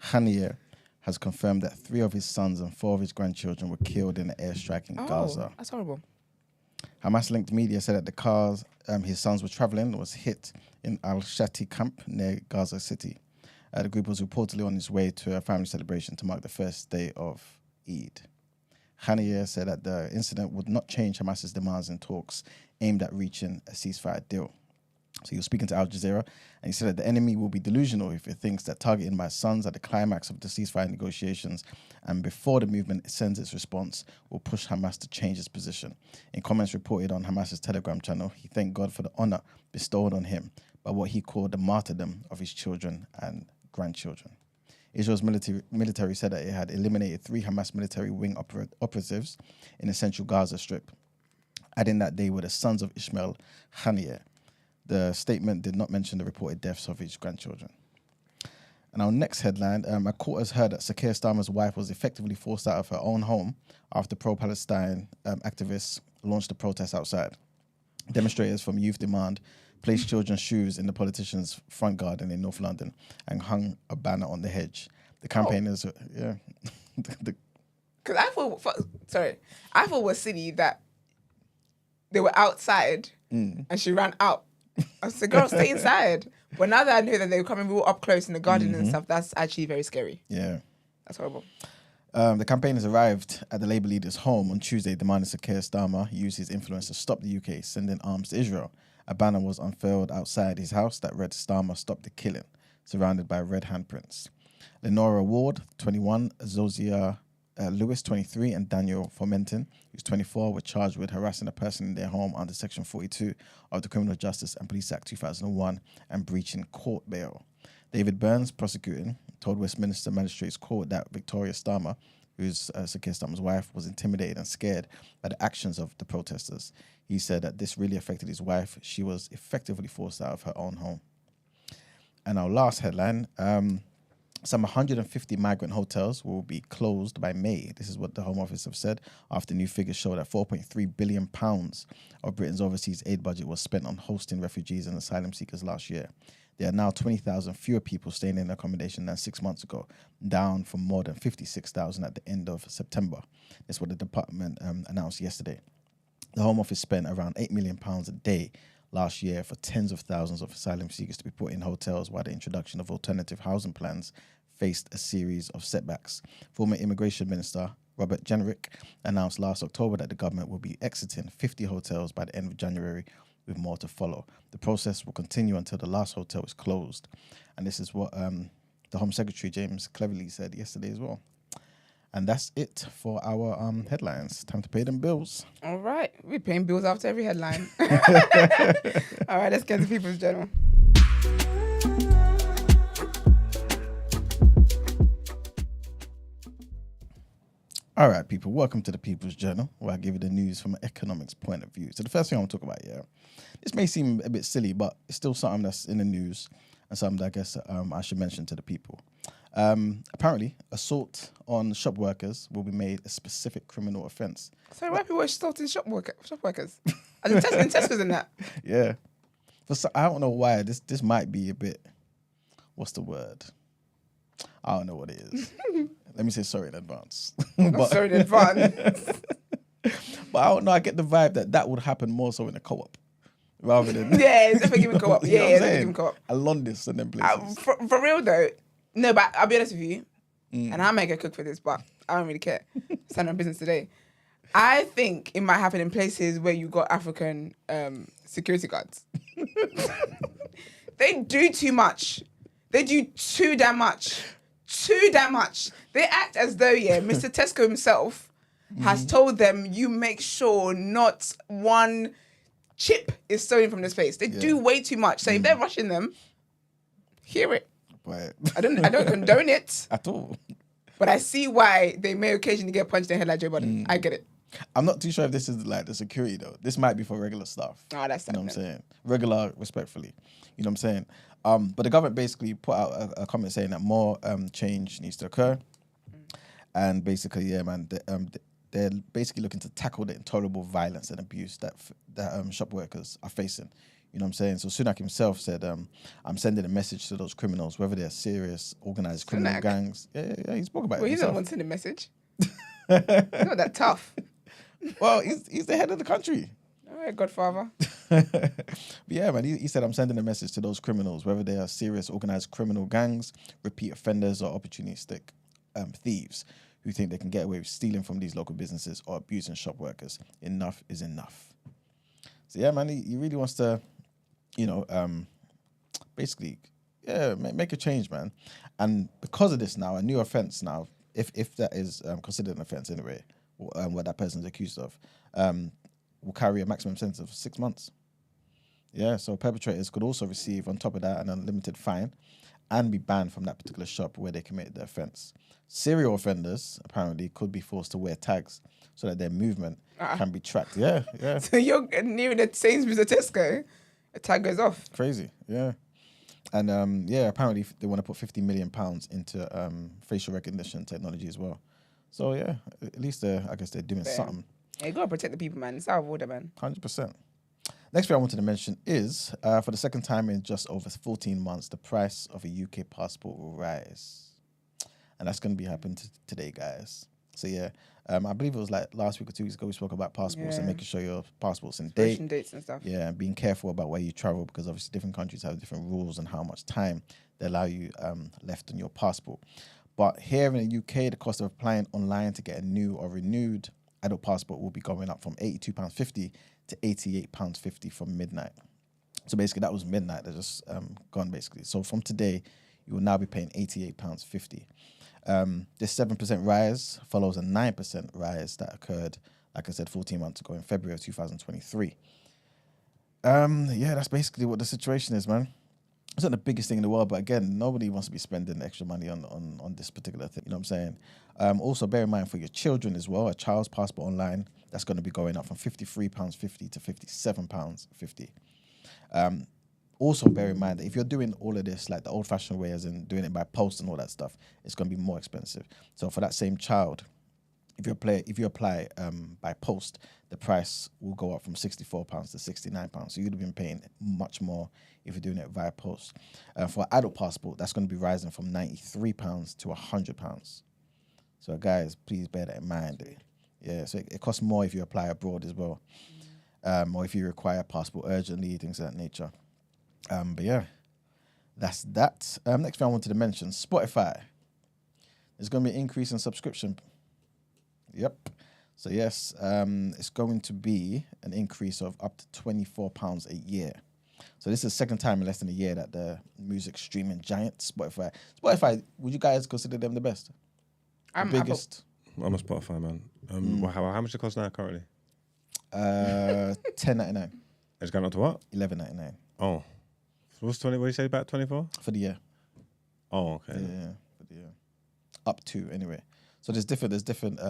Haniyeh, has confirmed that 3 of his sons and 4 of his grandchildren were killed in an airstrike in Gaza. That's horrible. Hamas-linked media said that the cars his sons were traveling was hit in Al-Shati camp near Gaza City. The group was reportedly on its way to a family celebration to mark the first day of Eid. Haniyeh said that the incident would not change Hamas's demands in talks aimed at reaching a ceasefire deal. So he was speaking to Al Jazeera, and he said that the enemy will be delusional if it thinks that targeting my sons at the climax of the ceasefire negotiations and before the movement sends its response will push Hamas to change its position. In comments reported on Hamas's Telegram channel, he thanked God for the honor bestowed on him by what he called the martyrdom of his children and grandchildren. Israel's military said that it had eliminated 3 Hamas military wing operatives in the central Gaza Strip, adding that they were the sons of Ismail Haniyeh. The statement did not mention the reported deaths of his grandchildren. And our next headline, a court has heard that Keir Starmer's wife was effectively forced out of her own home after pro-Palestine activists launched a protest outside. Demonstrators from Youth Demand placed children's shoes in the politician's front garden in North London and hung a banner on the hedge. The campaigners, Because I thought it was silly that they were outside and she ran out. I said, girl, stay inside. But now that I knew that they were coming real up close in the garden and stuff, that's actually very scary. Yeah. That's horrible. The campaigners arrived at the Labour leader's home on Tuesday, demanding Keir Starmer use his influence to stop the UK sending arms to Israel. A banner was unfurled outside his house that read "Starmer stop the killing," surrounded by red handprints. Lenora Ward, 21, Azealia Lewis, 23, and Daniel Fomentin, who's 24, were charged with harassing a person in their home under Section 42 of the Criminal Justice and Police Act 2001 and breaching court bail. David Burns, prosecuting, told Westminster Magistrates Court that Victoria Starmer, who's Sir Keir Starmer's wife, was intimidated and scared by the actions of the protesters. He said that this really affected his wife. She was effectively forced out of her own home. And our last headline, some 150 migrant hotels will be closed by May. This is what the Home Office have said after new figures show that £4.3 billion of Britain's overseas aid budget was spent on hosting refugees and asylum seekers last year. There are now 20,000 fewer people staying in accommodation than 6 months ago, down from more than 56,000 at the end of September. That's what the department announced yesterday. The Home Office spent around £8 million a day last year for tens of thousands of asylum seekers to be put in hotels, while the introduction of alternative housing plans faced a series of setbacks. Former Immigration Minister Robert Jenrick announced last October that the government will be exiting 50 hotels by the end of January, with more to follow. The process will continue until the last hotel is closed. And this is what the Home Secretary, James Cleverly, said yesterday as well. And that's it for our headlines. Time to pay them bills. All right. We're paying bills after every headline. All right, let's get to People's Journal. All right, people, welcome to the People's Journal, where I give you the news from an economics point of view. So the first thing I want to talk about, this may seem a bit silly, but it's still something that's in the news and something that I guess I should mention to the people. Apparently, assault on shop workers will be made a specific criminal offence. So why people are assaulting shop workers? Are they testing Tesco's in that? Yeah. I don't know why. This might be a bit, what's the word? I don't know what it is. Let me say sorry in advance. Sorry in advance. But I don't know. I get the vibe that would happen more so in a co-op rather than Yeah, it's definitely giving co-op. You know Yeah, what yeah, I'm definitely saying? giving co-op. And Londis and them places. For real though, no, but I'll be honest with you, and I might get cooked for this, but I don't really care. Stand on business today. I think it might happen in places where you got African security guards. They do too much. They do too damn much. Too damn much. They act as though, Mr. Tesco himself has told them, you make sure not one chip is stolen from this place. They do way too much. So if they're rushing them, hear it. But I don't condone it, at all. but I see why they may occasionally get punched in the head like Joe Budden. I get it. I'm not too sure if this is like the security though. This might be for regular staff. Oh, that's You know what I'm something. saying? Regular, respectfully. You know what I'm saying? But the government basically put out a comment saying that more change needs to occur. And basically, they're basically looking to tackle the intolerable violence and abuse that shop workers are facing. You know what I'm saying? So Sunak himself said, I'm sending a message to those criminals, whether they're serious, organised criminal Sunak? gangs. Yeah, he spoke about Well, it he's the himself. one sending a message. He's not that tough. Well, he's the head of the country. All right, Godfather. But yeah, man, he said, I'm sending a message to those criminals, whether they are serious organised criminal gangs, repeat offenders, or opportunistic thieves who think they can get away with stealing from these local businesses or abusing shop workers. Enough is enough. So yeah, man, he really wants to, basically, make a change, man. And because of this now, a new offence now, if that is considered an offence anyway, what that person's accused of, will carry a maximum sentence of 6 months. Yeah, so perpetrators could also receive, on top of that, an unlimited fine and be banned from that particular shop where they committed the offence. Serial offenders, apparently, could be forced to wear tags so that their movement can be tracked. Yeah. So you're near the Sainsbury's or Tesco, a tag goes off. Crazy, yeah. And apparently they want to put £50 million into facial recognition technology as well. So yeah, at least I guess they're doing something. Yeah, you gotta protect the people, man. It's out of order, man. 100%. Next thing I wanted to mention is, for the second time in just over 14 months, the price of a UK passport will rise. And that's going to be happening today, guys. So yeah, I believe it was like last week or 2 weeks ago, we spoke about passports and making sure your passport's in date. Expiration dates and stuff. Yeah, and being careful about where you travel, because obviously different countries have different rules and how much time they allow you left on your passport. But here in the UK, the cost of applying online to get a new or renewed adult passport will be going up from £82.50 to £88.50 from midnight. So basically that was midnight. They're just gone basically. So from today, you will now be paying £88.50. This 7% rise follows a 9% rise that occurred, like I said, 14 months ago in February of 2023. That's basically what the situation is, man. It's not the biggest thing in the world, but again, nobody wants to be spending extra money on this particular thing. You know what I'm saying? Also, bear in mind for your children as well, a child's passport online, that's going to be going up from £53.50 to £57.50. Also, bear in mind that if you're doing all of this like the old-fashioned way, as in doing it by post and all that stuff, it's going to be more expensive. So for that same child, if you apply by post, the price will go up from £64 to £69. So you'd have been paying much more if you're doing it via post. For an adult passport, that's going to be rising from £93 to £100. So guys, please bear that in mind. Yeah, so it costs more if you apply abroad as well, or if you require a passport urgently, things of that nature. But yeah, that's that. Next thing I wanted to mention, Spotify. There's going to be an increase in subscription. Yep. So yes, it's going to be an increase of up to £24 a year. So this is the second time in less than a year that the music streaming giant Spotify, would you guys consider them the best? I'm biggest? I'm a Spotify man. How much it costs now currently? $10.99. It's gone up to what? $11.99 Oh. So what's 20? What did you say about 24? for the year. Oh, okay. Yeah, for the year. Up to anyway. So there's different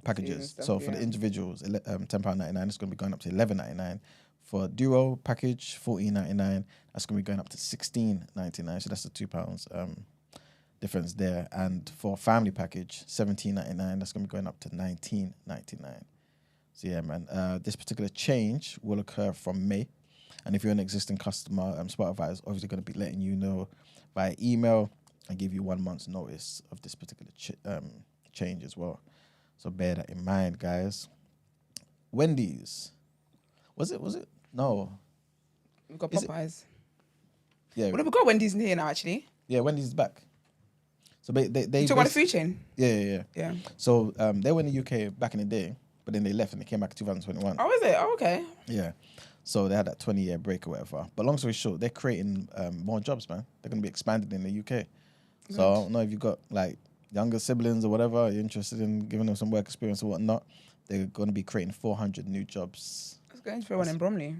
packages. Stuff, So for the individuals, £10.99. It's going to be going up to $11.99. For duo package, $14.99. That's going to be going up to $16.99. So that's the £2 difference there. And for family package, $17.99. That's going to be going up to $19.99. So yeah, man. This particular change will occur from May. And if you're an existing customer, Spotify is obviously going to be letting you know via email and give you 1 month's notice of this particular change as well. So bear that in mind, guys. Wendy's. Was it? No. We've got Is it- Popeyes. Yeah. Well, we've got Wendy's in here now, actually. Yeah, Wendy's is back. So they You talk about the food chain? Yeah. Yeah. So they were in the UK back in the day, but then they left and they came back in 2021. Oh, is it? Oh, okay. Yeah. So they had that 20-year break or whatever. But long story short, they're creating more jobs, man. They're going to be expanded in the UK. So I don't know if you've got like younger siblings or whatever, you're interested in giving them some work experience or whatnot. They're going to be creating 400 new jobs. That's going for one in Bromley.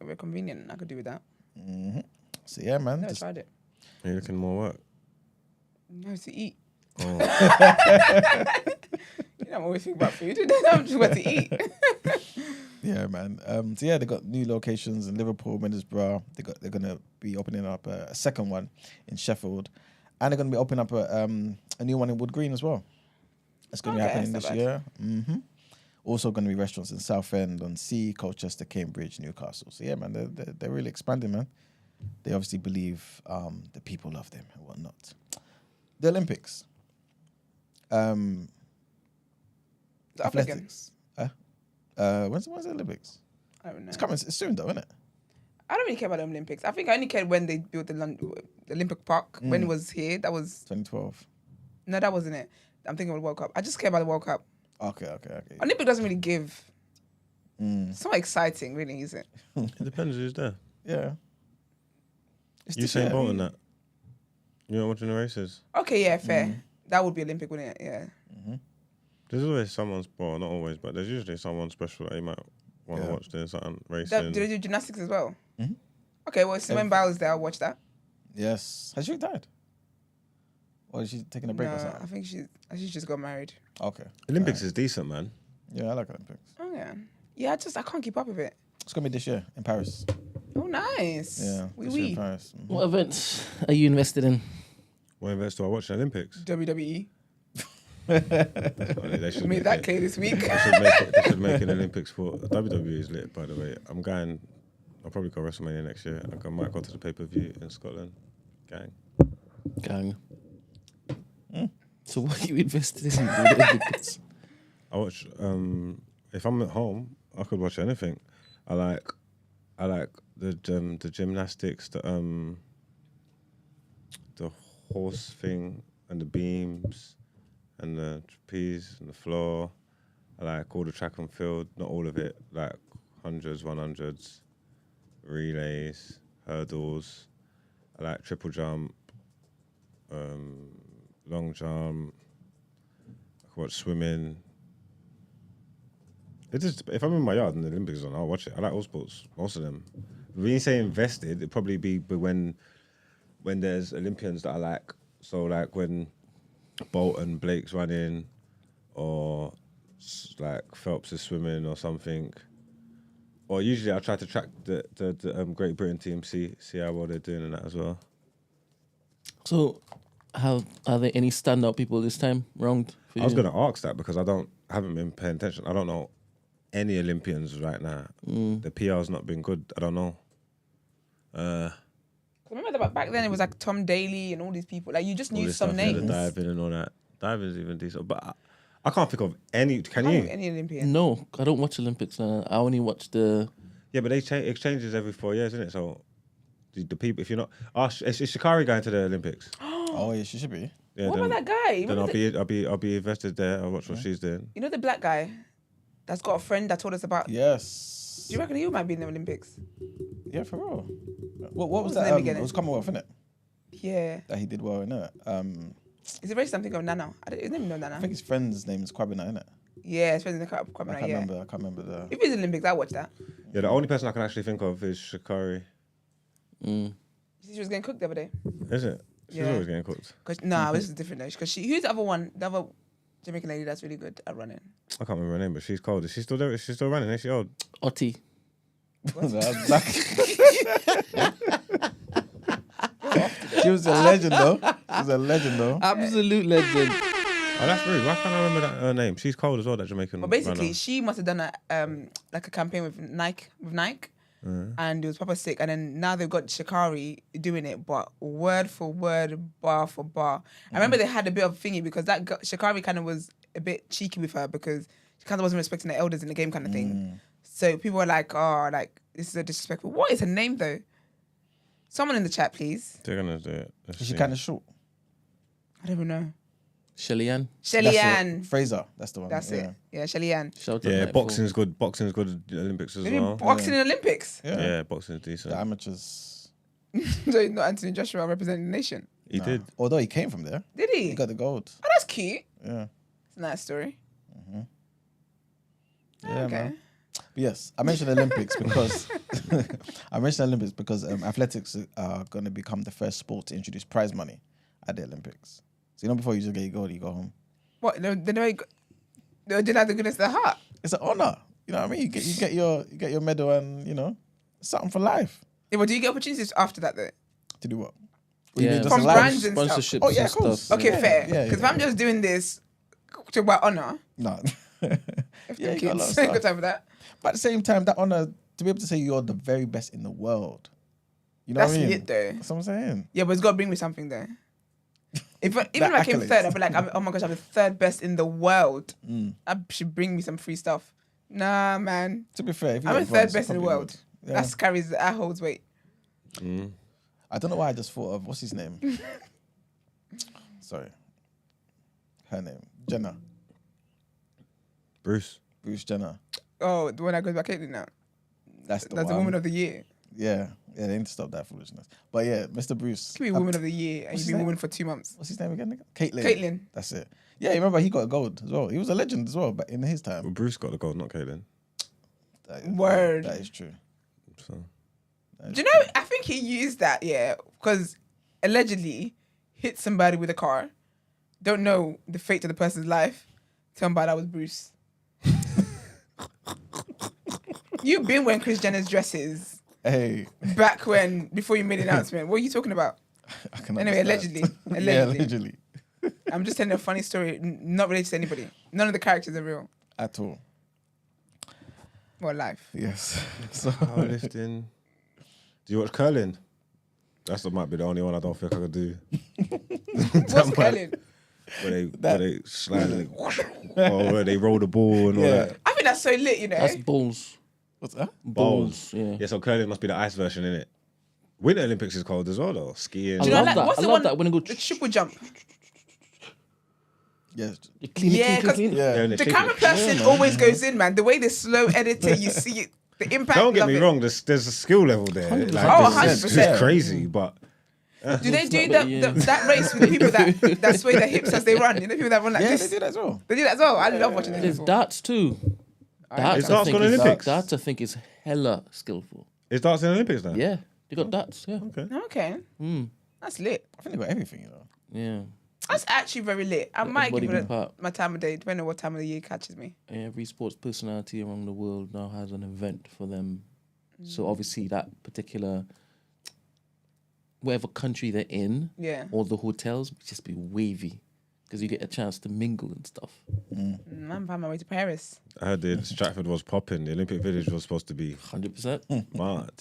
We're convenient. I could do with that. Mm-hmm. So yeah, man. Never tried it. Are you looking more work? No, to eat. Oh. You know, I'm always thinking about food. I'm just what to eat. Yeah, man. So yeah, they got new locations in Liverpool, Middlesbrough. They're gonna be opening up a second one in Sheffield, and they're gonna be opening up a new one in Wood Green as well. It's gonna be happening that's this not year. Mm-hmm. Also gonna be restaurants in Southend, on Sea, Colchester, Cambridge, Newcastle. So yeah, man, they're really expanding, man. They obviously believe the people love them and whatnot. The Olympics. The Athletics. When's the Olympics? I don't know. It's coming. It's soon though, isn't it? I don't really care about the Olympics. I think I only cared when they built the Olympic Park. When it was here, that was... 2012. No, that wasn't it. I'm thinking of the World Cup. I just care about the World Cup. Okay. Olympic doesn't really give... It's not exciting, really, is it? It depends who's there. Yeah. It's You just- saying yeah, Bolt in that? You're not watching the races? Okay, yeah, fair. That would be Olympic, wouldn't it? Yeah. There's always someone, well, not always, but there's usually someone special that you might want to Yeah. watch doing something racing. Do they do gymnastics as well? Mhm. Okay, well, Simone Biles there. I'll watch that. Yes. Has she retired? Or is she taking a break or No, something? I think she just got married. Okay. Olympics is decent, man. Yeah, I like Olympics. Oh yeah. Yeah, I can't keep up with it. It's gonna be this year in Paris. Oh nice. Yeah. Oui, this year in oui. Paris. Mhm. What events are you invested in? What events do I watch in Olympics? WWE. I mean, they should Made make that it- clear this week. They should make an Olympics for WWE is lit, by the way. I'll probably go WrestleMania next year. I might go to the pay-per-view in Scotland. Gang. So what are you invested in? Olympics? I watch. If I'm at home, I could watch anything. I like the gymnastics, the horse thing, and the beams, and the trapeze, and the floor. I like all the track and field, not all of it, like 100s, 100s, relays, hurdles. I like triple jump, long jump. I can watch swimming. If I'm in my yard and the Olympics is on, I'll watch it. I like all sports, most of them. When you say invested, it'd probably be when there's Olympians that I like. So like when Bolt and Blake's running, or like Phelps is swimming or something. Or usually I try to track the Great Britain team, see how well they're doing in that as well. So, are there any standout people this time round for you? I was going to ask that because I haven't been paying attention. I don't know any Olympians right now. The PR's not been good. I don't know. Remember that back then it was like Tom Daly and all these people. Like you just All knew this some stuff, yeah, names. the diving and all that. Diving's even decent, but I can't think of any. Can I don't you? know any Olympian. No, I don't watch Olympics. I only watch the... Yeah, but it changes every 4 years, isn't it? So the people, if you're not, is Sha'Carri going to the Olympics? Oh yeah, she should be. Yeah, What about that guy? Then Remember I'll be invested there. I'll watch what she's doing. you know the black guy that's got a friend that told us about. Yes. Do you reckon he might be in the Olympics? Yeah, for real. What was was that? his name again? It was Commonwealth, innit? Yeah. That he did well in it. Is it racist? I'm thinking of Nana. His name is not I Nana. think his friend's name is Kwabena, innit? Yeah, his friend in the cup. I can't Yeah. remember. I can't remember the. If he's in the Olympics, I watch that. Yeah, the only person I can actually think of is Sha'Carri. You see she was getting cooked the other day. Is it? She's Yeah. always getting cooked. No, this is different though. Because who's the other one? The other Jamaican lady that's really good at running. I can't remember her name, but she's cold. Is she still there? Is she still running? Is she old? Otti. She was a legend though. She was a legend though. Absolute legend. Oh, that's rude. Why can't I remember her name? She's cold as well, that Jamaican But basically, runner. she must have done a like a campaign with Nike, and it was proper sick. And then now they've got Sha'Carri doing it, but word for word, bar for bar. I remember they had a bit of thingy because Sha'Carri kind of was a bit cheeky with her because she kind of wasn't respecting the elders in the game kind of thing. So people were like, oh, like, this is a disrespectful. What is her name, though? Someone in the chat, please. They're gonna do it. Is she kind of short? I don't even know. Shelly Ann. Shelly That's Ann. it. Fraser, that's the one. That's it. Yeah, Shelly Ann. Shout out Yeah, Nightfall. boxing's good. Boxing's good at the Olympics as They did well. boxing in Olympics. Yeah, boxing's decent. The amateurs. So not Anthony Joshua representing the nation. He did. Although he came from there, Did he? he got the gold. Oh, that's cute. Yeah. It's a nice story. Yeah, Okay. man. But yes, I mentioned Olympics because athletics are going to become the first sport to introduce prize money at the Olympics. So before you just get your gold, you go home. What? They did have the goodness of the heart. It's an honor. You know what I mean? You get your medal and something for life. Yeah, but do you get opportunities after that though? To do what? Yeah, From brands and stuff. sponsorships Oh, yeah, and of course. stuff. Okay, Yeah, fair. yeah, Because yeah. if I'm just doing this, talk about honor. No. If Yeah, yeah, you got a lot of kids, stuff. good time for that. But at the same time, that honor to be able to say you're the very best in the world. You know That's what I mean? lit though. That's what I'm saying. Yeah, but it's got to bring me something there. Even if I came accolades. third, I'd be like, oh my gosh, I'm the third best in the world. Mm. I should bring me some free stuff. Nah, man. To be fair, if you I'm get in third bronze, best in the probably world. would. Yeah. That holds weight. I don't know why I just thought of what's his name. Sorry, her name Jenner, Bruce. Bruce Jenner. Oh, the one that goes back in now. That's the That's the one. woman of the year. Yeah, they need to stop that foolishness. But yeah, Mr. Bruce. You can be woman of the year and what's you his be name? woman for 2 months. What's his name again? Caitlyn. Caitlyn. That's it. Yeah, you remember he got a gold as well. He was a legend as well, but in his Well, time. Bruce got the gold, not Caitlyn. Word. That is true. So Do you know, I think he used that, because allegedly hit somebody with a car. Don't know the fate of the person's life. Tell him about that was Bruce. You've been wearing Kris Jenner's dresses Hey, back when, before you made the announcement. What are you talking about? I can Anyway, understand. allegedly. Yeah, Allegedly. allegedly. I'm just telling a funny story, not related to anybody. None of the characters are real. At all. Or life. Yes. So powerlifting. Do you watch curling? Might be the only one I don't think I could do. What's curling? Where they slide it, or where they roll the ball and all Yeah. that. I think that's so lit, you know. That's balls. what's that? Balls. Yeah. Yeah, so curling must be the ice version, innit? Winter Olympics is cold as well, though. Skiing. Do you know, love like, that. what's I the love one? that when it go The triple jump. Yes. You clean it, Yeah, clean, clean, clean. Yeah. Yeah, and The they shape camera it. person always goes in, man. The way they slow edit it, you see it. The impact. Don't get love me it. wrong. There's a skill level there. 100%. Like, Oh, it's 100%. crazy, but Do they do not, but yeah. that race with the people that sway their hips as they run? You know, people that run like Yeah, this. they do that as well. They do that as well. I love watching them. There's darts too. Is darts on Olympics? Darts, I think, is hella skillful. Is darts in the Olympics now? Yeah, they got darts. Yeah, Okay. Okay, that's lit. I think they got everything, you know. yeah. That's actually very lit. I might give everybody it be part. my time of day, depending on what time of the year catches me. Every sports personality around the world now has an event for them. So obviously that particular, whatever country they're in, Yeah. or the hotels, just be wavy because you get a chance to mingle and stuff. I'm on my way to Paris. I heard the Stratford was popping. The Olympic Village was supposed to be 100%. mad.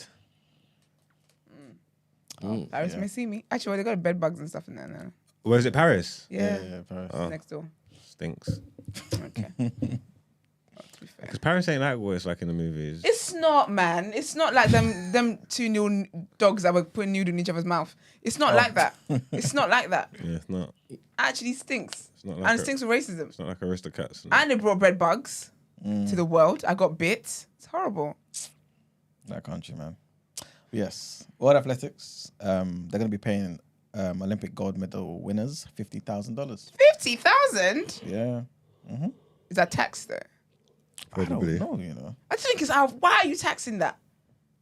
Paris may see me. Actually, well, they got bed bugs and stuff in there now. Where is it? Paris? Yeah, Paris. next door. Stinks. Okay. Well, to be fair. Because Paris ain't like what it's like in the movies. It's not, man. It's not like them two new dogs that were putting noodle in each other's mouth. It's not like that. It's not like that. Yeah, it's not. It actually stinks. not like And a- it stinks with racism. It's not like Aristocats. And they brought bed bugs to the world. I got bits. It's horrible. That country, man. Yes. World Athletics, they're going to be paying Olympic gold medal winners $50,000. 50,000? Yeah. Is that tax though? I Probably. don't know, you know. I just think it's out. Why are you taxing that?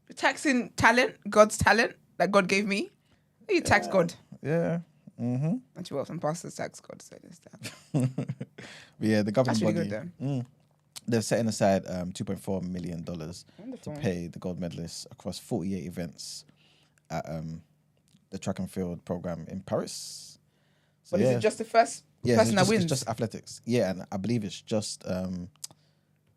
You're taxing talent, God's talent that God gave me. You tax God. Yeah. Actually, well, some pastors tax God, so this that. But yeah, the governing That's really body, good though. they're setting aside $2.4 million to Wonderful. pay the gold medalists across 48 events at the track and field program in Paris. So, But is it just the first person that wins? It's just athletics. Yeah, and I believe it's just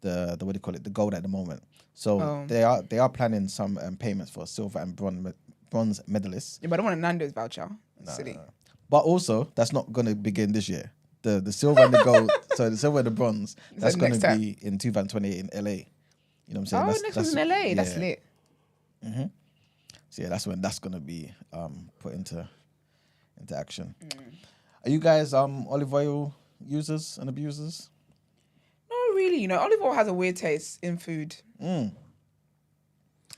the what do you call it? The gold at the moment. So they are planning some payments for silver and bronze medalists. Yeah, but I don't want a Nando's voucher. That's silly. But also, that's not going to begin this year. the silver and the gold. So the silver and the bronze. That's going next to time? be in 2028 in LA. You know what I'm saying? Oh, that's, next one's in LA. That's lit. So yeah, that's when that's going to be put into action. Are you guys olive oil users and abusers? Not really. You know, olive oil has a weird taste in food.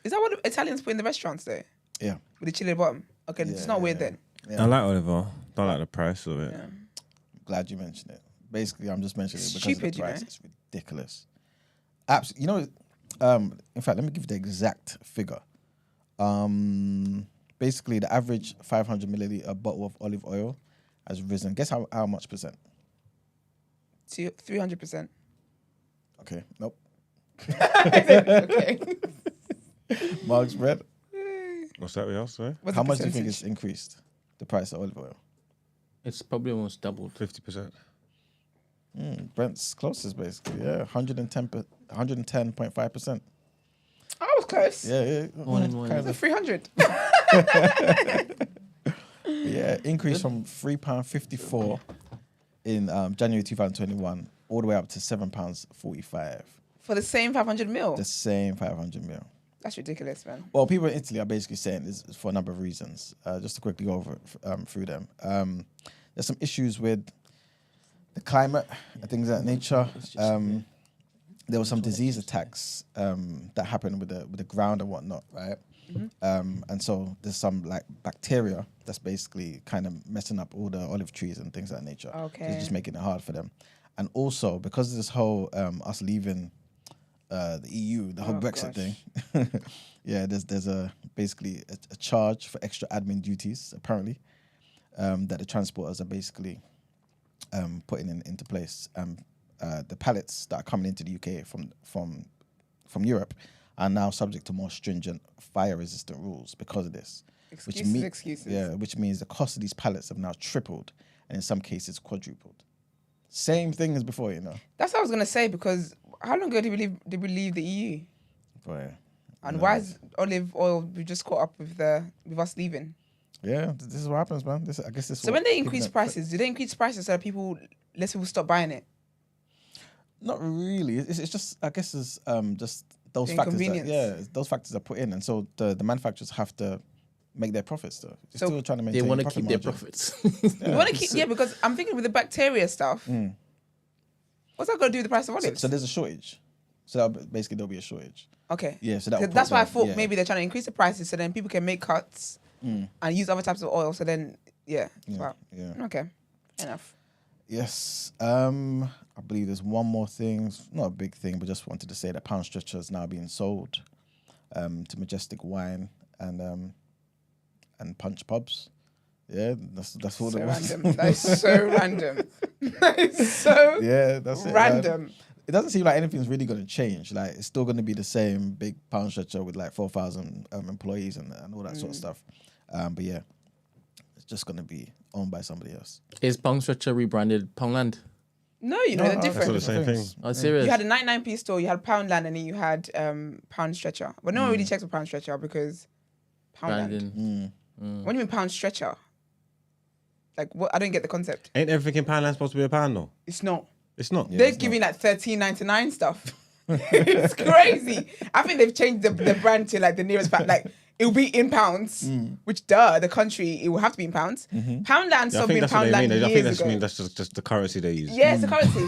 Is that what Italians put in the restaurants though? Yeah. With the chili at the bottom? Okay, it's not weird then. Yeah. I like olive oil. Don't like the price of it. Yeah. Glad you mentioned it. Basically, I'm just mentioning it because Stupid, of the you price. know? It's ridiculous. Absolutely. You know, in fact, let me give you the exact figure. Basically, the average 500 milliliter bottle of olive oil has risen. Guess how much percent? 300%. Okay, nope. Okay. Mark's bread. What's that else, sorry? What's How the much do you think percentage? it's increased? The price of olive oil. It's probably almost doubled. 50%. Brent's closest, basically. Yeah, 110.5%. I was close. Yeah. One in one. Kind It's of. 300. Yeah, increase from £3.54 in January 2021 all the way up to £7.45. For the same 500 mil. The same 500 mil. That's ridiculous, man. Well, people in Italy are basically saying this is for a number of reasons. Just to quickly go over through them. There's some issues with the climate and things of that nature. There were some disease attacks that happened with the ground and whatnot, right? And so there's some like bacteria that's basically kind of messing up all the olive trees and things of that nature. So Okay. it's just making it hard for them. And also because of this whole us leaving the EU, the whole Brexit thing. Yeah, there's basically a charge for extra admin duties apparently that the transporters are basically putting into place. The pallets that are coming into the UK from Europe are now subject to more stringent fire-resistant rules because of this. Excuses. Yeah, which means the cost of these pallets have now tripled and in some cases quadrupled. Same thing as before, you know. That's what I was going to say, because how long ago did we leave the EU? Boy, And why is olive oil we just caught up with us leaving? yeah, this is what happens, man. I guess this. So when they increase prices, do they increase prices so that less people stop buying it? Not really. It's just I guess it's just those The factors. inconvenience. Those factors are put in, and so the manufacturers have to make their profits. Though they're So still trying to They maintain. want to profit keep their margin. profits. You want to keep, because I'm thinking with the bacteria stuff. What's that got to do with the price of olives? So there's a shortage. So basically there'll be a shortage. Okay. Yeah. So that That's why I thought maybe they're trying to increase the prices so then people can make cuts and use other types of oil. So then, yeah. Wow. Yeah. Okay. Fair enough. Yes. I believe there's one more thing. It's not a big thing, but just wanted to say that Pound Stretcher is now being sold to Majestic Wine and Punch Pubs. Yeah, that's all So it was. random. That is so random. That is so Yeah, that's it. random. It doesn't seem like anything's really going to change. Like it's still going to be the same big Pound Stretcher with like 4,000 employees and all that sort of stuff. But yeah, it's just going to be owned by somebody else. Is Pound Stretcher rebranded Poundland? No, you know, they're That's different. all the same thing. Oh, serious? You had a 99p store, you had Poundland, and then you had Pound Stretcher. But no one really checks for Pound Stretcher because Poundland. Brandon. What do you mean Pound Stretcher? Like, what? I don't get the concept. Ain't everything in Poundland supposed to be a pound though? It's not. It's not. Yeah, They're it's giving like $13.99 stuff. It's crazy. I think they've changed the brand to like the nearest pound. Like it'll be in pounds, which the country it will have to be in pounds. Poundland Yeah, I stopped think being that's what they Poundland mean. I think years that's ago. mean that's just the currency they use. Yeah, it's the currency.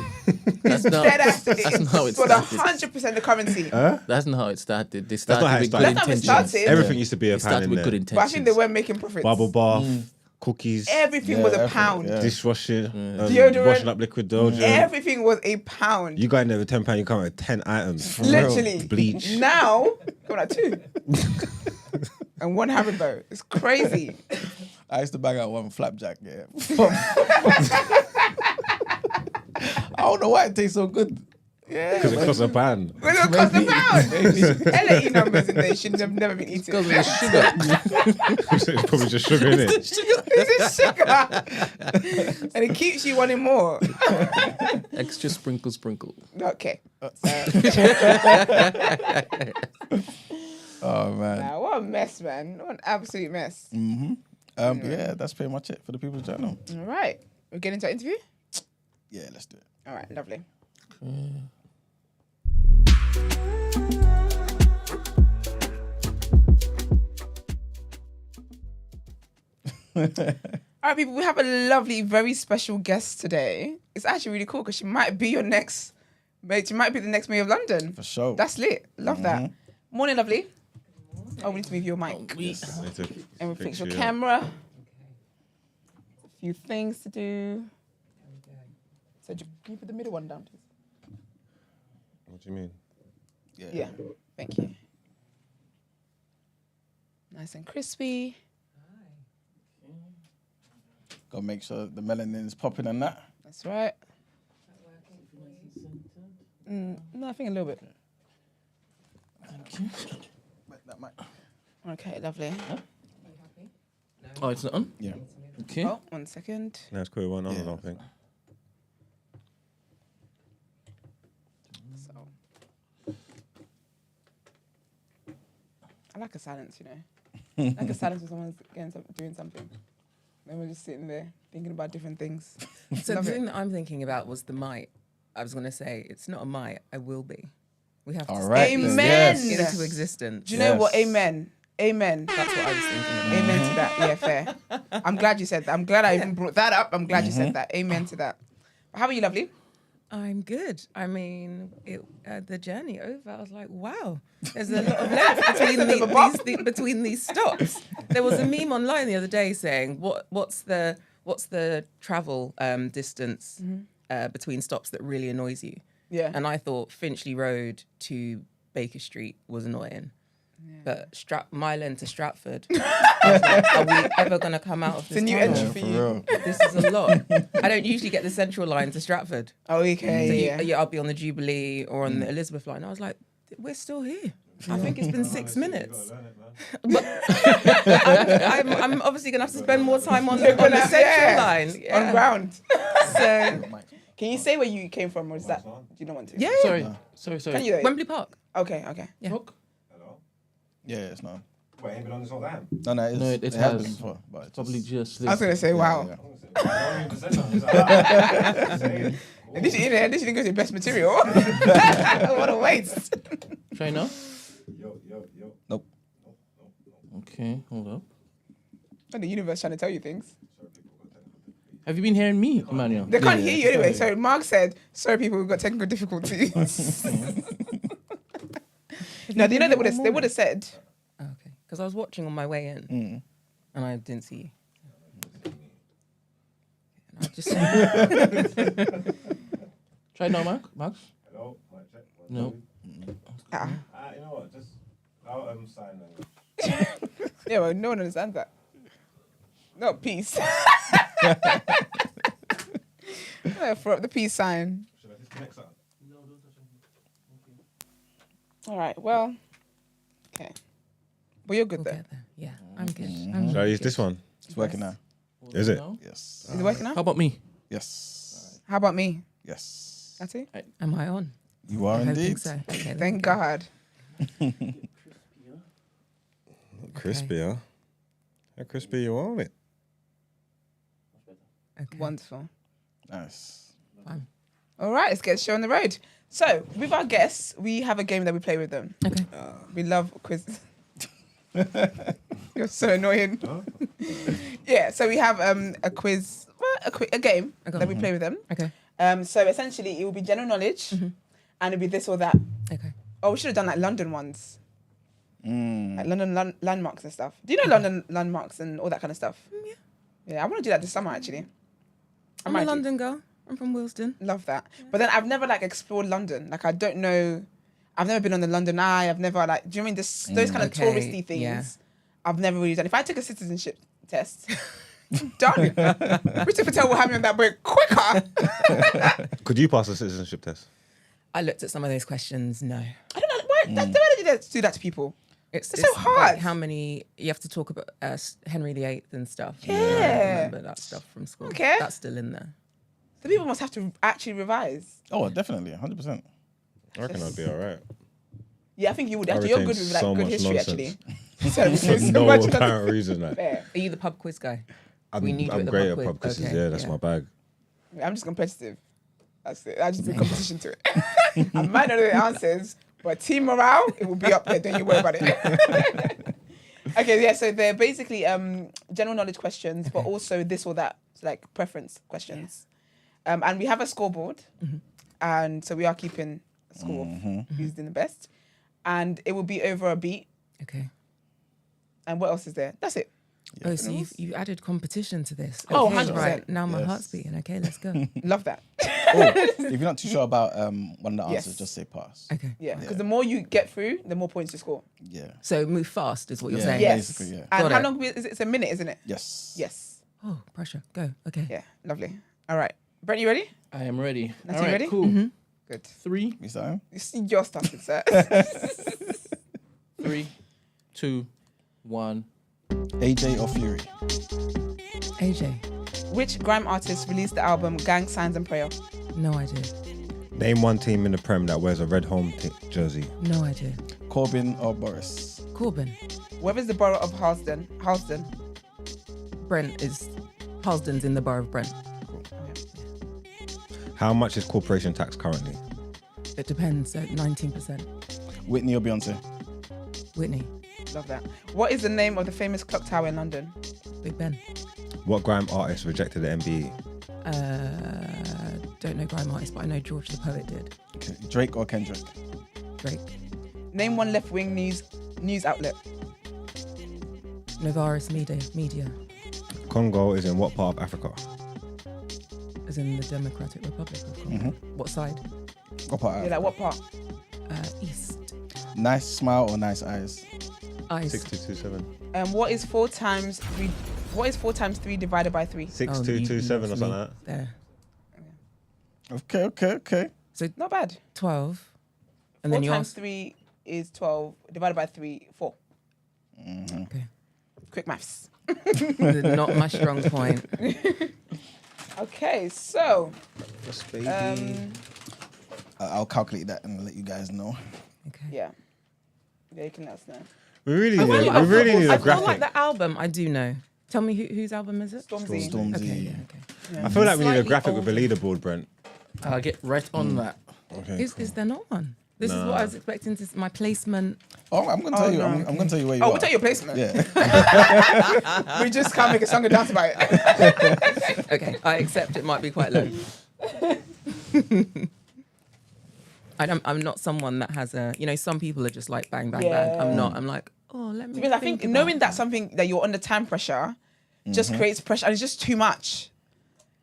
That's not, That's that's not how it for started. 100% the currency. That's not how it started. They started not how it with started. good That's not how it intentions. started. Everything used to be a They pound started in with good there. intentions. But I think they weren't making profits. Bubble bath, cookies, Everything Yeah, was a everything, pound. yeah. dishwashing, Deodorant. washing up liquid deodorant. Everything was a pound. You got in there with £10, you come with 10 items. Literally. Bleach. Now, come on, 2. And 1 Haribo. It's crazy. I used to bang out one flapjack. Yeah. I don't know why it tastes so good. Yeah, Because it costs a pound. Well, it cost a pound. LHE numbers and they should have never been eaten. Because of the sugar. It's probably just sugar in it. It's sugar. And it keeps you wanting more. Extra sprinkle. Okay. Oh man. Nah, what a mess, man. What an absolute mess. Yeah, that's pretty much it for the People's Journal. All right. We're getting into our interview? Yeah, let's do it. All right, lovely. All right, people, we have a lovely, very special guest today. It's actually really cool because she might be your next, she might be the next mayor of London. For sure. That's lit. Love that. Morning, lovely. Oh, we need to move your mic. And we fix your camera. A few things to do. So can you put the middle one down, please? What do you mean? Yeah. Thank you. Nice and crispy. Gotta make sure the melanin is popping and that. That's right. No, I think a little bit. Thank you. That mic. Okay, lovely. Oh, it's not on? Yeah. Okay. Oh, 1 second. No, it's cool. One on, I don't think. So, I like a silence, you know. I like a silence when someone's doing something. Then we're just sitting there thinking about different things. So Love the it. thing that I'm thinking about was the might. I was going to say, it's not a might, I will be. We have to All right. Amen. Yes. into existence. Do you know what? Yes. Amen. Amen. That's what I was thinking about. Amen to that. Yeah, fair. I'm glad you said that. I'm glad I even brought that up. I'm glad you said that. Amen to that. How are you, lovely? I'm good. I mean, the journey over, I was like, wow, there's a lot of length between these stops. There was a meme online the other day saying, what's the travel distance between stops that really annoys you? Yeah. And I thought Finchley Road to Baker Street was annoying. But Mile End to Stratford, I was like, are we ever going to come out of this It's a new tunnel? entry for you. real. This is a lot. I don't usually get the Central line to Stratford. Oh, okay. So I'll be on the Jubilee or on the Elizabeth line. I was like, we're still here. I think it's been 6 minutes. But I'm obviously going to have to spend more time on the Central line. Yeah. On ground. So, Can you say where you came from, or is that? Do you not want to? yeah. Sorry. Can you? Though? Wembley Park. Okay. Yeah. Look. Yeah, it's not. Wait, ain't been on this whole time. No, it's, No, it it has. has been before. But it's Probably just, just. I was gonna say, wow. yeah. And this didn't go to your best material. What a waste. Try now. Yo. Nope. Okay, hold up. And the universe trying to tell you things. Have you been hearing me, Emmanuel? They can't Yeah, hear you anyway. sorry. So Mark said, sorry, people, we've got technical difficulties. No, they know they would have said. Oh, okay. Because I was watching on my way in and I didn't see you. And I just Try now, Max. Hello, mic check. No. You know what? Just sign language. Yeah, well, no one understands that. No, peace. Throw up the peace sign. Should I disconnect something? All right, well, okay. Well, you're good we'll there. get there. Yeah, I'm good. Should I use this one? It's working now. Is it? Now? Yes. Is it working How now? about me? Yes. How about me? Yes. That's it? Am I on? You are I think indeed. so. Okay, there we Thank go. God. Crispy, huh? How crispy you want it? Okay. Wonderful. Nice. Fine. All right, let's get the show on the road. So, with our guests, we have a game that we play with them. Okay. We love quizzes. You're so annoying. Yeah, so we have a quiz, a game that we play with them. Okay. So essentially, it will be general knowledge, and it'll be this or that. Okay. Oh, we should have done like London ones, like London landmarks and stuff. Do you know London landmarks and all that kind of stuff? Yeah. Yeah, I want to do that this summer actually. I'm might a do. London girl. I'm from Willesden. Love that. But then I've never like explored London. Like I don't know. I've never been on the London Eye. I've never like. Do you mean this? Those kind of Okay, touristy things. yeah. I've never really done. If I took a citizenship test, done. Richard Patel will have me on that boat quicker. Could you pass a citizenship test? I looked at some of those questions. No. I don't know why. Why did you do that to people? It's so hard. Like how many you have to talk about Henry VIII and stuff. Yeah. I remember that stuff from school. Okay. That's still in there. The people must have to actually revise. Oh, definitely, 100%. I reckon I'd be all right. Yeah, I think you would. I Actually, you're good retain with like so good much history. nonsense. Actually, so No much apparent reason. Like, fair. Are you the pub quiz guy? I'm, We need you I'm at the great pub at pub quiz. quizzes. Okay, Yeah, that's yeah. my bag. I'm just competitive. That's it. I just did competition to it. I might not know the answers, but team morale, it will be up there. Don't you worry about it. Okay, yeah. So they're basically general knowledge questions, but also this or that, so like preference questions. And we have a scoreboard, and so we are keeping a score of who's doing the best. And it will be over a beat. Okay. And what else is there? That's it. Oh, so you added competition to this. Oh, Okay, 100%. right. Now my Yes. heart's beating. Okay, let's go. Love that. If you're not too sure about one of the Yes. answers, just say pass. Okay. Yeah, because the more you get through, the more points you score. Yeah. So move fast is what you're Yeah. saying. Yes. basically, yeah. And Got how it. long is it? It's a minute, isn't it? Yes. Yes. Oh, pressure. Go. Okay. Yeah, lovely. All right. Brent, you ready? I am ready. Natalie, All right, ready? cool. Good. 3, You starting? You see your stuff, sir. 3, 2, 1. AJ or Fury? AJ. Which grime artist released the album Gang Signs and Prayer? No idea. Name one team in the Prem that wears a red home jersey. No idea. Corbyn or Boris? Corbyn. Where is the borough of Harlesden? Brent is. Halsden's in the borough of Brent. How much is corporation tax currently? It depends. 19%. Whitney or Beyonce? Whitney. Love that. What is the name of the famous clock tower in London? Big Ben. What grime artist rejected the MBE? Don't know grime artist, but I know George the Poet did. Okay. Drake or Kendrick? Drake. Name one left-wing news outlet. Novaris Media. Congo is in what part of Africa? As in the Democratic Republic of Congo. What side? What part? Yeah, like what part? East. Nice smile or nice eyes? Eyes. 6227. What is 4 times 3? What is 4 times 3 divided by 3? 6227 or something like that. There. Okay. So Not bad. 12. And 4 then you times ask. 3 is 12. Divided by 3, 4. Okay. Quick maths. Not my strong point. Okay, so Yes, baby. I'll calculate that and let you guys know. Okay. yeah, you can let us know. we really I need, feel we really need I a feel graphic. like the album, I do know. Tell me whose album is it? Stormzy. Stormzy. Okay, yeah, okay. I feel like we need a Slightly graphic with a older. leaderboard, Brent. I'll get right on that. Okay. Is there not one? This is what I was expecting to my placement. Oh, I'm gonna tell you. no, I'm gonna tell you where you Oh, are. we'll take your placement. Yeah. We just can't make a song and dance about it. Okay, I accept it might be quite low. I'm not someone that has a, some people are just like bang, bang, bang. I'm not. I'm like, let me. Because I think knowing that something that you're under time pressure just creates pressure and it's just too much.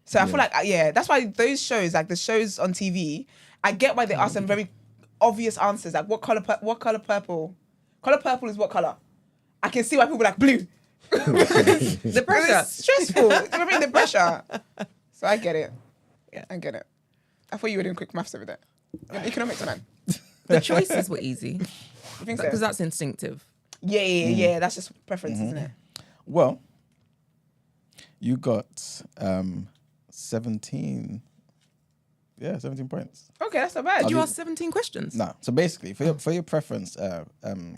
So I feel like, that's why those shows, like the shows on TV, I get why they ask them very obvious answers. Like what color purple? Color purple is what color? I can see why people are like blue. the pressure. It's stressful. I mean, the pressure. So I get it. Yeah, I get it. I thought you were doing quick maths over there. You're an economics man. The choices were easy You think so? because that's instinctive. Yeah. That's just preference, isn't it? Well, you got 17. Yeah, 17 points. Okay, that's not bad. Did you ask 17 questions? No. So basically, for your preference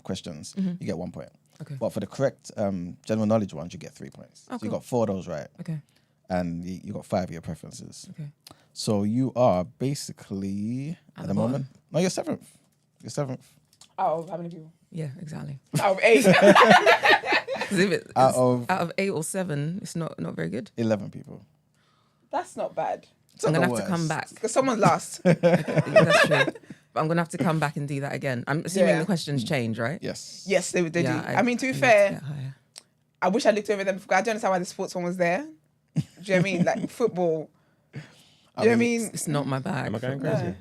questions, you get 1 point. Okay. But for the correct general knowledge ones, you get 3 points. Oh, so you cool. got 4 of those right, Okay. and you got 5 of your preferences. Okay. So you are basically at the moment. No, you're 7th. You're 7th. Out of how many people? Yeah, exactly. Out of 8. 'Cause if it's Out of out of 8 or 7, it's not very good. 11 people. That's not bad. It's I'm not gonna the have to come worst. back. Because someone's last. That's true. But I'm gonna have to come back and do that again. I'm assuming Yeah. the questions change, right? Yes. Yes, they do. Yeah, I mean, to be need fair, get higher. I wish I looked over them before. I don't understand why the sports one was there. Do you know what I mean? Like football. Do you know what I mean? It's not my bag. Am I going No. crazy?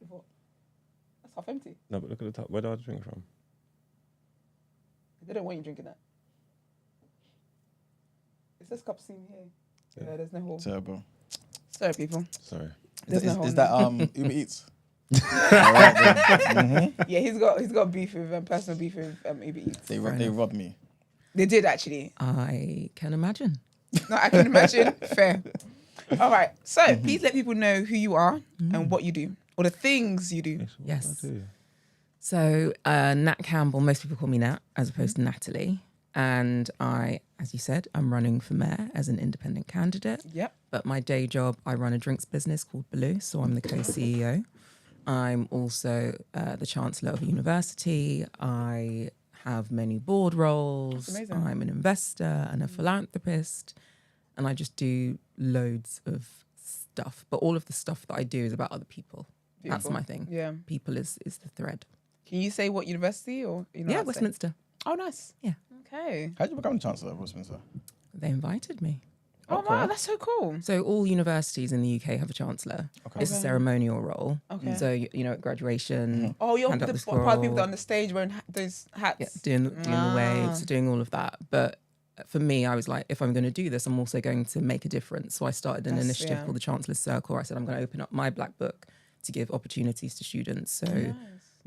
That's half empty. No, but look at the top. Where do I drink from? They don't want you drinking that. Is this cup seen here? Yeah, there's no hole. Turbo. Sorry, people. Sorry. There's no hole. Is that Uber Eats? All right, then. Yeah, he's got beef with personal beef with Uber Eats. They robbed me. They did actually. I can imagine. No, I can imagine. Fair. All right. So please let people know who you are and what you do, or the things you do. Yes. So Nat Campbell, most people call me Nat as opposed to Natalie. And I, as you said, I'm running for mayor as an independent candidate. Yep. But my day job, I run a drinks business called Blue, so I'm the co-CEO. I'm also the Chancellor of a university. I have many board roles. That's amazing. I'm an investor and a philanthropist. And I just do loads of stuff. But all of the stuff that I do is about other people. That's Beautiful. my thing. Yeah. People is the thread. Can you say what university or you know? Yeah, how to say? Westminster. Oh, nice. Yeah. Okay. How did you become Chancellor of Westminster? They invited me. Oh Okay. wow, that's so cool. So all universities in the UK have a chancellor. Okay. It's a ceremonial role. Okay. So you know, at graduation, Oh, you're hand up the the part of the people scroll. that are on the stage wearing those hats. yeah, doing the waves, doing all of that. But for me, I was like, if I'm going to do this, I'm also going to make a difference. So I started an That's- initiative yeah. called the Chancellor's Circle. I said I'm going to open up my black book to give opportunities to students. So Nice.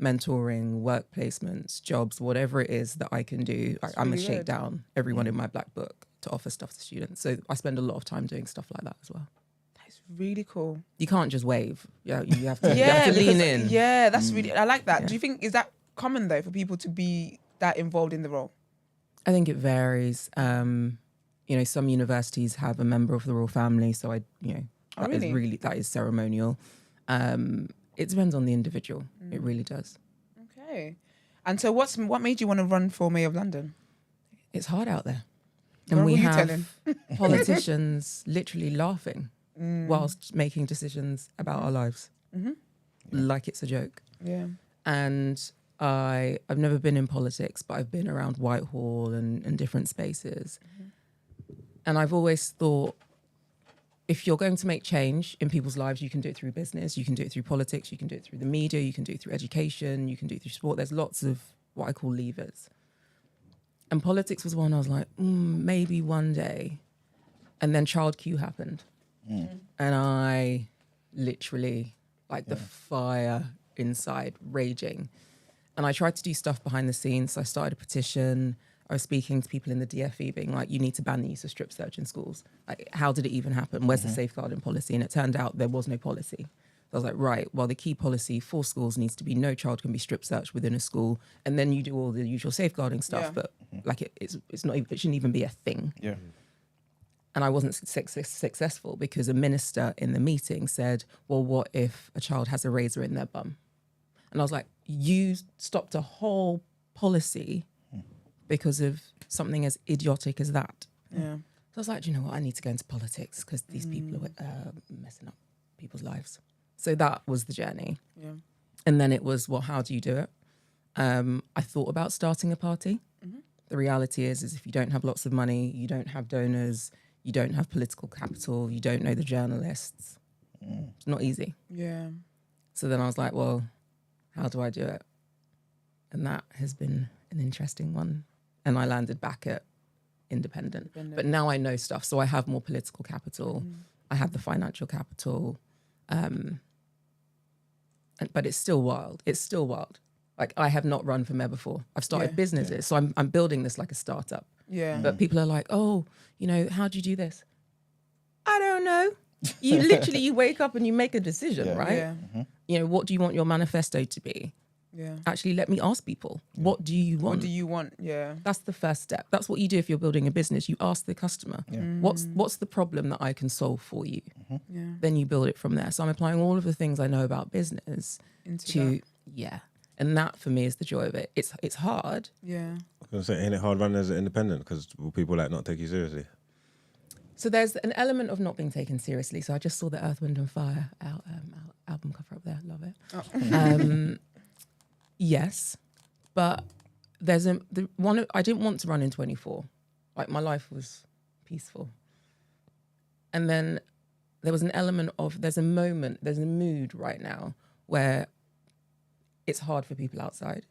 mentoring, work placements, jobs, whatever it is that I can do, I'm going really to shake good. down everyone in my black book to offer stuff to students. So I spend a lot of time doing stuff like that as well. That's really cool. You can't just wave. Yeah, you have to, you Yeah, have to lean because- in. Yeah, that's really. I like that. Yeah. Do you think is that common though for people to be that involved in the role? I think it varies. You know, some universities have a member of the royal family, so that is really? really that is ceremonial. It depends on the individual. It really does. Okay. And so, what made you want to run for mayor of London? It's hard out there, Girl, and we who you have telling? politicians literally laughing whilst making decisions about our lives, like it's a joke. Yeah. And I've never been in politics, but I've been around Whitehall and different spaces. And I've always thought, if you're going to make change in people's lives, you can do it through business, you can do it through politics, you can do it through the media, you can do it through education, you can do it through sport. There's lots of what I call levers. And politics was one I was like, maybe one day. And then Child Q happened. And I literally, like the fire inside, raging. And I tried to do stuff behind the scenes. So I started a petition. I was speaking to people in the DFE being like, you need to ban the use of strip search in schools. Like, how did it even happen? Where's the safeguarding policy? And it turned out there was no policy. So I was like, right, well, the key policy for schools needs to be no child can be strip searched within a school. And then you do all the usual safeguarding stuff. Yeah. But like it's not, it shouldn't even be a thing. Yeah. And I wasn't successful because a minister in the meeting said, well, what if a child has a razor in their bum? And I was like, you stopped a whole policy because of something as idiotic as that. Yeah. So I was like, do you know what? I need to go into politics because these people are messing up people's lives. So that was the journey. Yeah. And then it was, well, how do you do it? I thought about starting a party. The reality is if you don't have lots of money, you don't have donors, you don't have political capital, you don't know the journalists. It's not easy. Yeah. So then I was like, well, how do I do it? And that has been an interesting one. And I landed back at independent. But now I know stuff. So I have more political capital. I have the financial capital. But it's still wild. It's still wild. Like, I have not run for mayor before. I've started businesses. So I'm building this like a startup. Yeah. But people are like, oh, how do you do this? I don't know. You literally, you wake up and you make a decision, right? Yeah. What do you want your manifesto to be? Yeah. Actually, let me ask people, what do you want? What do you want? Yeah. That's the first step. That's what you do if you're building a business. You ask the customer, what's the problem that I can solve for you? Yeah. Then you build it from there. So I'm applying all of the things I know about business Into to, and that for me is the joy of it. It's hard. Yeah. I was gonna say, ain't it hard running as an independent because people like not take you seriously? So there's an element of not being taken seriously. So I just saw the Earth, Wind and Fire album cover up there. Love it. Yes, but there's I didn't want to run in 24. Like, my life was peaceful. And then there was an element of, there's a mood right now where it's hard for people outside.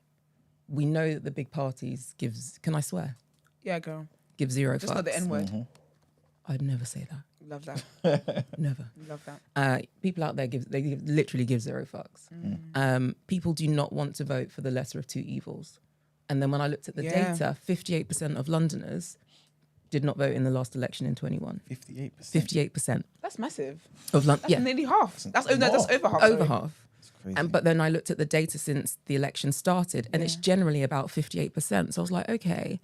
We know that the big parties can I swear? Yeah, girl. Give zero Just fucks. not the N word. I'd never say that. Love that. Never. Love that. People out there literally give zero fucks. People do not want to vote for the lesser of two evils. And then when I looked at the data, 58% of Londoners did not vote in the last election in 21. 58%. 58% That's massive. of London. That's nearly half. That's over half. Over sorry. half. Crazy. But then I looked at the data since the election started, and it's generally about 58%. So I was like, okay.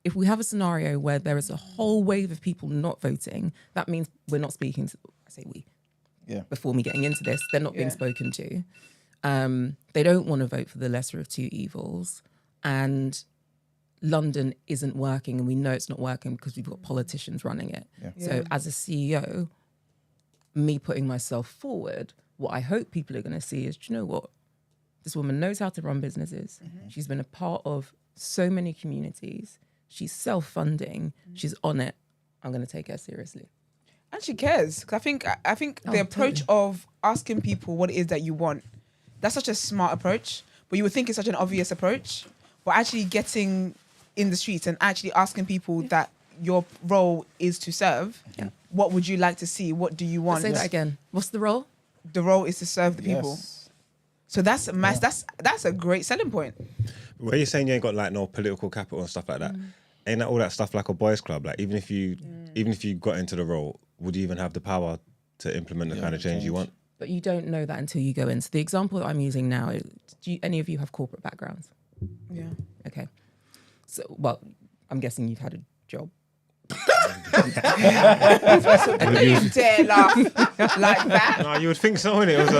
If we have a scenario where there is a whole wave of people not voting, that means we're not speaking to, I say we, before me getting into this, they're not being spoken to. They don't want to vote for the lesser of two evils. And London isn't working, and we know it's not working because we've got politicians running it. So as a CEO, me putting myself forward, what I hope people are going to see is, do you know what? This woman knows how to run businesses. She's been a part of so many communities. She's self-funding. She's on it. I'm going to take her seriously. And she cares. 'Cause I think the approach of asking people what it is that you want, that's such a smart approach. But you would think it's such an obvious approach. But actually getting in the streets and actually asking people that your role is to serve, what would you like to see? What do you want? Say that again. What's the role? The role is to serve the people. Yes. So that's that's a great selling point. Where you're saying you ain't got like no political capital and stuff like that, ain't that all that stuff like a boys' club? Like even if you got into the role, would you even have the power to implement the kind of change you want? But you don't know that until you go in. So the example that I'm using now, any of you have corporate backgrounds? Yeah. Okay. So, well, I'm guessing you've had a job. You dare laugh like that? No, you would think so, innit? It was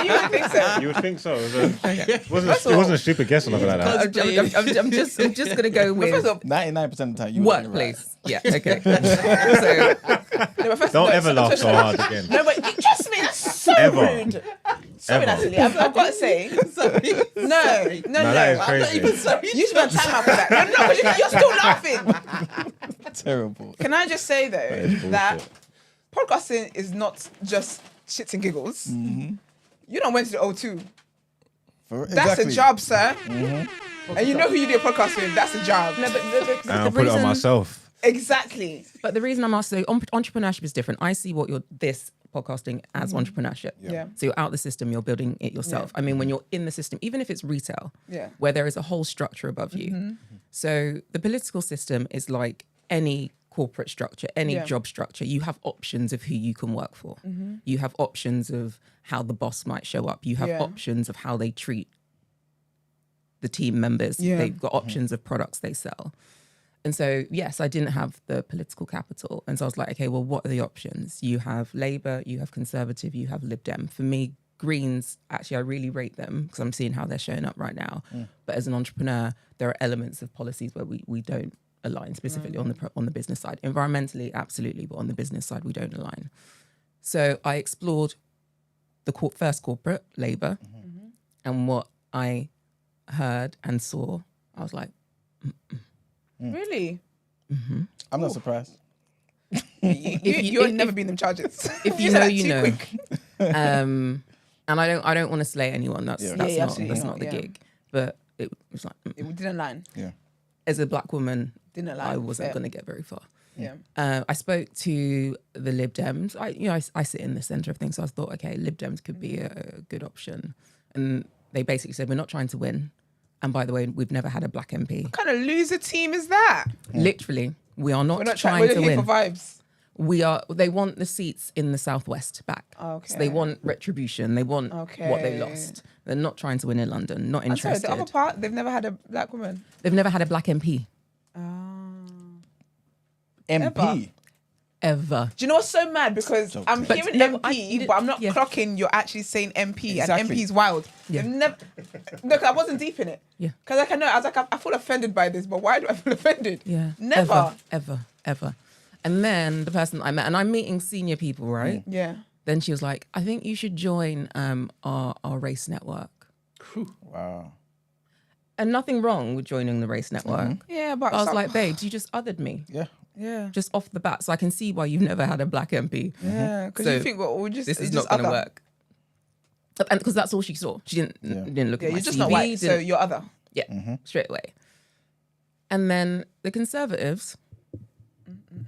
You would think so. you would think so. It wasn't a stupid guess or nothing like that. I'm just gonna go with 99% of the time, you would be right. workplace. Yeah. Okay. So Don't ever laugh so hard again. No, but trust me, that's so Ever. rude. Sorry, Natalie, I've got to say. No, that is crazy. You should have time out for that. No, because you're still laughing. Terrible. Can I just say, though, is that podcasting is not just shits and giggles. You don't went to the O2. That's a job, sir. And you know who you do a podcast with. That's a job. no, but And I'll put it on myself. Exactly. But the reason I'm asking, entrepreneurship is different. I see what this podcasting as entrepreneurship. Yeah. So you're out the system, you're building it yourself. I mean, when you're in the system, even if it's retail, where there is a whole structure above you. So the political system is like any corporate structure, any job structure. You have options of who you can work for. You have options of how the boss might show up. You have options of how they treat the team members. They've got options of products they sell. And so, yes, I didn't have the political capital. And so I was like, okay, well, what are the options? You have Labour, you have Conservative, you have Lib Dem. For me, Greens, actually, I really rate them because I'm seeing how they're showing up right now. But as an entrepreneur, there are elements of policies where we don't align, specifically on the business side. Environmentally, absolutely, but on the business side, we don't align. So I explored the first corporate, Labour, and what I heard and saw, I was like, Really? I'm not surprised. You've never been them charges. If you know, you know. And I don't want to slay anyone. That's not the gig. But it was like It didn't line. Yeah. as a black woman, Didn't align. I wasn't going to get very far. Yeah. I spoke to the Lib Dems. I sit in the centre of things, so I thought, okay, Lib Dems could be a good option. And they basically said, we're not trying to win. And by the way, we've never had a black MP. What kind of loser team is that? Literally, we are not, We're not trying we're to here win. for vibes. They want the seats in the Southwest back. Okay. So they want retribution. They want what they lost. They're not trying to win in London. Not I'm sorry, interested. the other part, they've never had a black woman. They've never had a black MP. MP. Ever. Do you know what's so mad? Because I'm But hearing no, MP, but I'm not yeah. clocking you're actually saying MP, and Exactly. MP's wild. Yeah. They've never. No, 'cause I wasn't deep in it. Yeah. Because I was like, I feel offended by this, but why do I feel offended? Yeah. Never. Ever. And then the person I met, and I'm meeting senior people, right? Yeah. Then she was like, I think you should join our race network. Wow. And nothing wrong with joining the race network. Yeah, but I was like, babe, you just othered me. Yeah. yeah. Just off the bat. So I can see why you've never had a black MP. Yeah. Because So you think, well, we just, This is it's not just going to other. work. And because that's all she saw. She didn't look Yeah, at my you're just CV, not white, so didn't- you're other. Yeah, straight away. And then the Conservatives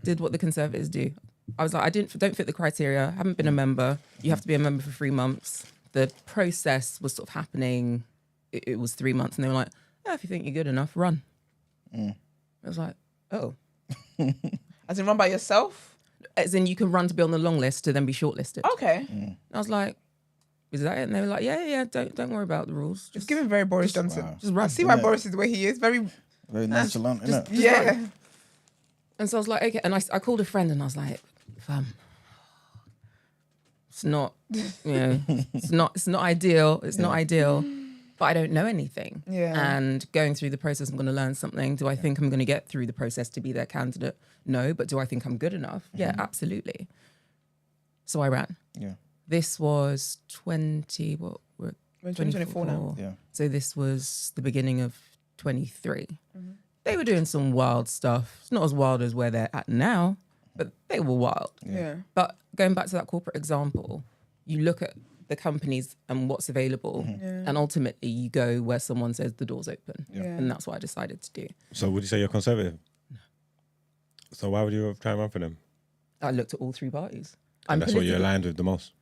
did what the Conservatives do. I was like, I don't fit the criteria. Haven't been a member. You have to be a member for 3 months. The process was sort of happening. It was 3 months, and they were like, "Yeah, if you think you're good enough, run." I was like, "Oh." As in run by yourself? As in, you can run to be on the long list to then be shortlisted. Okay. And I was like, "Is that it?" And they were like, "Yeah. Don't worry about the rules. Just give him very Boris Johnson. Wow. Just run." I see why Yeah. Boris is the way he is. Very Very nonchalant, innit? Yeah. And so I was like, okay. And I called a friend and I was like, fam, it's not, it's not ideal. It's not ideal, but I don't know anything. Yeah. And going through the process, I'm going to learn something. Do I think I'm going to get through the process to be their candidate? No. But do I think I'm good enough? Yeah, absolutely. So I ran. Yeah. This was We're in 2024 now. Yeah. So this was the beginning of 23. They were doing some wild stuff. It's not as wild as where they're at now, but they were wild. Yeah. But going back to that corporate example, you look at the companies and what's available, and ultimately you go where someone says the door's open. Yeah. And that's what I decided to do. So would you say you're conservative? So why would you try and run for them? I looked at all three parties. And that's what you're political- aligned with the most.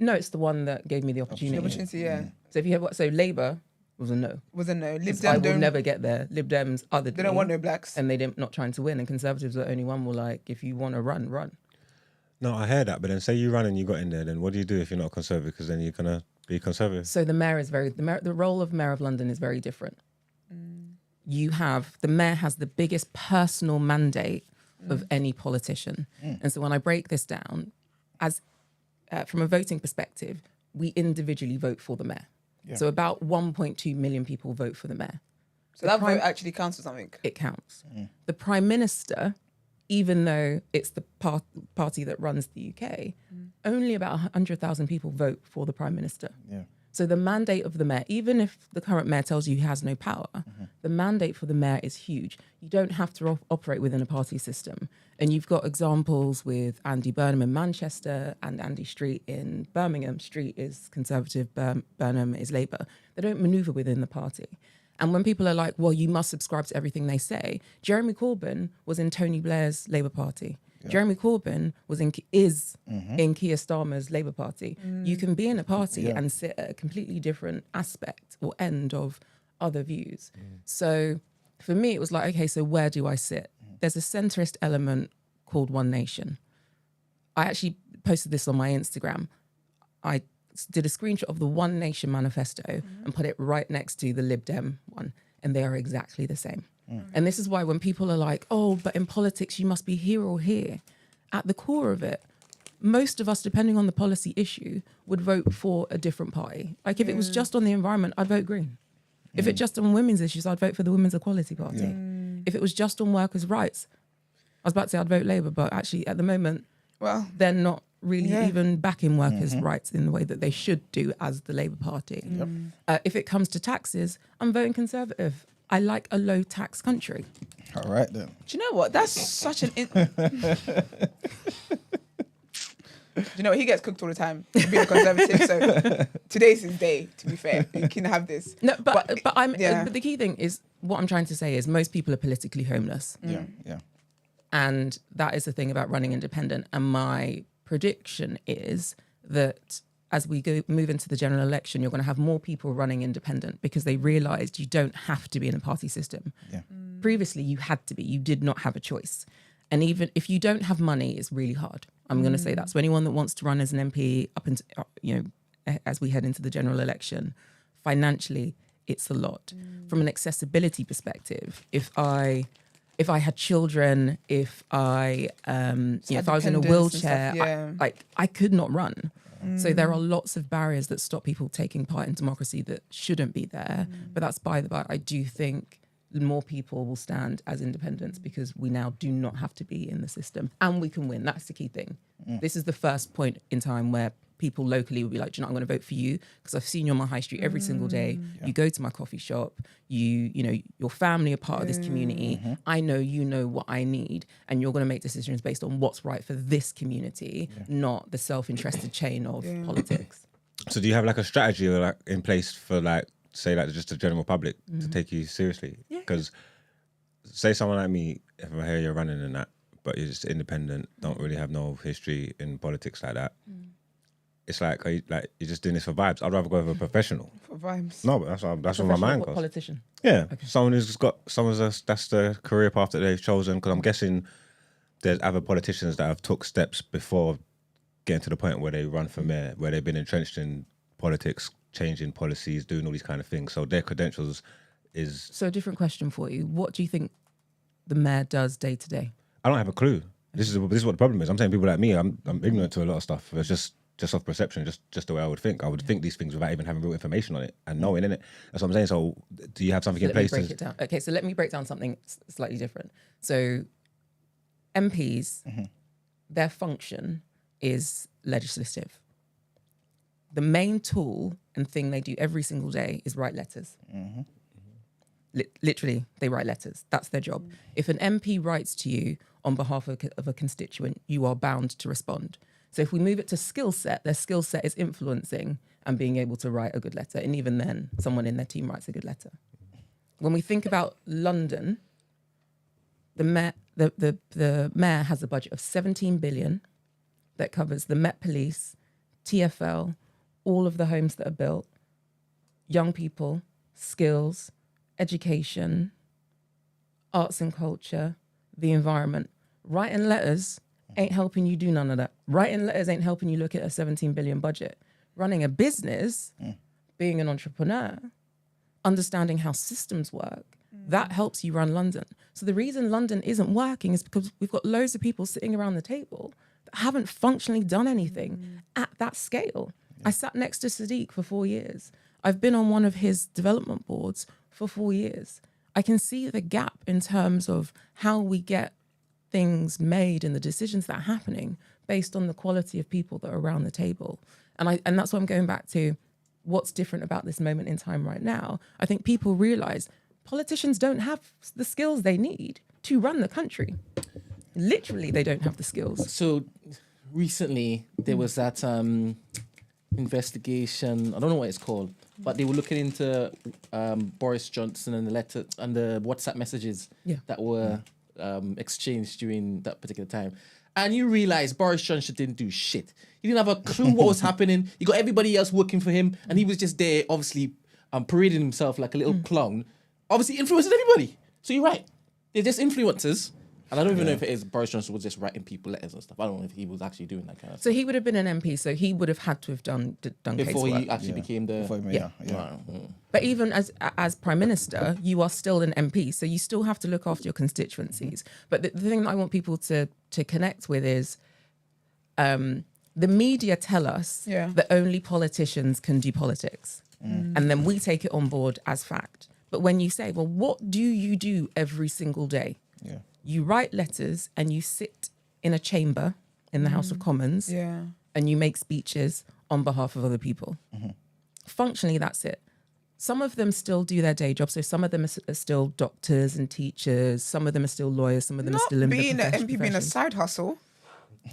No, it's the one that gave me the opportunity. The opportunity, yeah. So if you have so Labour was a no. Was a no. Lib I Dem will don't, never get there. Lib Dems other they don't want no blacks. and they didn't not trying to win. And Conservatives are the only one were like, if you want to run, run. No, I heard that, but then say you run and you got in there, then what do you do if you're not conservative? Because then you're gonna be conservative. So the mayor is the role of mayor of London is very different. You have the mayor has the biggest personal mandate of any politician, and so when I break this down, as from a voting perspective, we individually vote for the mayor. Yeah. So about 1.2 million people vote for the mayor. So that vote actually counts for something. It counts. The prime minister, even though it's the party that runs the UK, only about 100,000 people vote for the prime minister. Yeah. So the mandate of the mayor, even if the current mayor tells you he has no power, the mandate for the mayor is huge. You don't have to operate within a party system. And you've got examples with Andy Burnham in Manchester and Andy Street in Birmingham. Street is Conservative, Burnham is Labour. They don't manoeuvre within the party. And when people are like, well, you must subscribe to everything they say, Jeremy Corbyn was in Tony Blair's Labour Party. Yeah. Jeremy Corbyn is in Keir Starmer's Labour Party. You can be in a party and sit at a completely different aspect or end of other views. So for me, it was like, okay, so where do I sit? There's a centrist element called One Nation. I actually posted this on my Instagram. I did a screenshot of the One Nation manifesto and put it right next to the Lib Dem one, and they are exactly the same. And this is why when people are like, oh, but in politics, you must be here or here. At the core of it, most of us, depending on the policy issue, would vote for a different party. Like if it was just on the environment, I'd vote Green. If it just on women's issues, I'd vote for the Women's Equality Party. If it was just on workers' rights, I was about to say I'd vote Labour, but actually at the moment, they're not really even backing workers' rights in the way that they should do as the Labour Party. If it comes to taxes, I'm voting Conservative. I like a low tax country. All right then. Do you know what? That's such an... Do you know what? He gets cooked all the time being a Conservative, so today's his day, to be fair. You can have this. No, but the key thing is, what I'm trying to say is most people are politically homeless. Yeah. And that is the thing about running independent. And my prediction is that as we move into the general election, you're going to have more people running independent because they realised you don't have to be in a party system. Yeah. Previously, you had to be. You did not have a choice. And even if you don't have money, it's really hard. I'm going to say that. So anyone that wants to run as an MP up into, as we head into the general election, financially, it's a lot. From an accessibility perspective, if I had children, if I was in a wheelchair, I could not run. So there are lots of barriers that stop people taking part in democracy that shouldn't be there. But that's by the by. I do think more people will stand as independents because we now do not have to be in the system and we can win. That's the key thing. This is the first point in time where people locally will be like, do you know, I'm going to vote for you because I've seen you on my high street every single day. You go to my coffee shop, you know, your family are part of this community. I know you know what I need and you're going to make decisions based on what's right for this community, not the self-interested chain of politics. So do you have like a strategy or like in place for like, say like just the general public to take you seriously? Because say someone like me, if I hear you're running in that, but you're just independent, don't really have no history in politics like that. It's like, are you, like you're just doing this for vibes. I'd rather go with a professional. For vibes. No, but that's where my mind goes. Politician. Yeah, someone who's got that's the career path that they've chosen. Because I'm guessing there's other politicians that have took steps before getting to the point where they run for mayor, where they've been entrenched in politics, changing policies, doing all these kind of things. So their credentials is. So a different question for you. What do you think the mayor does day to day? I don't have a clue. This is what the problem is. I'm saying people like me, I'm ignorant to a lot of stuff. It's just off perception, just the way I would think. I would think these things without even having real information on it and knowing in it. That's what I'm saying. So do you have something in place? Let me break it down. Okay, so let me break down something slightly different. So MPs, their function is legislative. The main tool and thing they do every single day is write letters. Literally, they write letters. That's their job. If an MP writes to you on behalf of a constituent, you are bound to respond. So if we move it to skill set, their skill set is influencing and being able to write a good letter. And even then, someone in their team writes a good letter. When we think about London, the mayor has a budget of 17 billion that covers the Met Police, TfL, all of the homes that are built, young people, skills, education, arts and culture, the environment. Writing letters ain't helping you do none of that. Writing letters ain't helping you look at a 17 billion budget. Running a business, being an entrepreneur, understanding how systems work, that helps you run London. So the reason London isn't working is because we've got loads of people sitting around the table that haven't functionally done anything at that scale. I sat next to Sadiq for 4 years. I've been on one of his development boards for 4 years. I can see the gap in terms of how we get things made and the decisions that are happening based on the quality of people that are around the table. And that's why I'm going back to what's different about this moment in time right now. I think people realize politicians don't have the skills they need to run the country. Literally, they don't have the skills. So recently there was that investigation, I don't know what it's called, but they were looking into Boris Johnson and the letter and the WhatsApp messages that were exchanged during that particular time. And you realize Boris Johnson didn't do shit. He didn't have a clue what was happening. He got everybody else working for him, and he was just there, obviously, parading himself like a little clown, obviously influencing everybody. So you're right. They're just influencers. And I don't even know if it is Boris Johnson was just writing people letters and stuff. I don't know if he was actually doing that kind of stuff. So he would have been an MP, so he would have had to have done Before casework. he actually became the... But even as Prime Minister, you are still an MP, so you still have to look after your constituencies. But the thing that I want people to connect with is the media tell us that only politicians can do politics. And then we take it on board as fact. But when you say, well, what do you do every single day? You write letters and you sit in a chamber in the House of Commons and you make speeches on behalf of other people. Functionally, that's it. Some of them still do their day job. So some of them are still doctors and teachers. Some of them are still lawyers. Some of them are still in being an MP being a side hustle.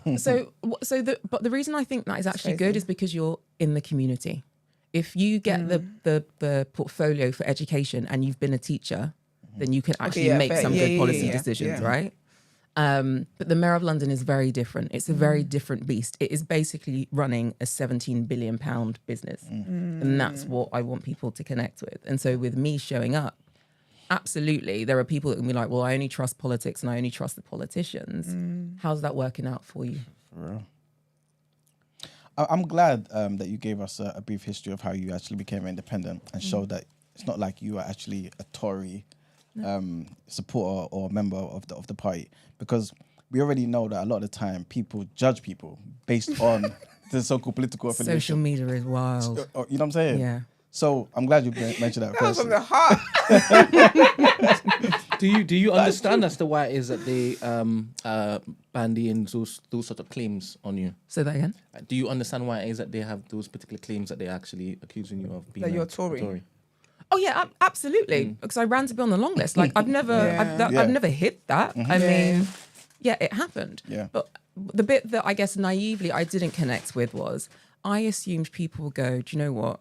But the reason I think that is actually good is because you're in the community. If you get the portfolio for education and you've been a teacher, then you can actually make some good policy decisions, right? But the Mayor of London is very different. It's a very different beast. It is basically running a £17 billion business. And that's what I want people to connect with. And so with me showing up, absolutely, there are people that can be like, well, I only trust politics and I only trust the politicians. How's that working out for you? For real. I'm glad that you gave us a brief history of how you actually became independent and showed that it's not like you are actually a Tory supporter or member of the party, because we already know that a lot of the time people judge people based on the so-called political affiliation. Social media is wild. You know what I'm saying? Yeah. So I'm glad you mentioned that. That was from first. the heart. Do you understand as to why it is that they bandying those sort of claims on you? Say that again. Do you understand why it is that they have those particular claims that they're actually accusing you of being That you're a Tory? Oh yeah, absolutely. Because I ran to be on the long list. Like I've never hid that. I mean, it happened. Yeah. But the bit that I guess naively I didn't connect with was I assumed people would go, do you know what?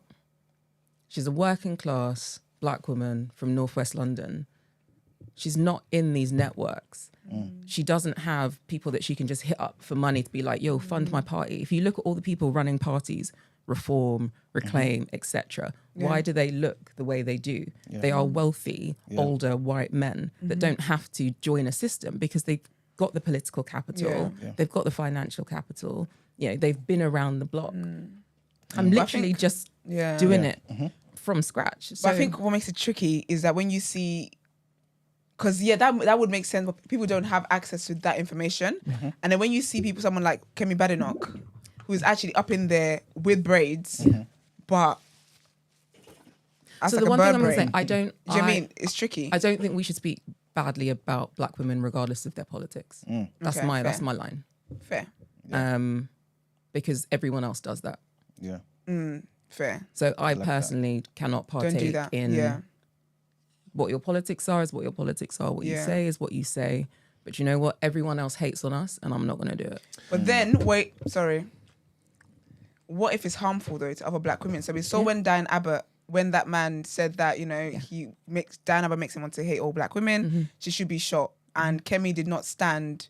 She's a working class black woman from Northwest London. She's not in these networks. She doesn't have people that she can just hit up for money to be like, yo, fund my party. If you look at all the people running parties, Reform, Reclaim, etc., why do they look the way they do? They are wealthy, older white men that don't have to join a system because they've got the political capital, they've got the financial capital, they've been around the block. I'm literally just doing it from scratch. But I think what makes it tricky is that when you see, because that would make sense, but people don't have access to that information. And then when you see someone like Kemi Badenoch, who's actually up in there with braids, but so the one thing I'm going to say, do you know what I mean? It's tricky. I don't think we should speak badly about black women regardless of their politics. That's Okay, that's fair. my line. Fair. Because everyone else does that. Yeah. Fair. So I personally cannot Don't do partake that. in what your politics are is what your politics are. What you say is what you say. But you know what? Everyone else hates on us, and I'm not going to do it. But then, what if it's harmful though to other black women? So we saw when Diane Abbott, when that man said that, Diane Abbott makes him want to hate all black women, she should be shot. And Kemi did not stand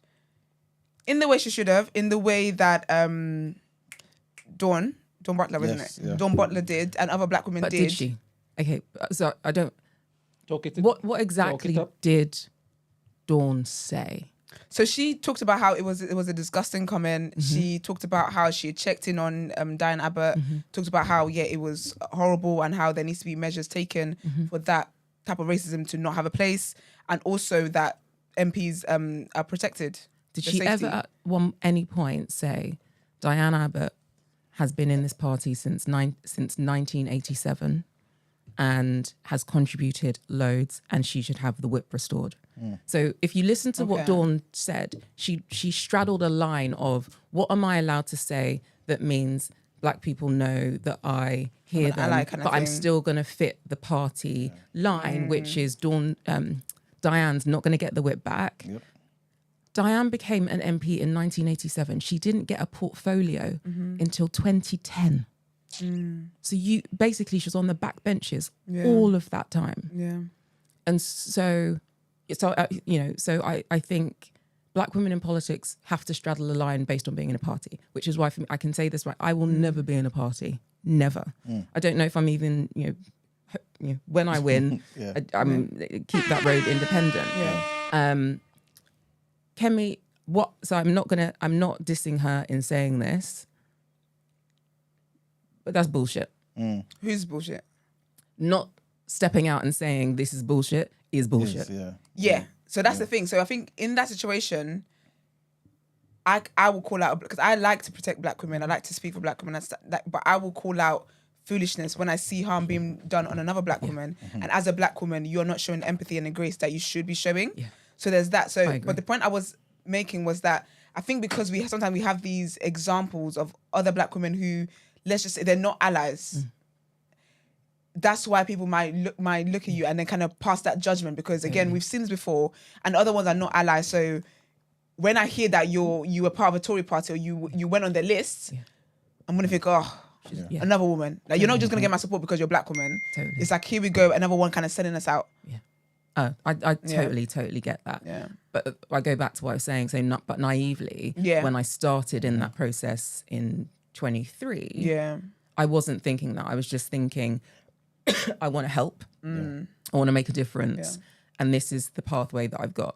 in the way she should have, in the way that Dawn Butler, wasn't it? Yeah. Dawn Butler did, and other black women But did she? Okay, so I don't. Talk it. What exactly up. did Dawn say? So she talked about how it was a disgusting comment. She talked about how she had checked in on Diane Abbott. Talked about how it was horrible and how there needs to be measures taken for that type of racism to not have a place, and also that MPs are protected. Did their she safety. ever at any point say Diane Abbott has been in this party since 1987 and has contributed loads, and she should have the whip restored? So if you listen to what Dawn said, she straddled a line of what am I allowed to say that means black people know that I hear them, but I'm still going to fit the party line, which is Diane's not going to get the whip back. Yep. Diane became an MP in 1987. She didn't get a portfolio until 2010. So she was on the back benches all of that time. Yeah. And so I think black women in politics have to straddle a line based on being in a party, which is why for me, I can say this right. I will never be in a party. Never. I don't know if I'm even, when I win, keep that road independent. Kemi, so I'm not dissing her in saying this, but that's bullshit. Who's bullshit? Not stepping out and saying this is bullshit is bullshit. Yeah. So that's the thing. So I think in that situation, I will call out, because I like to protect black women. I like to speak for black women. But I will call out foolishness when I see harm being done on another black woman. And as a black woman, you're not showing empathy and the grace that you should be showing. Yeah. So there's that. So, but the point I was making was that I think because sometimes we have these examples of other black women who, let's just say, they're not allies. That's why people might look at you and then kind of pass that judgment, because again, we've seen this before, and the other ones are not allies. So when I hear that you were part of a Tory party or you went on their list, I'm gonna think, another woman. Like, you're not just gonna get my support because you're a black woman. Totally. It's like, here we go, another one kind of sending us out. Yeah. I totally get that. Yeah. But I go back to what I was saying. So, but naively, when I started in that process in 23, I wasn't thinking that. I was just thinking, I want to help. I want to make a difference. And this is the pathway that I've got.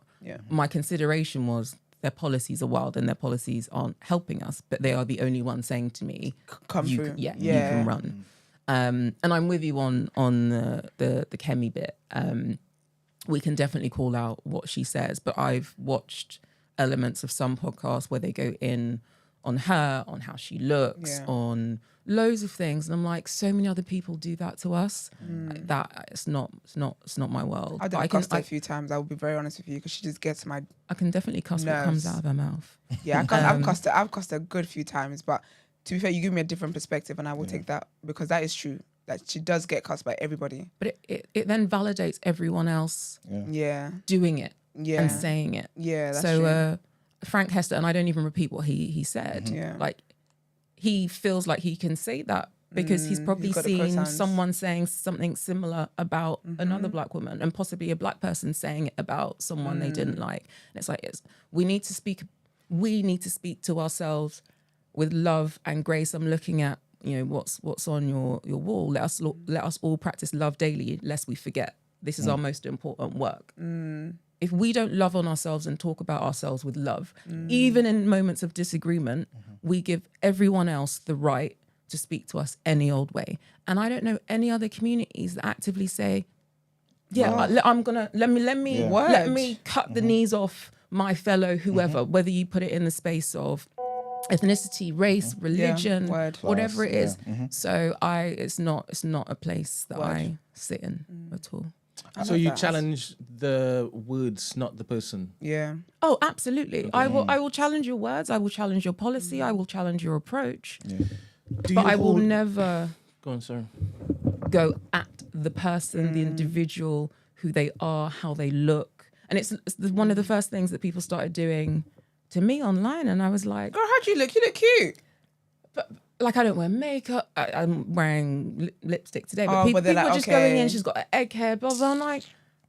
My consideration was their policies are wild and their policies aren't helping us, but they are the only ones saying to me, come through. You can run. And I'm with you on the Kemi bit. We can definitely call out what she says, but I've watched elements of some podcasts where they go in on her, on how she looks, on loads of things, and I'm like, so many other people do that to us. That it's not my world. I've cussed her a few times. I will be very honest with you, because she just gets my. I can definitely cuss what comes out of her mouth. Yeah, I've cussed her a good few times, but to be fair, you give me a different perspective, and I will take that, because that is true. Like, she does get cussed by everybody. But it then validates everyone else doing it and saying it. Yeah, that's true. Frank Hester, and I don't even repeat what he said. Like, he feels like he can say that because he's probably seen someone saying something similar about another black woman, and possibly a black person saying it about someone they didn't like. And it's like, we need to speak to ourselves with love and grace. I'm looking at, what's on your wall. Let us all practice love daily, lest we forget. This is our most important work. If we don't love on ourselves and talk about ourselves with love, even in moments of disagreement, we give everyone else the right to speak to us any old way. And I don't know any other communities that actively say, I'm gonna let me cut the knees off my fellow whoever, whether you put it in the space of ethnicity, race, religion, whatever it is. So it's not a place that I sit in at all. So you challenge the words, not the person. Yeah. Oh, absolutely. I will challenge your words. I will challenge your policy. I will challenge your approach. Yeah. But I will never go at the person, the individual, who they are, how they look. And it's one of the first things that people started doing to me online. And I was like, girl, how do you look? You look cute. But like, I don't wear makeup. I'm wearing lipstick today. But people like, just going in, she's got an egg hair, blah, blah. I'm like,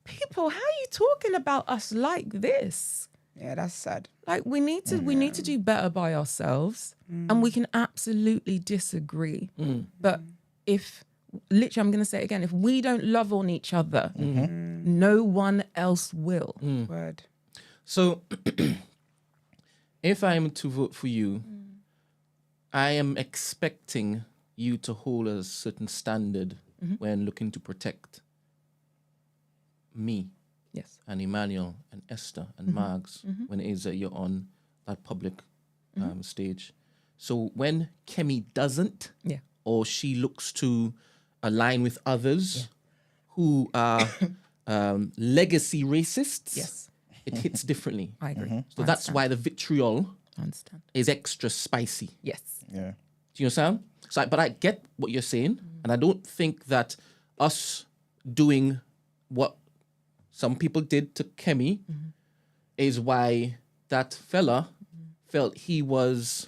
people, how are you talking about us like this? Yeah, that's sad. Like, we need to do better by ourselves. And we can absolutely disagree. But if, literally, I'm going to say it again, if we don't love on each other, no one else will. Word. So if I'm to vote for you, I am expecting you to hold a certain standard when looking to protect me. Yes. And Emmanuel and Esther and Margs when it is that you're on that public stage. So when Kemi doesn't, or she looks to align with others who are legacy racists, it hits differently. I agree. So that's why the vitriol is extra spicy. Yes. Yeah. Do you understand? So, but I get what you're saying, and I don't think that us doing what some people did to Kemi is why that fella felt he was.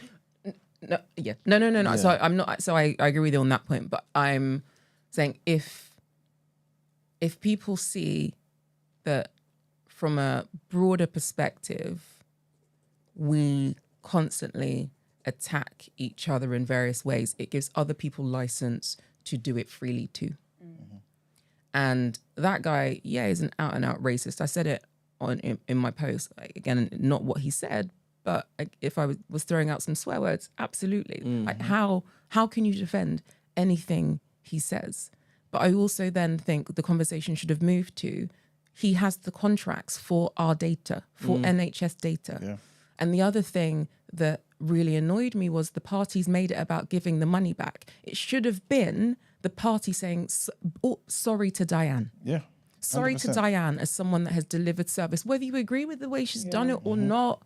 No. Yeah. So I'm not. So I agree with you on that point, but I'm saying if people see that from a broader perspective, we constantly attack each other in various ways, it gives other people license to do it freely too. And that guy, is an out and out racist. I said it in my post. Like, again, not what he said, but if I was throwing out some swear words, absolutely. Like, how can you defend anything he says? But I also then think the conversation should have moved to, he has the contracts for our data, for NHS data. Yeah. And the other thing that really annoyed me was the parties made it about giving the money back. It should have been the party saying, sorry to Diane. Yeah. 100%. Sorry to Diane as someone that has delivered service. Whether you agree with the way she's done it or not,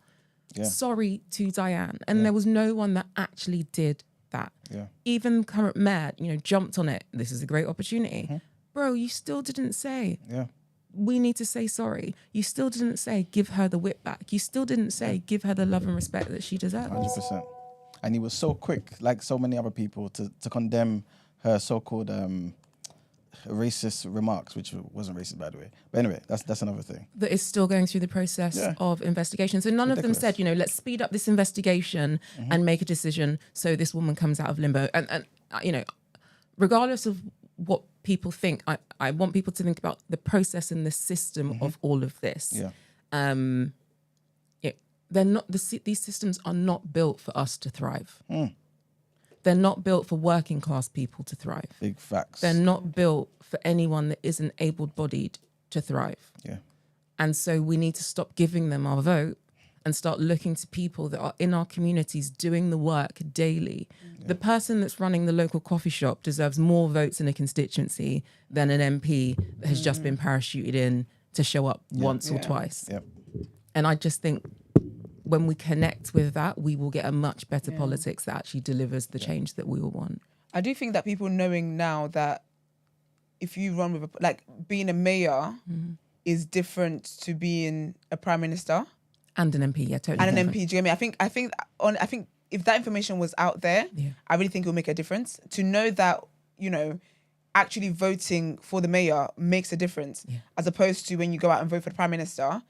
sorry to Diane. And there was no one that actually did that. Yeah. Even current mayor, jumped on it. This is a great opportunity. Bro, you still didn't say. Yeah. We need to say sorry. You still didn't say, give her the whip back. You still didn't say, give her the love and respect that she deserves. 100%. And he was so quick, like so many other people, to condemn her so-called racist remarks, which wasn't racist, by the way. But anyway, that's another thing. That is still going through the process of investigation. So none of them said, let's speed up this investigation and make a decision so this woman comes out of limbo. And regardless of what people think, I want people to think about the process and the system of all of this. Yeah. They're not, these systems are not built for us to thrive. They're not built for working class people to thrive. Big facts. They're not built for anyone that isn't able-bodied to thrive. Yeah. And so we need to stop giving them our vote and start looking to people that are in our communities doing the work daily. Yeah. The person that's running the local coffee shop deserves more votes in a constituency than an MP that has just been parachuted in to show up once or twice. Yep. And I just think when we connect with that, we will get a much better politics that actually delivers the change that we all want. I do think that people knowing now that if you run with being a mayor is different to being a prime minister and an MP, totally. And an MP, do you get me? I think if that information was out there, I really think it will make a difference. To know that, actually voting for the mayor makes a difference, as opposed to when you go out and vote for the prime minister.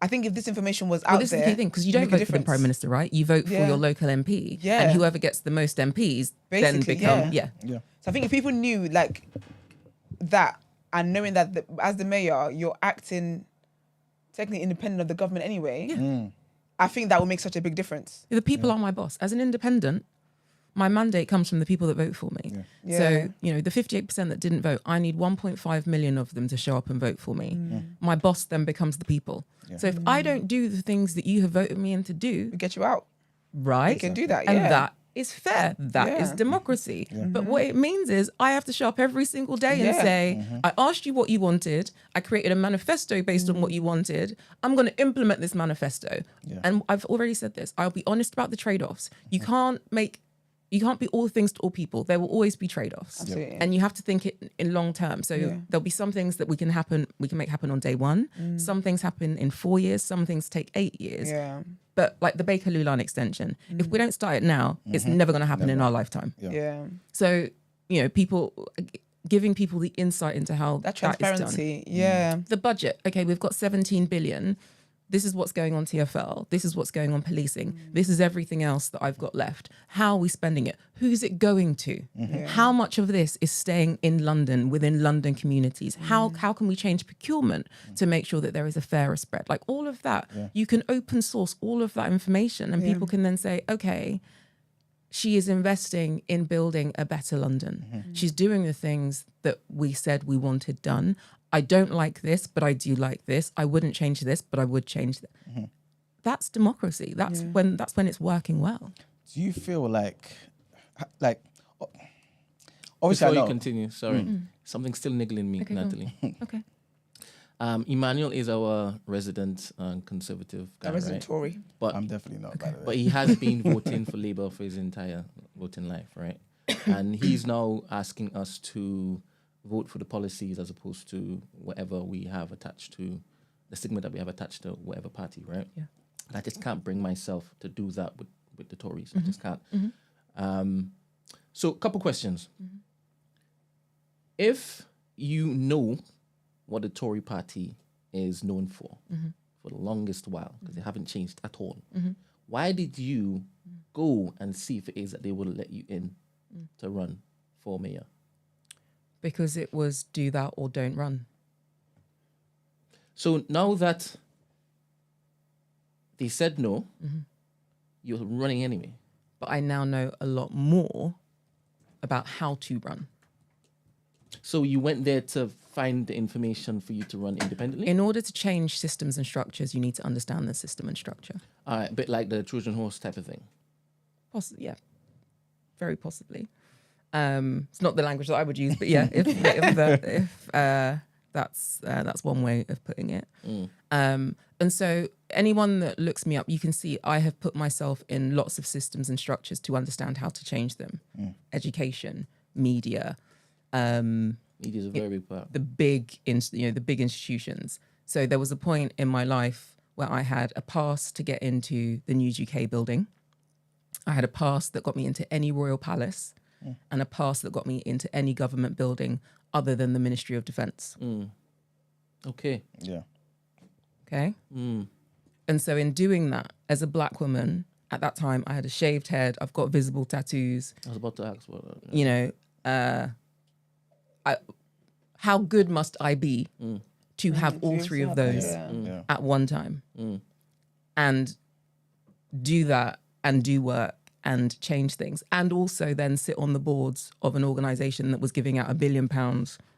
I think if this information was out there, this is the key thing, because you don't vote for the prime minister, right? You vote for your local MP, and whoever gets the most MPs then become So I think if people knew that, and knowing that as the mayor you're acting technically independent of the government anyway, I think that will make such a big difference. The people are my boss. As an independent, my mandate comes from the people that vote for me. Yeah. So, the 58% that didn't vote, I need 1.5 million of them to show up and vote for me. My boss then becomes the people. So if I don't do the things that you have voted me in to do, We get you out. right? We can do that, yeah. And that is fair. That is Yeah. democracy. But what it means is I have to show up every single day and Yeah. say, I asked you what you wanted. I created a manifesto based on what you wanted. I'm going to implement this manifesto. And I've already said this. I'll be honest about the trade-offs. You can't be all things to all people. There will always be trade-offs. Absolutely. And you have to think it in long term. So there'll be some things that we can make happen on day one. Some things happen in 4 years. Some things take 8 years. Yeah. But like the Bakerloo line extension, if we don't start it now, it's never going to happen in our lifetime. Yeah. So, people giving people the insight into how That that is done. transparency. Yeah. The budget, okay, we've got 17 billion. This is what's going on TFL. This is what's going on policing. This is everything else that I've got left. How are we spending it? Who's it going to? How much of this is staying in London, within London communities? How can we change procurement to make sure that there is a fairer spread? Like all of that, you can open source all of that information and people can then say, okay, she is investing in building a better London. She's doing the things that we said we wanted done. I don't like this, but I do like this. I wouldn't change this, but I would change that. That's democracy. That's when it's working well. Do you feel like obviously Before I know you continue, sorry, something's still niggling me, Okay, go on. Natalie. Okay. Emmanuel is our resident conservative guy, That was a right? Tory. But I'm definitely not. By the way. But he has been voting for Labour for his entire voting life, right? And he's now asking us to vote for the policies as opposed to whatever we have attached to, the stigma that we have attached to whatever party, right? Yeah. I just can't bring myself to do that with the Tories. I just can't. So a couple questions. If you know what the Tory party is known for the longest while, because they haven't changed at all, why did you go and see if it is that they will let you in to run for mayor? Because it was do that or don't run. So now that they said no, you're running anyway. But I now know a lot more about how to run. So you went there to find the information for you to run independently? In order to change systems and structures, you need to understand the system and structure. All right, a bit like the Trojan horse type of thing. Yeah, very possibly. It's not the language that I would use, but yeah, if that's one way of putting it. And so anyone that looks me up, you can see I have put myself in lots of systems and structures to understand how to change them. Education, media, Media is a very big part. the big institutions. So there was a point in my life where I had a pass to get into the News UK building. I had a pass that got me into any royal palace and a pass that got me into any government building other than the Ministry of Defence. Okay. Yeah. Okay. And so in doing that, as a black woman, at that time, I had a shaved head. I've got visible tattoos. I was about to ask about that. How good must I be to have all three of those Yeah. at one time and do that and do work and change things, and also then sit on the boards of an organisation that was giving out £1 billion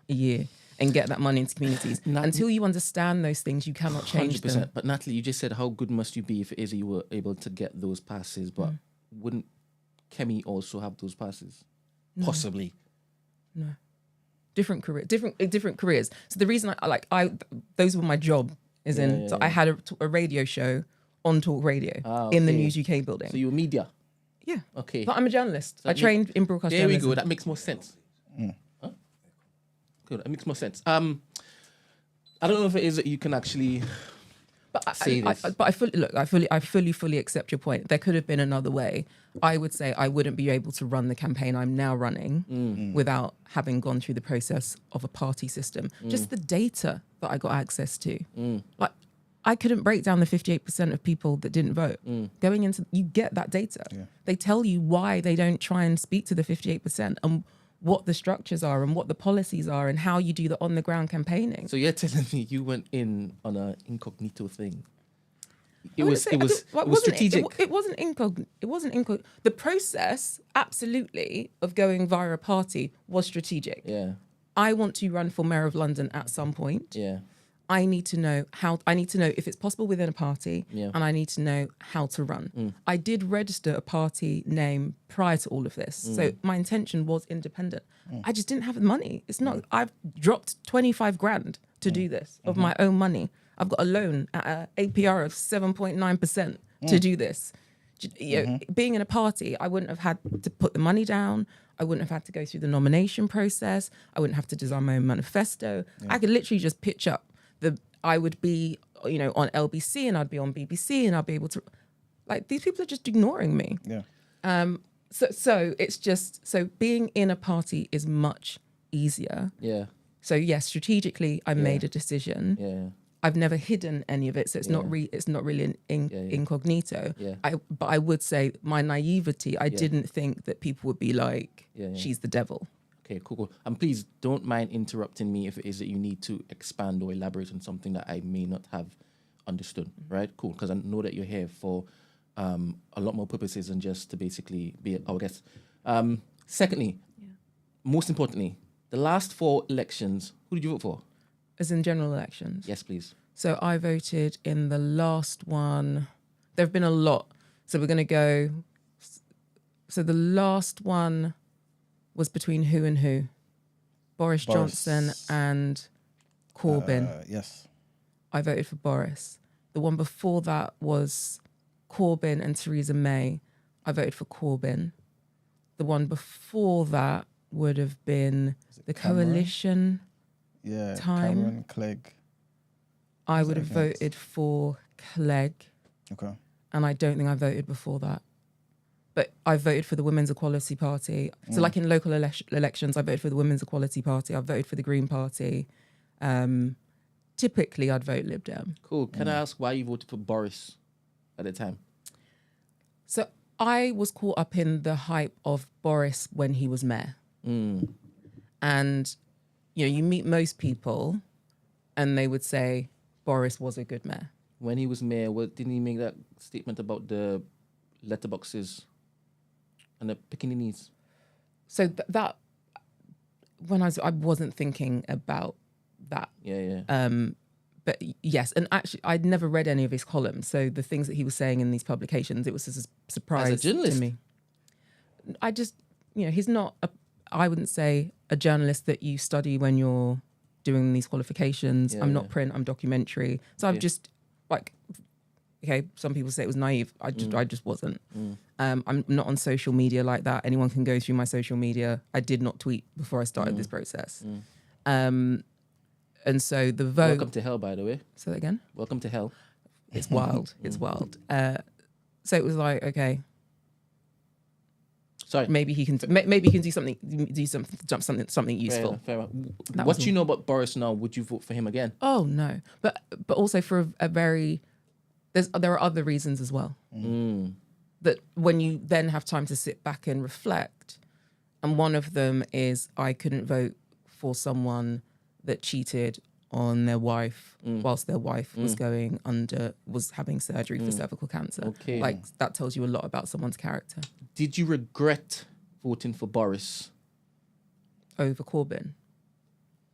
a year and get that money into communities. Until you understand those things, you cannot change 100%. them. But Natalie, you just said how good must you be if it is you were able to get those passes, but wouldn't Kemi also have those passes? Possibly. No. Different careers. So the reason those were my job I had a radio show on Talk Radio in the News UK building. So you were media. Yeah. Okay. But I'm a journalist. I trained in broadcast There we journalism. go. That makes more sense. Huh? Good. That makes more sense. I don't know if it is that you can actually say this. I fully accept your point. There could have been another way. I would say I wouldn't be able to run the campaign I'm now running without having gone through the process of a party system. Just the data that I got access to. Like, I couldn't break down the 58% of people that didn't vote. Going into, you get that data. Yeah. They tell you why they don't try and speak to the 58% and what the structures are and what the policies are and how you do the on the ground campaigning. So you're telling me you went in on an incognito thing? It was strategic. It wasn't incognito. The process, absolutely, of going via a party was strategic. Yeah. I want to run for mayor of London at some point. Yeah. I need to know if it's possible within a party, Yeah. and I need to know how to run. I did register a party name prior to all of this, so my intention was independent. I just didn't have the money. It's not. I've dropped 25 grand to do this of my own money. I've got a loan at an APR of 7.9% to do this. You know, being in a party, I wouldn't have had to put the money down. I wouldn't have had to go through the nomination process. I wouldn't have to design my own manifesto. I could literally just pitch up. I would be, you know, on LBC and I'd be on BBC and I'd be able to, like, these people are just ignoring me. Yeah. So it's just, so being in a party is much easier. Yeah. So yes, strategically, I made a decision. Yeah. I've never hidden any of it, so it's not really an incognito. Yeah. But I would say my naivety. I didn't think that people would be like, she's the devil. Okay, cool. And please don't mind interrupting me if it is that you need to expand or elaborate on something that I may not have understood. Right? Cool. Because I know that you're here for a lot more purposes than just to basically be our guest. Secondly, most importantly, the last 4 elections, who did you vote for? As in general elections? Yes, please. So I voted in the last one. There have been a lot. So we're going to go. So the last one was between who and who? Boris Johnson and Corbyn. Yes. I voted for Boris. The one before that was Corbyn and Theresa May. I voted for Corbyn. The one before that would have been the Cameron? coalition. Yeah. Time. Cameron, Clegg. I would have voted for Clegg, Okay. and I don't think I voted before that. But I voted for the Women's Equality Party. So like in local elections, I voted for the Women's Equality Party. I voted for the Green Party. Typically, I'd vote Lib Dem. Cool. Can I ask why you voted for Boris at the time? So I was caught up in the hype of Boris when he was mayor. And, you know, you meet most people and they would say Boris was a good mayor. When he was mayor, didn't he make that statement about the letterboxes and the pickaninnies? So that when I wasn't thinking about that. Yeah. But yes, and actually, I'd never read any of his columns. So the things that he was saying in these publications, it was a surprise As a journalist? to me. I just, you know, he's not, I wouldn't say a journalist that you study when you're doing these qualifications. I'm not print, I'm documentary. So I've just, like, okay, some people say it was naive. I just wasn't. I'm not on social media like that. Anyone can go through my social media. I did not tweet before I started this process. And so the vote. Welcome to hell, by the way. Say that again. Welcome to hell. It's wild. It's wild. So it was like, okay, Sorry. maybe he can do something useful. Fair enough. That What was you all. know about Boris now? Would you vote for him again? Oh no, but also for a very there are other reasons as well. That when you then have time to sit back and reflect, and one of them is I couldn't vote for someone that cheated on their wife whilst their wife was having surgery for cervical cancer. Okay. Like that tells you a lot about someone's character. Did you regret voting for Boris? Over Corbyn.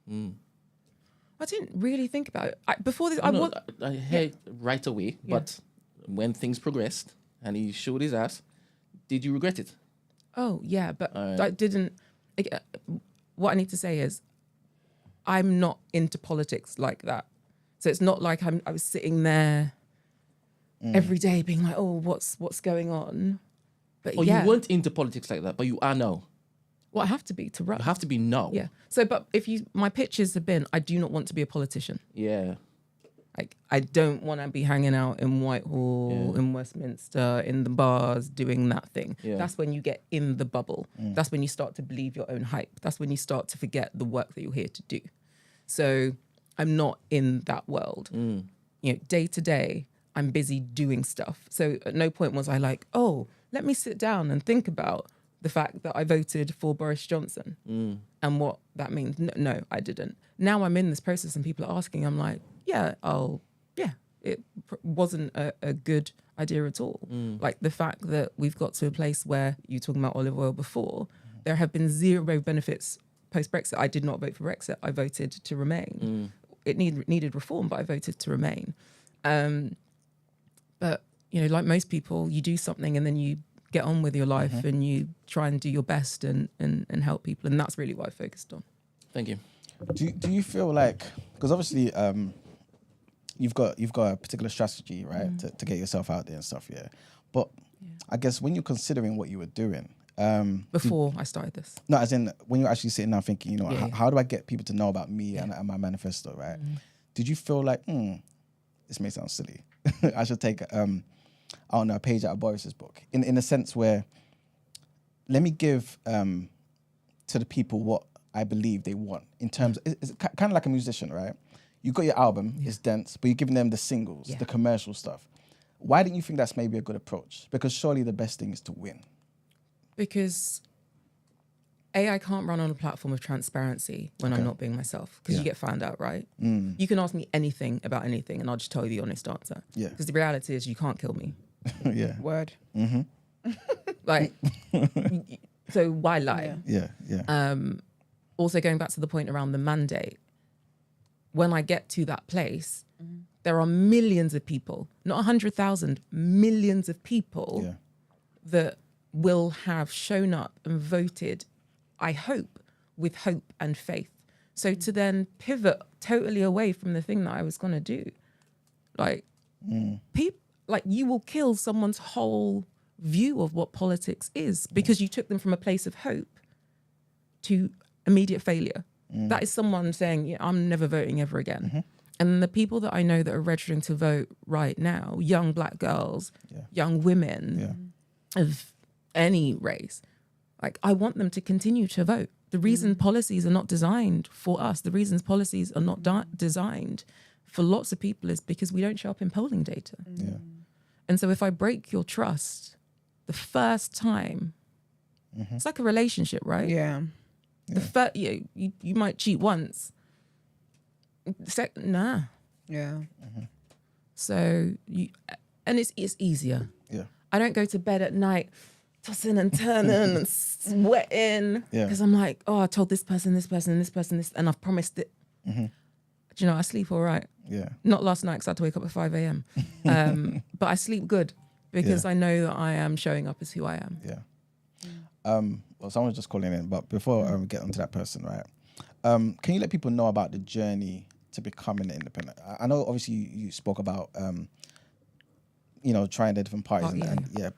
I didn't really think about it. Before this, I heard right away, but when things progressed and he showed his ass, did you regret it? Oh yeah, but Alright. I didn't. What I need to say is, I'm not into politics like that. So it's not like I was sitting there every day being like, oh, what's going on? But Or you weren't into politics like that, but you are now. Well, I have to be to run. You have to be now. Yeah. So, but my pitches have been, I do not want to be a politician. Yeah. Like, I don't want to be hanging out in Whitehall, in Westminster, in the bars, doing that thing. Yeah. That's when you get in the bubble. That's when you start to believe your own hype. That's when you start to forget the work that you're here to do. So I'm not in that world. You know, day to day, I'm busy doing stuff. So at no point was I like, oh, let me sit down and think about the fact that I voted for Boris Johnson and what that means. No, I didn't. Now I'm in this process and people are asking, I'm like, wasn't a good idea at all. Like the fact that we've got to a place where you were talking about olive oil before, there have been zero benefits post-Brexit. I did not vote for Brexit. I voted to remain. It needed reform, but I voted to remain. But, you know, like most people, you do something and then you get on with your life and you try and do your best and help people. And that's really what I focused on. Thank you. Do you feel like, because obviously you've got a particular strategy, right, to get yourself out there and stuff, but I guess when you're considering what you were doing, before I started this, no, as in when you're actually sitting down thinking, you know, how do I get people to know about me and my manifesto, right? Did you feel like, this may sound silly, I should take I don't know, a page out of Boris's book, in a sense where, let me give to the people what I believe they want in terms, it's kind of like a musician, right? You got your album, it's dense, but you're giving them the singles, the commercial stuff. Why didn't you think that's maybe a good approach? Because surely the best thing is to win. Because I can't run on a platform of transparency when I'm not being myself, because you get found out, right? You can ask me anything about anything and I'll just tell you the honest answer. Because the reality is you can't kill me. Word. Like, so why lie? Also going back to the point around the mandate, when I get to that place, there are millions of people, not 100,000, millions of people that will have shown up and voted, I hope, with hope and faith. So to then pivot totally away from the thing that I was going to do, like, like you will kill someone's whole view of what politics is because you took them from a place of hope to immediate failure. That is someone saying, yeah, I'm never voting ever again. And the people that I know that are registering to vote right now, young black girls, young women of any race, like I want them to continue to vote. The reason policies are not designed for us, the reasons policies are not designed for lots of people is because we don't show up in polling data. And so if I break your trust the first time, it's like a relationship, right? The first, you might cheat once. Nah. So and it's easier. I don't go to bed at night tossing and turning and sweating because I'm like, oh, I told this person, and I've promised it. Do you know, I sleep all right. Not last night because I had to wake up at 5 a.m. But I sleep good because I know that I am showing up as who I am. Well, someone's just calling in, but before we get onto that person, right? Can you let people know about the journey to becoming independent? I know obviously you spoke about, you know, trying the different parties,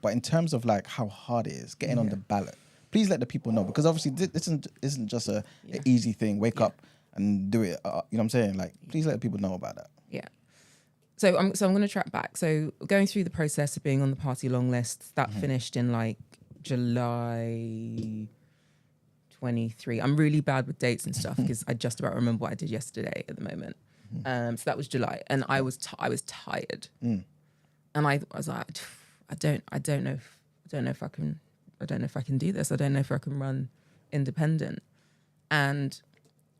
but in terms of like how hard it is getting on the ballot, please let the people know, because obviously this isn't just an easy thing. Wake up and do it. You know what I'm saying? Like, please let the people know about that. So I'm going to track back. So going through the process of being on the party long list, that finished in like July 23. I'm really bad with dates and stuff because I just about remember what I did yesterday at the moment. So that was July, and I was tired, and I was like, I don't know if I can do this. I don't know if I can run independent. And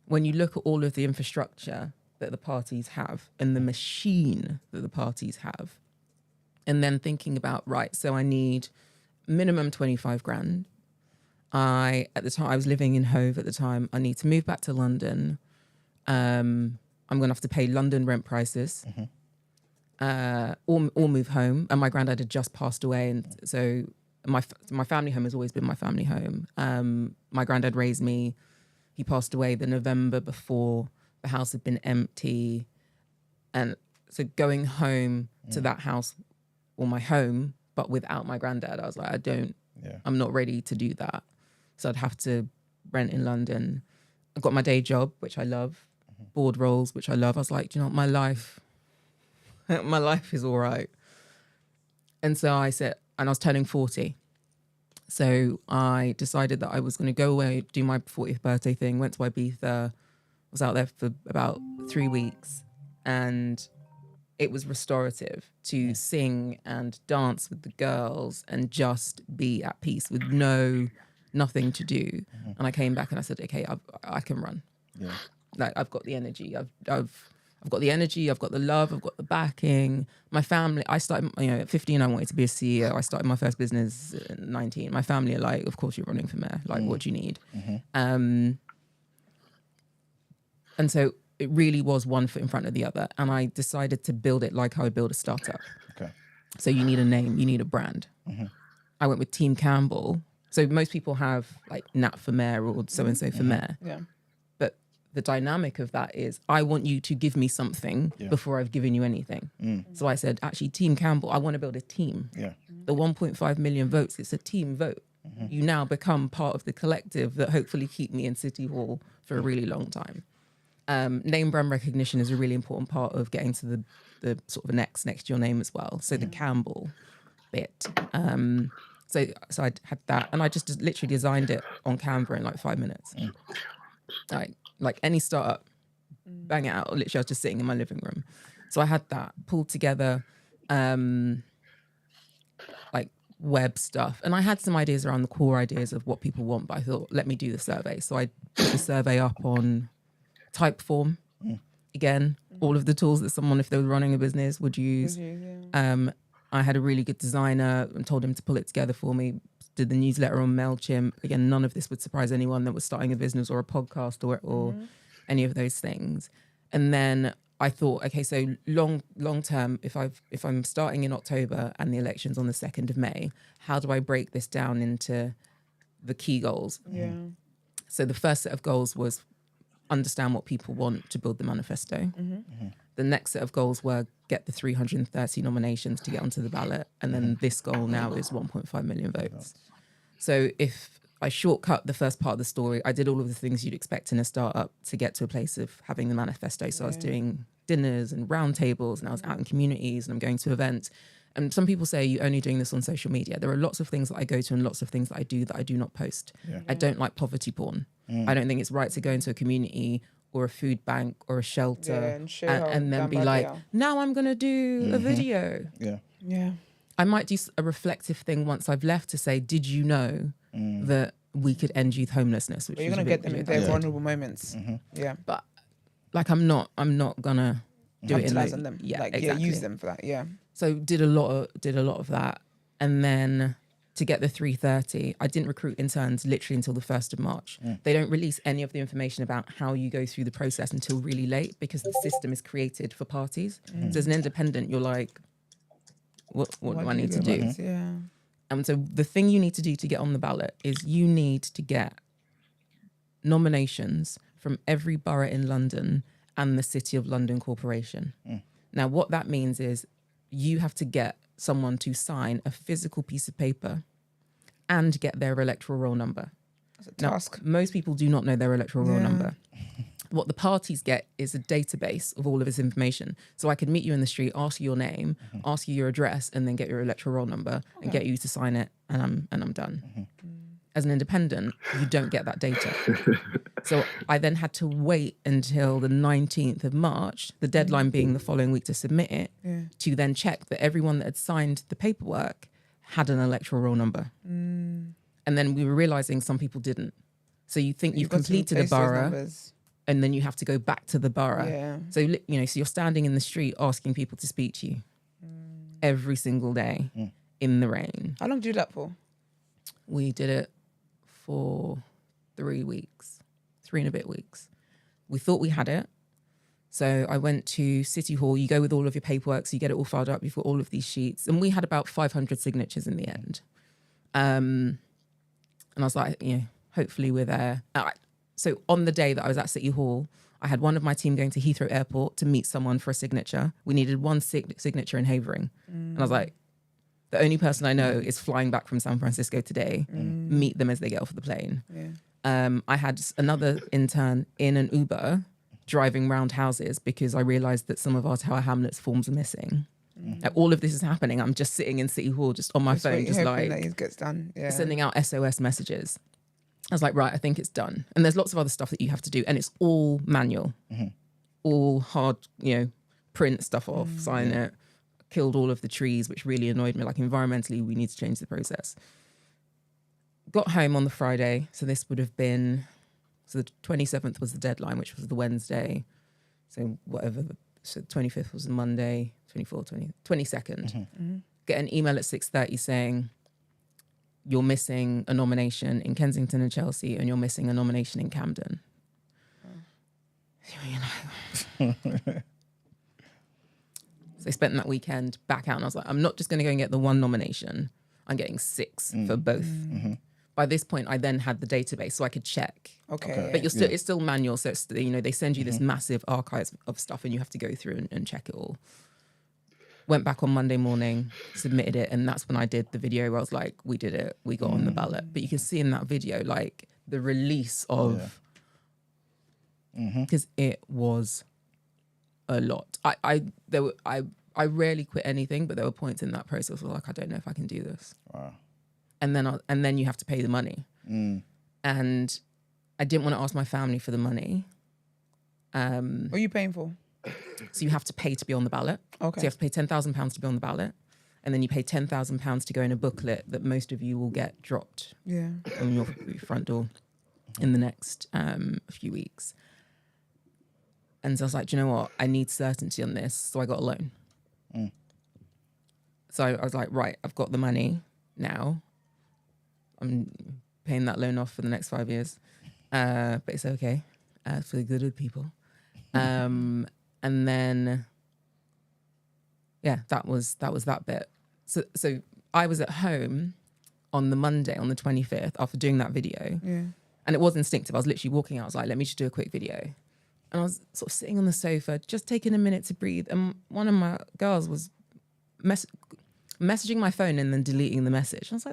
when you look at all of the infrastructure that the parties have and the machine that the parties have, and then thinking about, right, so I need minimum 25 grand. At the time, I was living in Hove at the time. I need to move back to London. I'm going to have to pay London rent prices or move home. And my granddad had just passed away. And so my family home has always been my family home. My granddad raised me. He passed away the November before. The house had been empty. And so going home to that house or my home, but without my granddad, I was like, I'm not ready to do that. So I'd have to rent in London. I got my day job, which I love, board roles, which I love. I was like, do you know what, my life is all right. And so I said, and I was turning 40. So I decided that I was going to go away, do my 40th birthday thing, went to Ibiza, was out there for about 3 weeks, and it was restorative to sing and dance with the girls and just be at peace with nothing to do. And I came back and I said, okay, I can run. Like, I've got the energy. I've got the energy, I've got the love, I've got the backing. My family, I started, at 15, I wanted to be a CEO. I started my first business at 19. My family are like, of course you're running for mayor. Like, what do you need? And so it really was one foot in front of the other. And I decided to build it like I would build a startup. Okay. So you need a name, you need a brand. I went with Team Campbell. So most people have like Nat for mayor or so-and-so for mayor. Yeah. But the dynamic of that is I want you to give me something before I've given you anything. So I said, actually, Team Campbell, I want to build a team. Yeah. The 1.5 million votes, it's a team vote. You now become part of the collective that hopefully keep me in City Hall for a really long time. Name brand recognition is a really important part of getting to the sort of next to your name as well. So the Campbell bit. So I had that, and I just literally designed it on Canva in like 5 minutes. Like any startup, bang it out. Literally, I was just sitting in my living room. So I had that pulled together, like web stuff, and I had some ideas around the core ideas of what people want. But I thought, let me do the survey. So I put the survey up on Typeform. Again, all of the tools that someone, if they were running a business, would use. I had a really good designer and told him to pull it together for me. Did the newsletter on MailChimp. Again, none of this would surprise anyone that was starting a business or a podcast or any of those things. And then I thought, okay, so long term, if I'm starting in October and the election's on the 2nd of May, how do I break this down into the key goals? Yeah. So the first set of goals was understand what people want to build the manifesto. The next set of goals were get the 330 nominations to get onto the ballot. And then this goal now is 1.5 million votes. So if I shortcut the first part of the story, I did all of the things you'd expect in a startup to get to a place of having the manifesto. So I was doing dinners and roundtables, and I was out in communities, and I'm going to events. And some people say, you're only doing this on social media. There are lots of things that I go to and lots of things that I do not post. I don't like poverty porn. I don't think it's right to go into a community or a food bank or a shelter and then be like, now I'm going to do a video. Yeah. I might do a reflective thing once I've left to say, did you know that we could end youth homelessness? Which But you're going to get them in their vulnerable moments. Yeah. But like, I'm not going to do it in Capitalize on them. exactly. Use them for that. Yeah. So did a lot of that. And then to get the 330, I didn't recruit interns literally until the 1st of March. They don't release any of the information about how you go through the process until really late, because the system is created for parties. So as an independent, you're like, what do I need to do? Yeah. And so the thing you need to do to get on the ballot is you need to get nominations from every borough in London and the City of London Corporation. Now, what that means is you have to get someone to sign a physical piece of paper and get their electoral roll number. That's a task. Most people do not know their electoral roll number. What the parties get is a database of all of this information. So I could meet you in the street, ask you your name, ask you your address, and then get your electoral roll number and get you to sign it, and I'm done. As an independent, you don't get that data. So I then had to wait until the 19th of March, the deadline being the following week to submit it, to then check that everyone that had signed the paperwork had an electoral roll number. And then we were realizing some people didn't. So you think you've completed a borough, and then you have to go back to the borough. Yeah. So, so you're standing in the street asking people to speak to you every single day in the rain. How long do you do that for? We did it for 3 weeks, 3 and a bit weeks. We thought we had it. So I went to City Hall. You go with all of your paperwork, so you get it all filed up. You've got all of these sheets. And we had about 500 signatures in the end. And I was like, hopefully we're there. So on the day that I was at City Hall, I had one of my team going to Heathrow Airport to meet someone for a signature. We needed one signature in Havering. And I was like, the only person I know is flying back from San Francisco today. Meet them as they get off the plane. I had another intern in an Uber driving round houses because I realised that some of our Tower Hamlets forms are missing. All of this is happening. I'm just sitting in City Hall, just on my phone, just like that it gets done. Yeah. sending out SOS messages. I was like, right, I think it's done. And there's lots of other stuff that you have to do. And it's all manual, all hard, print stuff off, sign it. Killed all of the trees, which really annoyed me. Like, environmentally, we need to change the process. Got home on the Friday. So this would have been, so the 27th was the deadline, which was the Wednesday. So whatever so 25th was a Monday, 22nd. Get an email at 6:30 saying, you're missing a nomination in Kensington and Chelsea, and you're missing a nomination in Camden. So I spent that weekend back out, and I was like, I'm not just going to go and get the one nomination. I'm getting 6 for both. By this point, I then had the database, so I could check. Okay. But it's still manual, so it's, they send you this massive archive of stuff, and you have to go through and check it all. Went back on Monday morning, submitted it, and that's when I did the video where I was like, we did it, we got on the ballot. But you can see in that video, like, the release of, because it was a lot. I rarely quit anything, but there were points in that process where like, I don't know if I can do this. Wow. And then you have to pay the money. And I didn't want to ask my family for the money. What are you paying for? So you have to pay to be on the ballot. Okay. So you have to pay £10,000 to be on the ballot. And then you pay £10,000 to go in a booklet that most of you will get dropped on your front door in the next few weeks. And so I was like, do you know what? I need certainty on this. So I got a loan. So I was like, right, I've got the money now. I'm paying that loan off for the next 5 years. But it's okay. For the good of the people. And then, that was that bit. So I was at home on the Monday, on the 25th, after doing that video. And it was instinctive. I was literally walking out. I was like, let me just do a quick video. And I was sort of sitting on the sofa, just taking a minute to breathe. And one of my girls was messaging my phone and then deleting the message. I was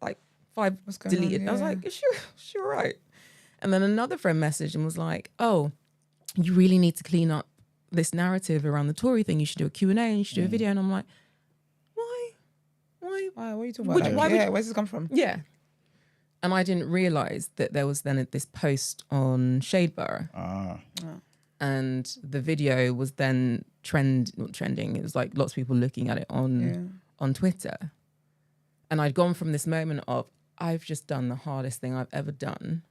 like 5 deleted. I was like, is she all right? And then another friend messaged and was like, oh, you really need to clean up this narrative around the Tory thing. You should do a Q&A and you should do a video. And I'm like, why? What are you talking about? Where's this come from? Yeah. And I didn't realise that there was then this post on Shadeborough. And the video was then not trending. It was like lots of people looking at it on Twitter. And I'd gone from this moment of, I've just done the hardest thing I've ever done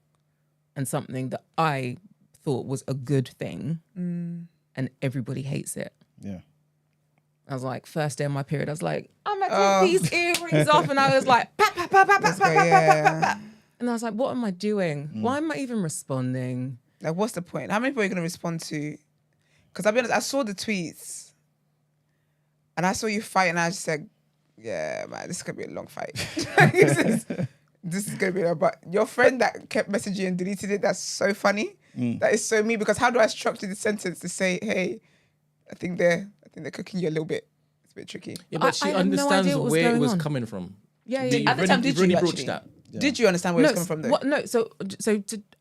and something that I thought was a good thing and everybody hates it. Yeah. I was like, first day of my period, I was like, I'm gonna take these earrings off, and I was like, pat, pat, pat, pat, pat, pat, pat, pat, pat, pat. And I was like, what am I doing? Why am I even responding? Like, what's the point? How many people are you gonna respond to? Because I'll be honest, I saw the tweets and I saw you fight, and I just said, yeah, man, this is gonna be a long fight. This is gonna be but your friend that kept messaging and deleted it, that's so funny. That is so me, because how do I structure the sentence to say, hey, I think they're cooking you a little bit. It's a bit tricky. Yeah, but she I had no understands idea what was where it going was on. coming from. Yeah. At the time, did really you broached actually? that. Yeah. Did you understand where it's coming from though? No, so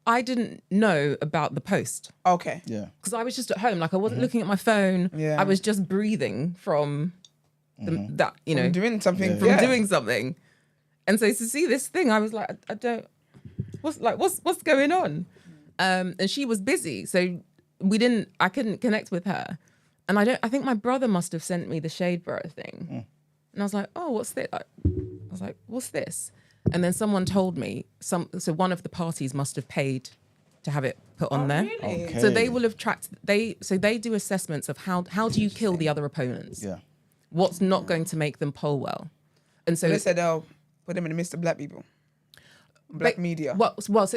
I didn't know about the post. Okay. Yeah. Because I was just at home, like I wasn't looking at my phone. Yeah. I was just breathing from that, I'm doing something. from doing something. And so to see this thing, I was like, what's going on? And she was busy, so I couldn't connect with her. And I think my brother must have sent me the Shadeborough thing. And I was like, oh, what's this? I was like, what's this? And then someone told me, so one of the parties must have paid to have it put on there. Really? Okay. So they will have tracked, so they do assessments of how do you kill the other opponents? Yeah. What's not going to make them poll well? And so They said, oh, put them in the midst of black people. Black media.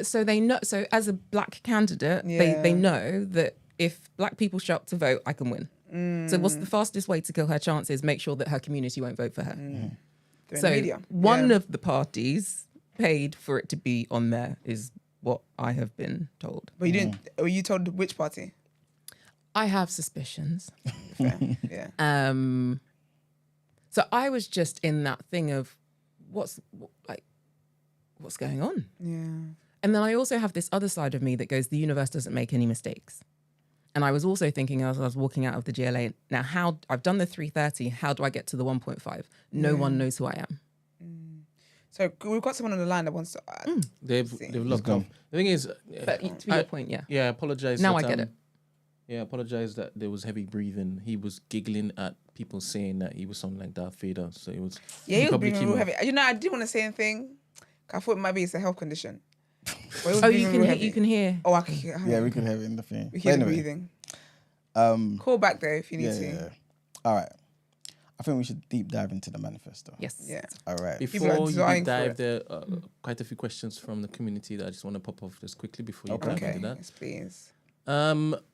So they know, so as a black candidate, Yeah. they know that if black people show up to vote, I can win. So what's the fastest way to kill her chances? Make sure that her community won't vote for her. They're in the So media. one of the parties paid for it to be on there is what I have been told. But you didn't. Were you told which party? I have suspicions. Fair. Yeah. So I was just in that thing of what's going on? Yeah. And then I also have this other side of me that goes, the universe doesn't make any mistakes. And I was also thinking as I was walking out of the GLA, now I've done the 3:30, how do I get to the 1.5? No one knows who I am. So we've got someone on the line that wants to. They've locked off. The thing is, But to your point, yeah. Yeah, apologize. Now that, I get it. Yeah, apologize that there was heavy breathing. He was giggling at people saying that he was something like Darth Vader. So it was. Yeah, he was probably being came real off. heavy. You know, I didn't want to say anything. I thought it might be it's a health condition. But it was Oh, being you real can hear, heavy. you can hear. Oh, I can hear. Yeah, we could have it in the thing. We hear But the anyway, breathing. Call back though if you need Yeah, to. yeah. All right. I think we should deep dive into the manifesto. Yes. Yeah. All right. People are Before you dying deep for dive, it. there are quite a few questions from the community that I just want to pop off just quickly before you dive Okay. into that. Yes, please.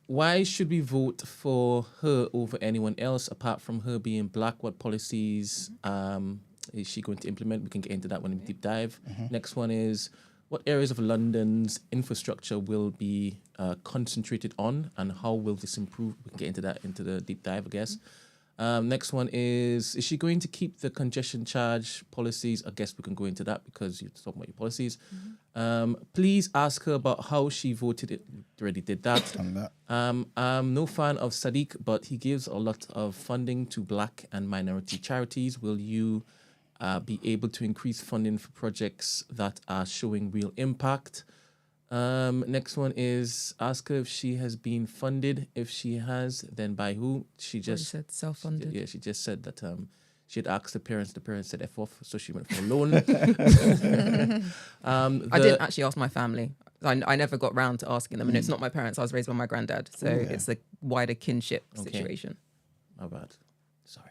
Why should we vote for her over anyone else apart from her being black? What policies is she going to implement? We can get into that when we deep dive. Next one is, what areas of London's infrastructure will be concentrated on, and how will this improve? We can get into that into the deep dive, I guess. Next one is she going to keep the congestion charge policies? I guess we can go into that because you're talking about your policies. Please ask her about how she voted. It already did that. And that. I'm no fan of Sadiq, but he gives a lot of funding to black and minority charities. Will you be able to increase funding for projects that are showing real impact? Next one is ask her if she has been funded. If she has, then by who? She just said self-funded. Yeah, she just said that she had asked the parents. The parents said F off, so she went for a loan. I didn't actually ask my family. I never got round to asking them, and it's not my parents. I was raised by my granddad, so it's a wider kinship situation. My bad. Sorry.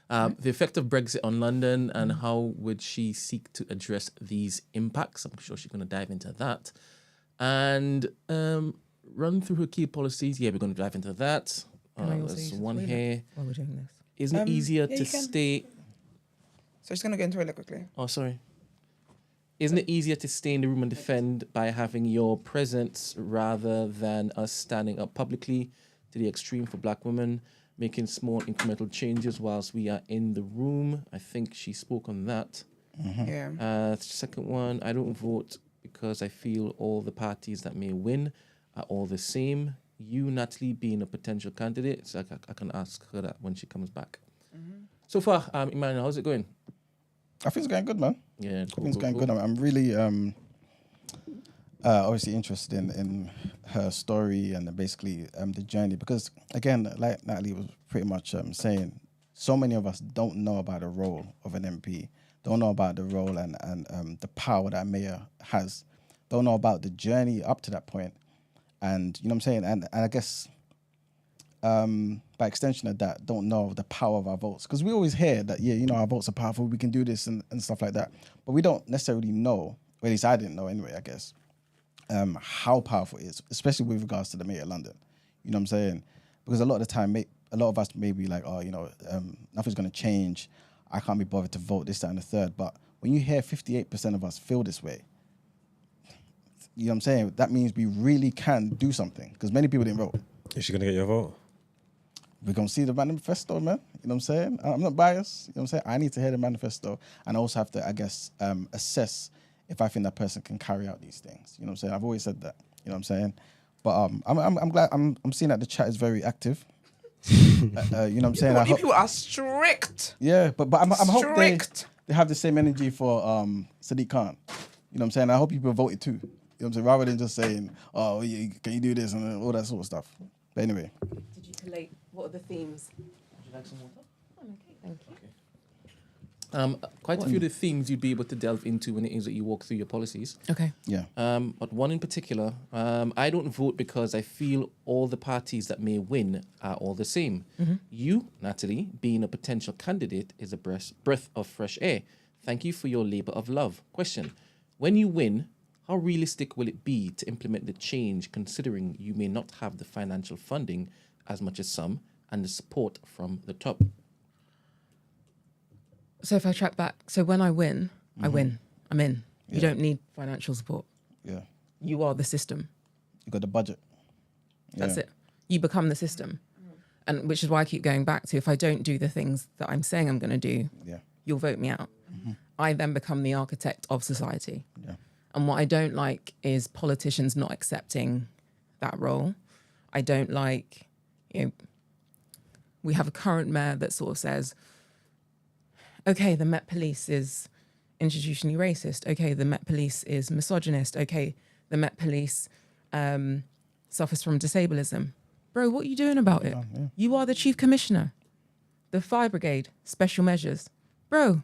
The effect of Brexit on London and how would she seek to address these impacts? I'm sure she's going to dive into that. And run through her key policies. Yeah, we're going to dive into that. Can I also There's use the one toilet here. while we're doing this? Isn't it easier yeah, to you can. stay... So she's gonna go into it quickly. Oh, sorry. Isn't it easier to stay in the room and defend by having your presence rather than us standing up publicly to the extreme for black women, making small incremental changes whilst we are in the room? I think she spoke on that. Yeah. Second one, I don't vote because I feel all the parties that may win are all the same. You, Natalie, being a potential candidate, so I can ask her that when she comes back. So far, Emmanuel, how's it going? I think it's going good, man. Yeah, I think it's going good. I'm really obviously interested in her story and basically the journey, because again, like Natalie was pretty much saying, so many of us don't know about the role of an MP, don't know about the role and the power that a mayor has, don't know about the journey up to that point, and you know what I'm saying, and I guess by extension of that, don't know the power of our votes, because we always hear that, yeah, you know, our votes are powerful, we can do this and stuff like that, but we don't necessarily know, or at least I didn't know anyway, I guess, how powerful it is, especially with regards to the mayor of London. You know what I'm saying? Because a lot of the time, a lot of us may be like, oh, you know, nothing's going to change, I can't be bothered to vote, this, that, and the third. But when you hear 58% of us feel this way, you know what I'm saying? That means we really can do something, because many people didn't vote. Is she going to get your vote? We're going to see the manifesto, man. You know what I'm saying? I'm not biased. You know what I'm saying? I need to hear the manifesto, and I also have to, I guess, assess if I think that person can carry out these things. You know what I'm saying? I've always said that. You know what I'm saying? But I'm glad. I'm seeing that the chat is very active. You know what I'm saying? You people are strict. Yeah, but I'm hope Strict. they have the same energy for Sadiq Khan. You know what I'm saying? I hope people voted too. You know what I'm saying? Rather than just saying, oh, can you do this and all that sort of stuff. But anyway. Did you collate? What are the themes? Would you like some water? Oh, okay, thank you. Quite a few of the themes you'd be able to delve into when it is that you walk through your policies. Okay. Yeah. But one in particular, I don't vote because I feel all the parties that may win are all the same. You, Natalie, being a potential candidate is a breath of fresh air. Thank you for your labor of love. Question: when you win, how realistic will it be to implement the change, considering you may not have the financial funding as much as some and the support from the top? So if I track back, so when I win, I win. I'm in. You Yeah. don't need financial support. Yeah. You are the system. You got the budget. That's Yeah. it. You become the system. And which is why I keep going back to, if I don't do the things that I'm saying I'm going to do, Yeah. you'll vote me out. I then become the architect of society. Yeah. And what I don't like is politicians not accepting that role. I don't like, we have a current mayor that sort of says, okay, the Met Police is institutionally racist. Okay, the Met Police is misogynist. Okay, the Met Police suffers from disableism. Bro, what are you doing about it? Yeah. You are the chief commissioner. The fire brigade, special measures. Bro,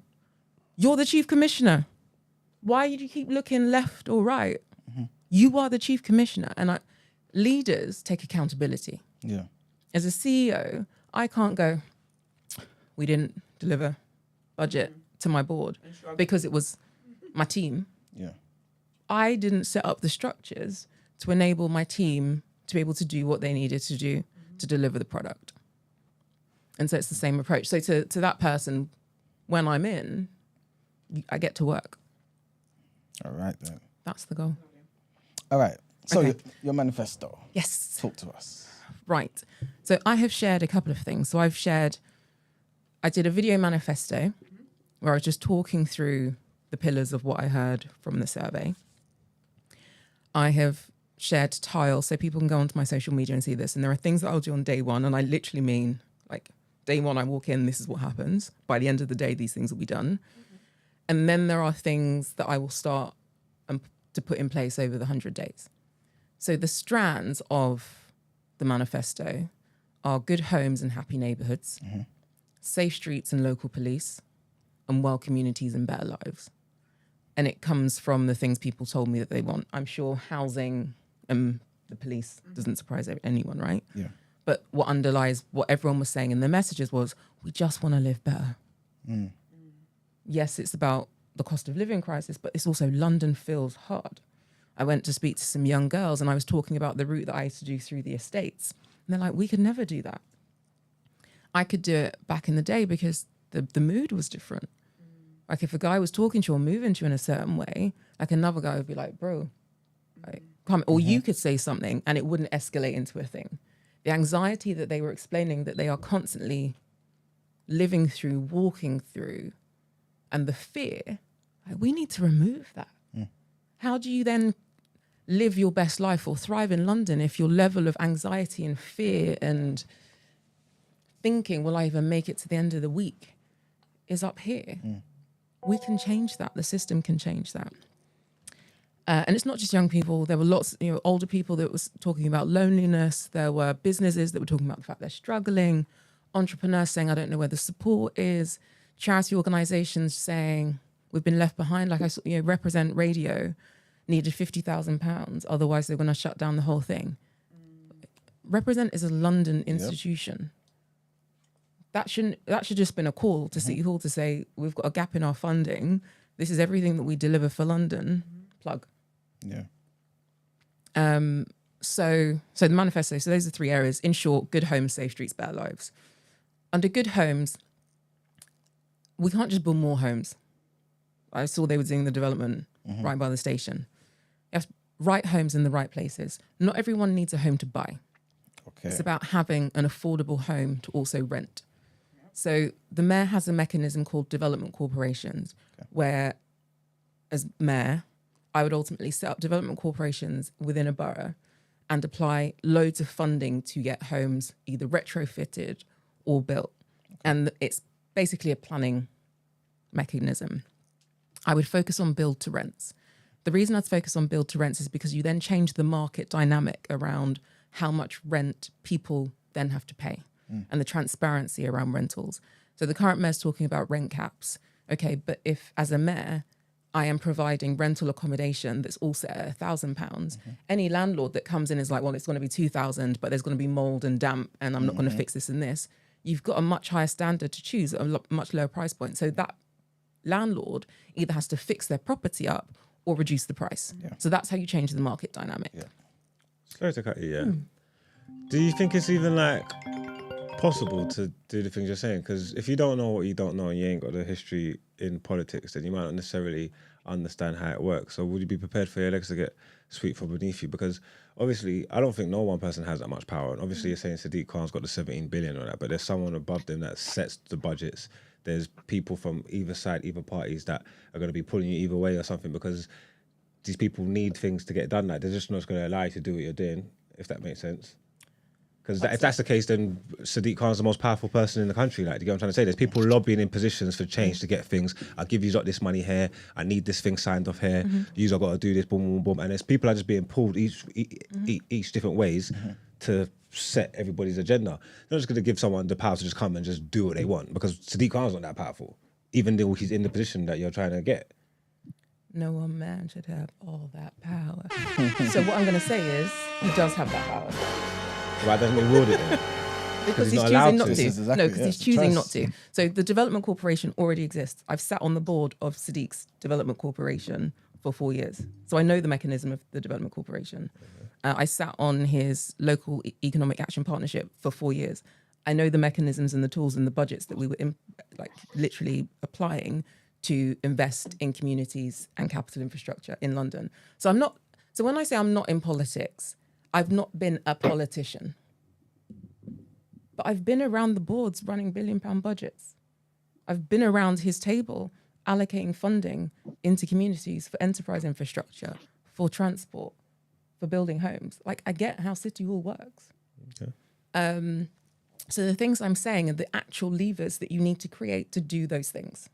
you're the chief commissioner. Why do you keep looking left or right? You are the chief commissioner. And leaders take accountability. Yeah. As a CEO, I can't go, we didn't deliver budget to my board because it was my team. Yeah. I didn't set up the structures to enable my team to be able to do what they needed to do to deliver the product. And so it's the same approach. So to that person, when I'm in, I get to work. All right then. That's the goal. All right. So Okay. your manifesto. Yes. Talk to us. Right. So I have shared a couple of things. So I did a video manifesto where I was just talking through the pillars of what I heard from the survey. I have shared tiles so people can go onto my social media and see this. And there are things that I'll do on day one. And I literally mean like day one, I walk in, this is what happens. By the end of the day, these things will be done. And then there are things that I will start to put in place over the 100 days. So the strands of the manifesto are good homes and happy neighborhoods, safe streets and local police, and well communities and better lives. And it comes from the things people told me that they want. I'm sure housing and the police doesn't surprise anyone, right? Yeah. But what underlies what everyone was saying in their messages was, we just want to live better. Yes, it's about the cost of living crisis, but it's also London feels hard. I went to speak to some young girls and I was talking about the route that I used to do through the estates. And they're like, we could never do that. I could do it back in the day because the mood was different. Like if a guy was talking to you or moving to you in a certain way, like another guy would be like, bro, like, come. Or you could say something and it wouldn't escalate into a thing. The anxiety that they were explaining that they are constantly living through, walking through, and the fear, like, we need to remove that. How do you then live your best life or thrive in London if your level of anxiety and fear and thinking, will I even make it to the end of the week, is up here? We can change that. The system can change that. And it's not just young people. There were lots, older people that was talking about loneliness. There were businesses that were talking about the fact they're struggling. Entrepreneurs saying, I don't know where the support is. Charity organisations saying, we've been left behind. Like I saw, Represent Radio needed £50,000. Otherwise, they're going to shut down the whole thing. Represent is a London institution. That should just been a call to City Hall to say, we've got a gap in our funding. This is everything that we deliver for London. Plug. Yeah. So the manifesto, so those are 3 areas. In short, good homes, safe streets, better lives. Under good homes, we can't just build more homes. I saw they were doing the development right by the station. You have right homes in the right places. Not everyone needs a home to buy. Okay. It's about having an affordable home to also rent. So the mayor has a mechanism called development corporations, where as mayor, I would ultimately set up development corporations within a borough and apply loads of funding to get homes either retrofitted or built. And it's basically a planning mechanism. I would focus on build to rents. The reason I'd focus on build to rents is because you then change the market dynamic around how much rent people then have to pay and the transparency around rentals. So the current mayor's talking about rent caps. Okay, but if as a mayor, I am providing rental accommodation that's all set at £1,000, any landlord that comes in is like, well, it's going to be 2,000, but there's going to be mold and damp and I'm not going to fix this and this. You've got a much higher standard to choose at a much lower price point. So that landlord either has to fix their property up or reduce the price. Yeah. So that's how you change the market dynamic. Yeah. Sorry to cut you, Do you think it's even possible to do the things you're saying? Because if you don't know what you don't know and you ain't got the history in politics, then you might not necessarily understand how it works. So would you be prepared for your legs to get swept from beneath you? Because obviously, I don't think no one person has that much power. And obviously, you're saying Sadiq Khan's got the 17 billion or that, but there's someone above them that sets the budgets. There's people from either side, either parties that are going to be pulling you either way or something, because these people need things to get done. Like, they're just not going to allow you to do what you're doing, if that makes sense. Because if that's the case, then Sadiq Khan's the most powerful person in the country. Like, do you get what I'm trying to say? There's people lobbying in positions for change to get things. I'll give you this money here. I need this thing signed off here. You've got to do this, boom, boom, boom. And there's people are just being pulled each different ways to set everybody's agenda. They're not just going to give someone the power to just come and just do what they want, because Sadiq Khan's not that powerful, even though he's in the position that you're trying to get. No one man should have all that power. So what I'm going to say is, he does have that power. Why doesn't he wield it then? Because he's he's not allowed choosing not to. to. This is exactly- No, because yeah, he's it's a choosing not choice. to. So the Development Corporation already exists. I've sat on the board of Sadiq's Development Corporation for 4 years. So I know the mechanism of the Development Corporation. I sat on his local economic action partnership for 4 years. I know the mechanisms and the tools and the budgets that we were literally applying to invest in communities and capital infrastructure in London. So when I say I'm not in politics, I've not been a politician. But I've been around the boards running £1 billion budgets. I've been around his table allocating funding into communities for enterprise infrastructure, for transport, for building homes. Like, I get how City Hall works. Okay. So the things I'm saying are the actual levers that you need to create to do those things.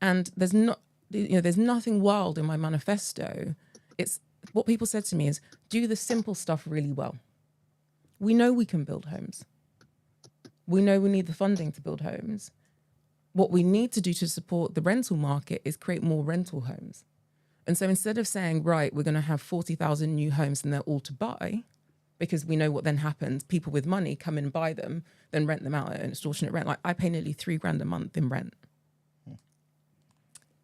And there's nothing wild in my manifesto. It's what people said to me is, do the simple stuff really well. We know we can build homes. We know we need the funding to build homes. What we need to do to support the rental market is create more rental homes. And so instead of saying, right, we're going to have 40,000 new homes and they're all to buy, because we know what then happens, people with money come in and buy them, then rent them out at an extortionate rent. Like, I pay nearly £3,000 a month in rent.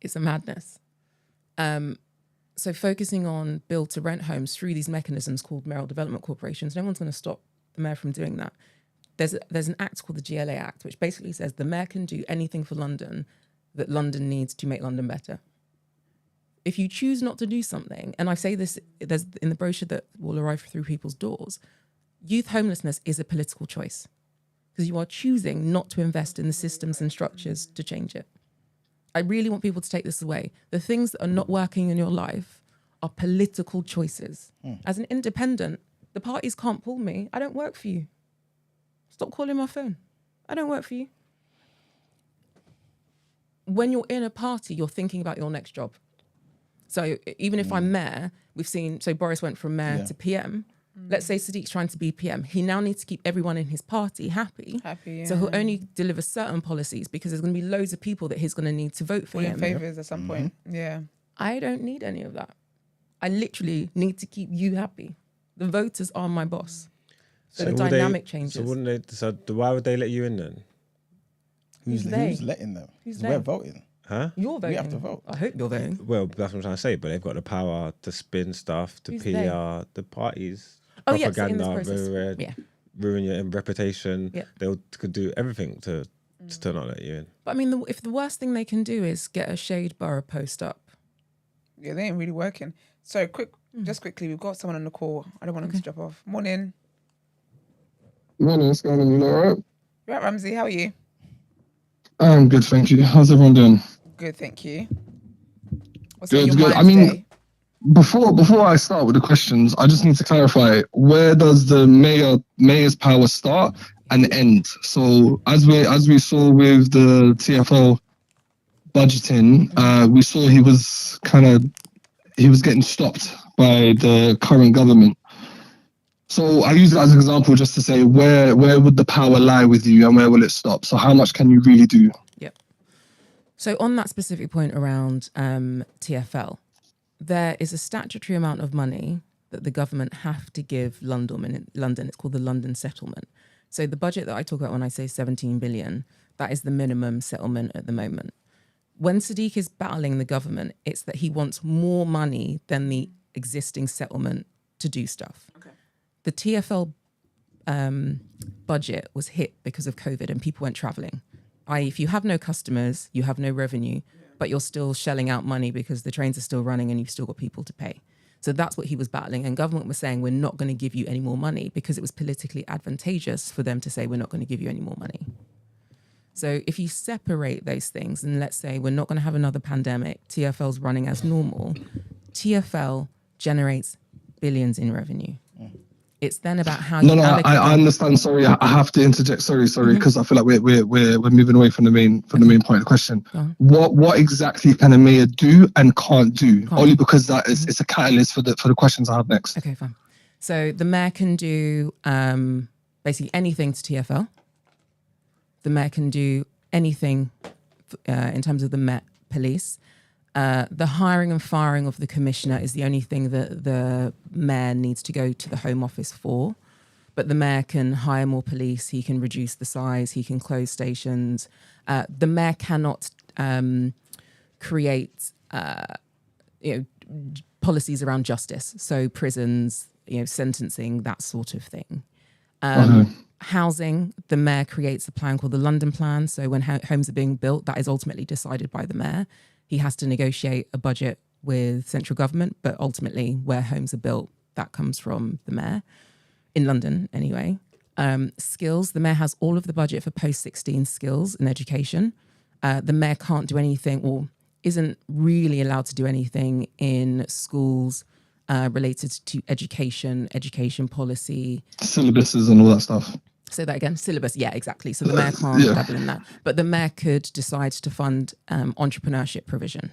It's a madness. So focusing on build to rent homes through these mechanisms called mayoral development corporations, no one's going to stop the mayor from doing that. There's an act called the GLA Act, which basically says the mayor can do anything for London that London needs to make London better. If you choose not to do something, and I say this, there's in the brochure that will arrive through people's doors, youth homelessness is a political choice because you are choosing not to invest in the systems and structures to change it. I really want people to take this away. The things that are not working in your life are political choices. As an independent, the parties can't pull me. I don't work for you. Stop calling my phone. I don't work for you. When you're in a party, you're thinking about your next job. So even if I'm mayor, we've seen, so Boris went from mayor to PM. Let's say Sadiq's trying to be PM. He now needs to keep everyone in his party happy. So he'll only deliver certain policies because there's going to be loads of people that he's going to need to vote for him. in favours at some point. Yeah. I don't need any of that. I literally need to keep you happy. The voters are my boss. So the dynamic changes. So wouldn't they? So why would they let you in then? Who's they? Who's letting them? Who's 'Cause they? we're voting. Huh? You're voting. We have to vote. I hope you're voting. Well, that's what I'm trying to say. But they've got the power to spin stuff, to Who's PR, the parties, Oh, yes, in this propaganda, process. Yeah. ruin your reputation. Yeah. They could do everything to not let you in. But I mean, if the worst thing they can do is get a Shade Borough post up. Yeah, they ain't really working. So just quickly, we've got someone on the call. I don't want him to drop off. Morning. Morning, what's going on? You all right? You right, Ramsey? How are you? I'm good, thank you. How's everyone doing? Good, thank you. What's Good, on your good. mind I mean, today? Before I start with the questions, I just need to clarify, where does the mayor's power start and end? So as we saw with the TfL budgeting, we saw he was getting stopped by the current government. So I use it as an example just to say where would the power lie with you and where will it stop? So how much can you really do? Yep. So on that specific point around TfL, there is a statutory amount of money that the government have to give London. It's called the London settlement. So the budget that I talk about when I say 17 billion, that is the minimum settlement at the moment. When Sadiq is battling the government, it's that he wants more money than the existing settlement to do stuff. Okay. The TfL budget was hit because of COVID and people went traveling. If you have no customers, you have no revenue, but you're still shelling out money because the trains are still running and you've still got people to pay. So that's what he was battling. And government was saying, we're not going to give you any more money because it was politically advantageous for them to say, we're not going to give you any more money. So if you separate those things and let's say we're not going to have another pandemic, TfL's running as normal, TfL generates billions in revenue. It's then about how you allocate. I understand. Sorry, I have to interject. Sorry, because I feel like we're moving away from the main point of the question. What exactly can a mayor do and can't do? Only because that is it's a catalyst for the questions I have next. Okay, fine. So the mayor can do basically anything to TfL. The mayor can do anything in terms of the Met Police. The hiring and firing of the commissioner is the only thing that the mayor needs to go to the Home Office for. But the mayor can hire more police. He can reduce the size. He can close stations. The mayor cannot create, policies around justice. So prisons, sentencing, that sort of thing. Housing, the mayor creates a plan called the London Plan. So when homes are being built, that is ultimately decided by the mayor. He has to negotiate a budget with central government, but ultimately where homes are built, that comes from the mayor. In London, anyway. Skills, the mayor has all of the budget for post-16 skills in education. The mayor can't do anything or isn't really allowed to do anything in schools related to education policy. Syllabuses and all that stuff. Say that again, syllabus, yeah, exactly. So the mayor can't dabble in that. But the mayor could decide to fund entrepreneurship provision,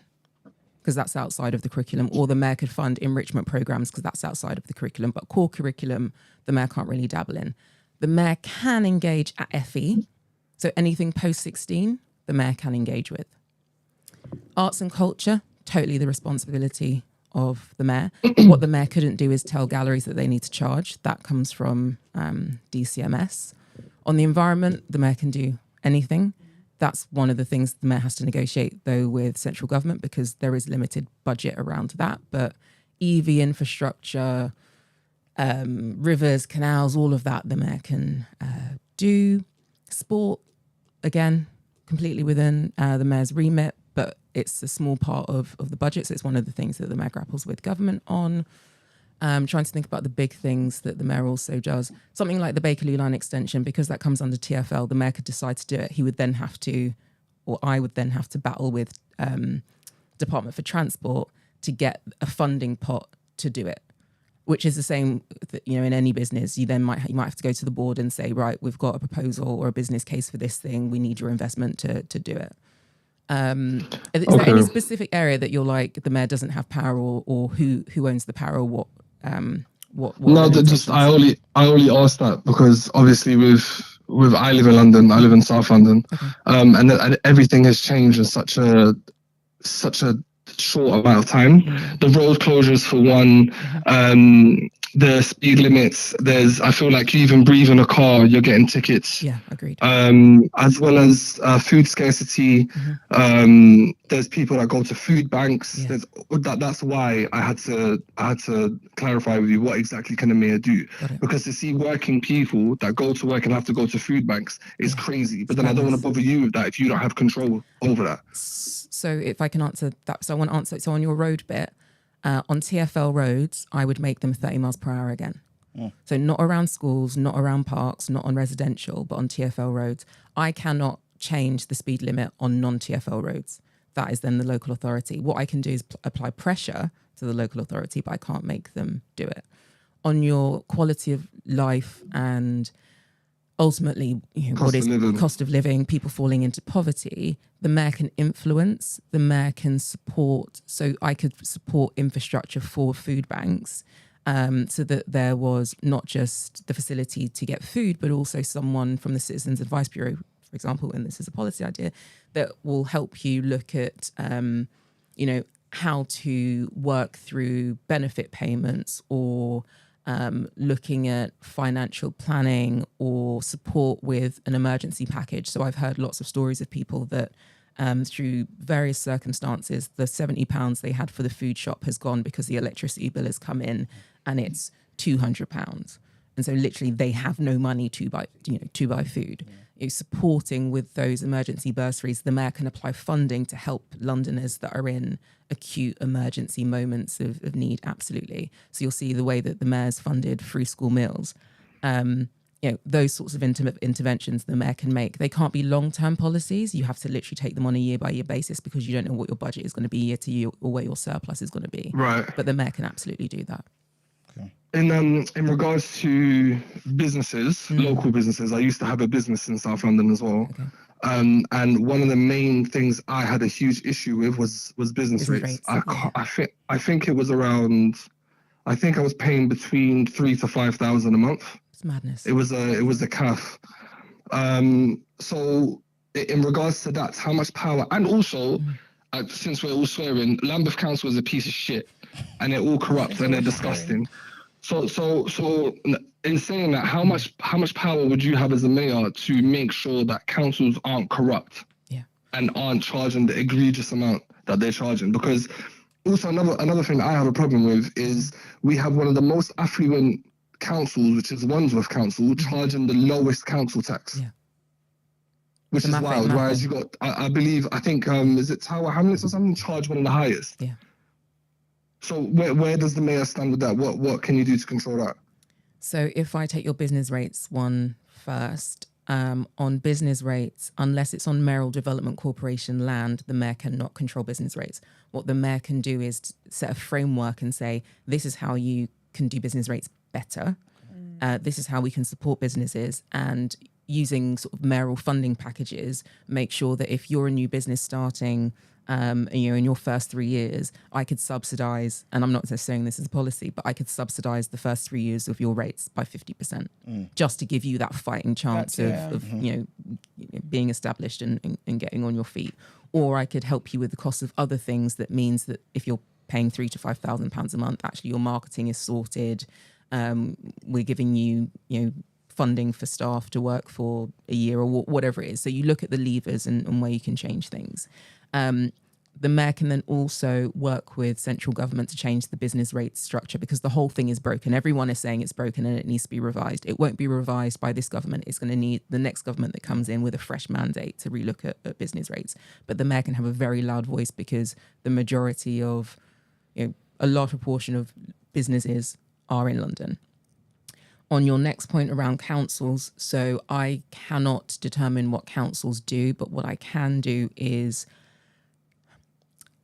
because that's outside of the curriculum, or the mayor could fund enrichment programs because that's outside of the curriculum. But core curriculum, the mayor can't really dabble in. The mayor can engage at FE, so anything post-16, the mayor can engage with. Arts and culture, totally the responsibility of the mayor. What the mayor couldn't do is tell galleries that they need to charge. That comes from DCMS. On the environment, the mayor can do anything. That's one of the things the mayor has to negotiate, though, with central government, because there is limited budget around that. But EV infrastructure, rivers, canals, all of that, the mayor can do. Sport, again, completely within the mayor's remit, but it's a small part of the budget. So it's one of the things that the mayor grapples with government on. Trying to think about the big things that the mayor also does. Something like the Bakerloo line extension, because that comes under TfL, the mayor could decide to do it. He would then have to, or I would then have to battle with Department for Transport to get a funding pot to do it, which is the same, in any business. You might have to go to the board and say, right, we've got a proposal or a business case for this thing. We need your investment to do it. Is there any specific area that you're like, the mayor doesn't have power, or who owns the power, or what? No, I only asked that because obviously with I live in London, I live in South London, and everything has changed in such a short amount of time. The road closures for one, the speed limits. I feel like you even breathe in a car, you're getting tickets. Yeah, agreed. As well as food scarcity. There's people that go to food banks. Yeah. That's why I had to clarify with you what exactly can the mayor do, because to see working people that go to work and have to go to food banks is crazy. But then I don't want to bother you with that if you don't have control over that. So if I can answer that, so I want to answer. So on your road bit, on TfL roads, I would make them 30 miles per hour again. So not around schools, not around parks, not on residential, but on TfL roads. I cannot change the speed limit on non-TfL roads. That is then the local authority. What I can do is apply pressure to the local authority, but I can't make them do it. On your quality of life and ultimately, cost of living, people falling into poverty, the mayor can influence, the mayor can support. So I could support infrastructure for food banks, so that there was not just the facility to get food, but also someone from the Citizens Advice Bureau, for example, and this is a policy idea, that will help you look at, how to work through benefit payments, or looking at financial planning, or support with an emergency package. So I've heard lots of stories of people that through various circumstances, the £70 they had for the food shop has gone because the electricity bill has come in and it's £200. And so literally they have no money to buy food. Supporting with those emergency bursaries, the mayor can apply funding to help Londoners that are in acute emergency moments of need, absolutely. So you'll see the way that the mayor's funded free school meals. Those sorts of interventions the mayor can make. They can't be long-term policies. You have to literally take them on a year-by-year basis, because you don't know what your budget is going to be year to year, or where your surplus is going to be. Right. But the mayor can absolutely do that. In regards to businesses, local businesses, I used to have a business in South London as well. And one of the main things I had a huge issue with was business rates. I think it was around, I think I was paying between 3,000 to 5,000 a month. It's madness. It was a calf. So in regards to that, how much power, and also since we're all swearing, Lambeth Council is a piece of shit, and they're all corrupt and they're disgusting. So in saying that, how much power would you have as a mayor to make sure that councils aren't corrupt? Yeah. And aren't charging the egregious amount that they're charging? Because also another thing I have a problem with is we have one of the most affluent councils, which is Wandsworth Council, charging the lowest council tax. Yeah. Which is wild. Whereas you got, I think, is it Tower Hamlets or something, charge one of the highest? Yeah. So where does the mayor stand with that? What can you do to control that? So if I take your business rates one first, on business rates, unless it's on Mayoral Development Corporation land, the mayor cannot control business rates. What the mayor can do is set a framework and say, this is how you can do business rates better. This is how we can support businesses, and using sort of mayoral funding packages, make sure that if you're a new business starting, in your first 3 years, I could subsidize, and I'm not just saying this as a policy, but I could subsidize the first 3 years of your rates by 50%, just to give you that fighting chance of being established and getting on your feet. Or I could help you with the cost of other things. That means that if you're paying £3,000 to £5,000 a month, actually your marketing is sorted. We're giving you, funding for staff to work for a year or whatever it is. So you look at the levers and where you can change things. The mayor can then also work with central government to change the business rate structure, because the whole thing is broken. Everyone is saying it's broken and it needs to be revised. It won't be revised by this government. It's going to need the next government that comes in with a fresh mandate to relook at business rates. But the mayor can have a very loud voice, because the majority of, a large proportion of businesses are in London. On your next point around councils, so I cannot determine what councils do, but what I can do is,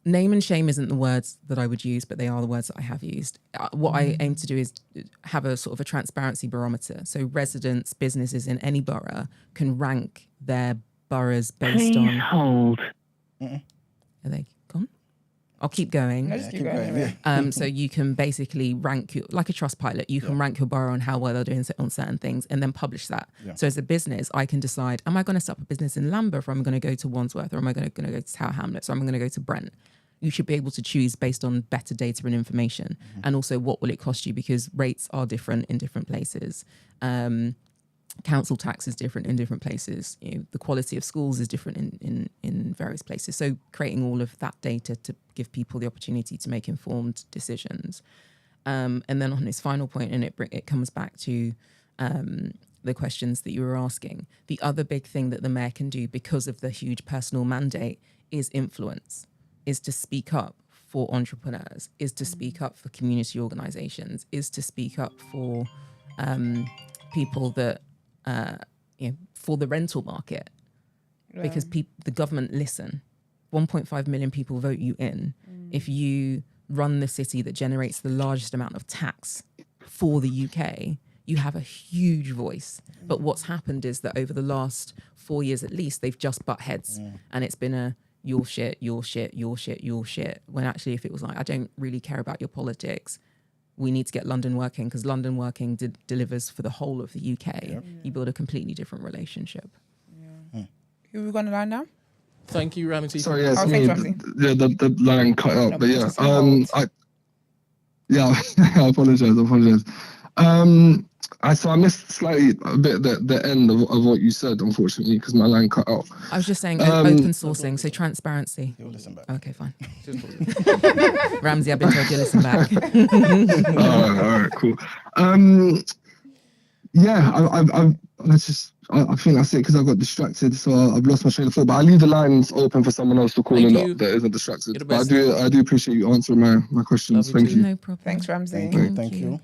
name and shame isn't the words that I would use, but they are the words that I have used. What I aim to do is have a sort of a transparency barometer. So residents, businesses in any borough can rank their boroughs based on... hold. Are they gone? I'll keep going. Let's keep going. So you can basically rank like a trust pilot. You can rank your borough on how well they're doing on certain things, and then publish that. Yeah. So as a business, I can decide: am I going to start a business in Lambeth, or am I going to go to Wandsworth, or am I going to go to Tower Hamlets, or am I going to go to Brent? You should be able to choose based on better data and information, and also what will it cost you, because rates are different in different places. Council tax is different in different places. The quality of schools is different in various places. So creating all of that data to give people the opportunity to make informed decisions. And then on his final point, and it comes back to the questions that you were asking. The other big thing that the mayor can do, because of the huge personal mandate, is influence, is to speak up for entrepreneurs, is to speak up for community organizations, is to speak up for people that, for the rental market, because the government listen. 1.5 million people vote you in. If you run the city that generates the largest amount of tax for the UK, you have a huge voice. But what's happened is that over the last 4 years at least, they've just butt heads, and it's been a your shit, your shit, your shit, your shit. When actually, if it was like, I don't really care about your politics, we need to get London working, because London working delivers for the whole of the UK. You build a completely different relationship. Who are we going to line now? Thank you, Ramsey. Sorry, yes, thanks, Ramsey. The line cut out, No, but yeah, just on I apologize. So I missed slightly a bit the end of what you said, unfortunately, because my line cut out. I was just saying open sourcing, so transparency. You'll listen back. Okay, fine. Ramsey, I've been told you listen back. All right, cool. I think that's it, because I got distracted, so I've lost my train of thought. But I leave the lines open for someone else to call in that isn't distracted. But I do appreciate you answering my questions. Thank you. No problem. Thanks, Ramsey. Thank you.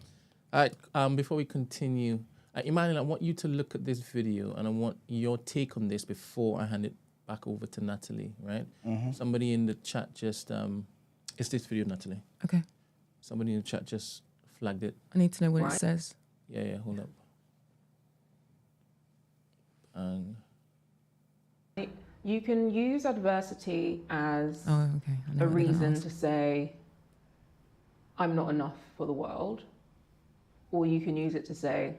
All right, before we continue, Emmanuel, I want you to look at this video, and I want your take on this before I hand it back over to Natalie, right? Somebody in the chat just, it's this video, Natalie. Okay. Somebody in the chat just flagged it. I need to know what it says. Yeah, hold up. And you can use adversity as a reason to say, I'm not enough for the world. Or you can use it to say,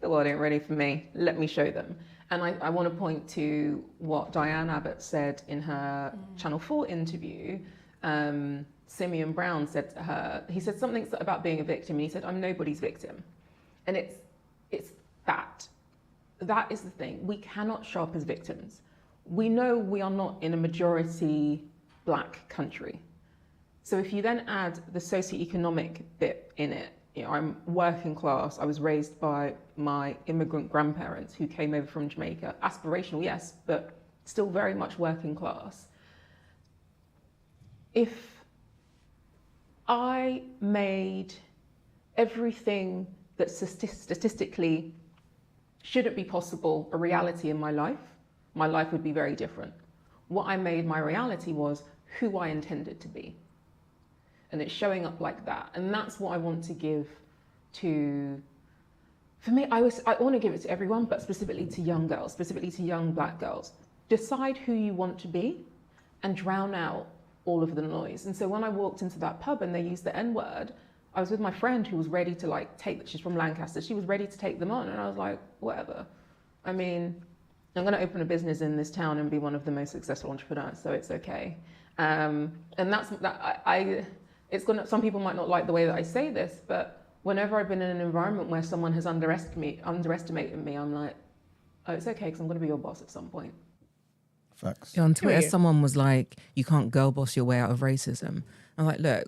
the world ain't ready for me, let me show them. And I want to point to what Diane Abbott said in her Channel 4 interview, Simeon Brown said to her, he said something about being a victim, and he said, I'm nobody's victim. And it's that. That is the thing. We cannot show up as victims. We know we are not in a majority black country. So if you then add the socioeconomic bit in it, you know, I'm working class. I was raised by my immigrant grandparents who came over from Jamaica. Aspirational, yes, but still very much working class. If I made everything that statistically shouldn't be possible a reality in my life would be very different. What I made my reality was who I intended to be. And it's showing up like that. And that's what I want to give to, for me, I want to give it to everyone, but specifically to young girls, specifically to young black girls. Decide who you want to be and drown out all of the noise. And so when I walked into that pub and they used the N-word, I was with my friend who was ready to like she's from Lancaster, she was ready to take them on. And I was like, whatever. I mean, I'm going to open a business in this town and be one of the most successful entrepreneurs, so it's okay. And that's that. Some people might not like the way that I say this, but whenever I've been in an environment where someone has underestimated me, I'm like, oh, it's okay, because I'm going to be your boss at some point. Facts. On Twitter, someone was like, you can't girl boss your way out of racism. I'm like, look,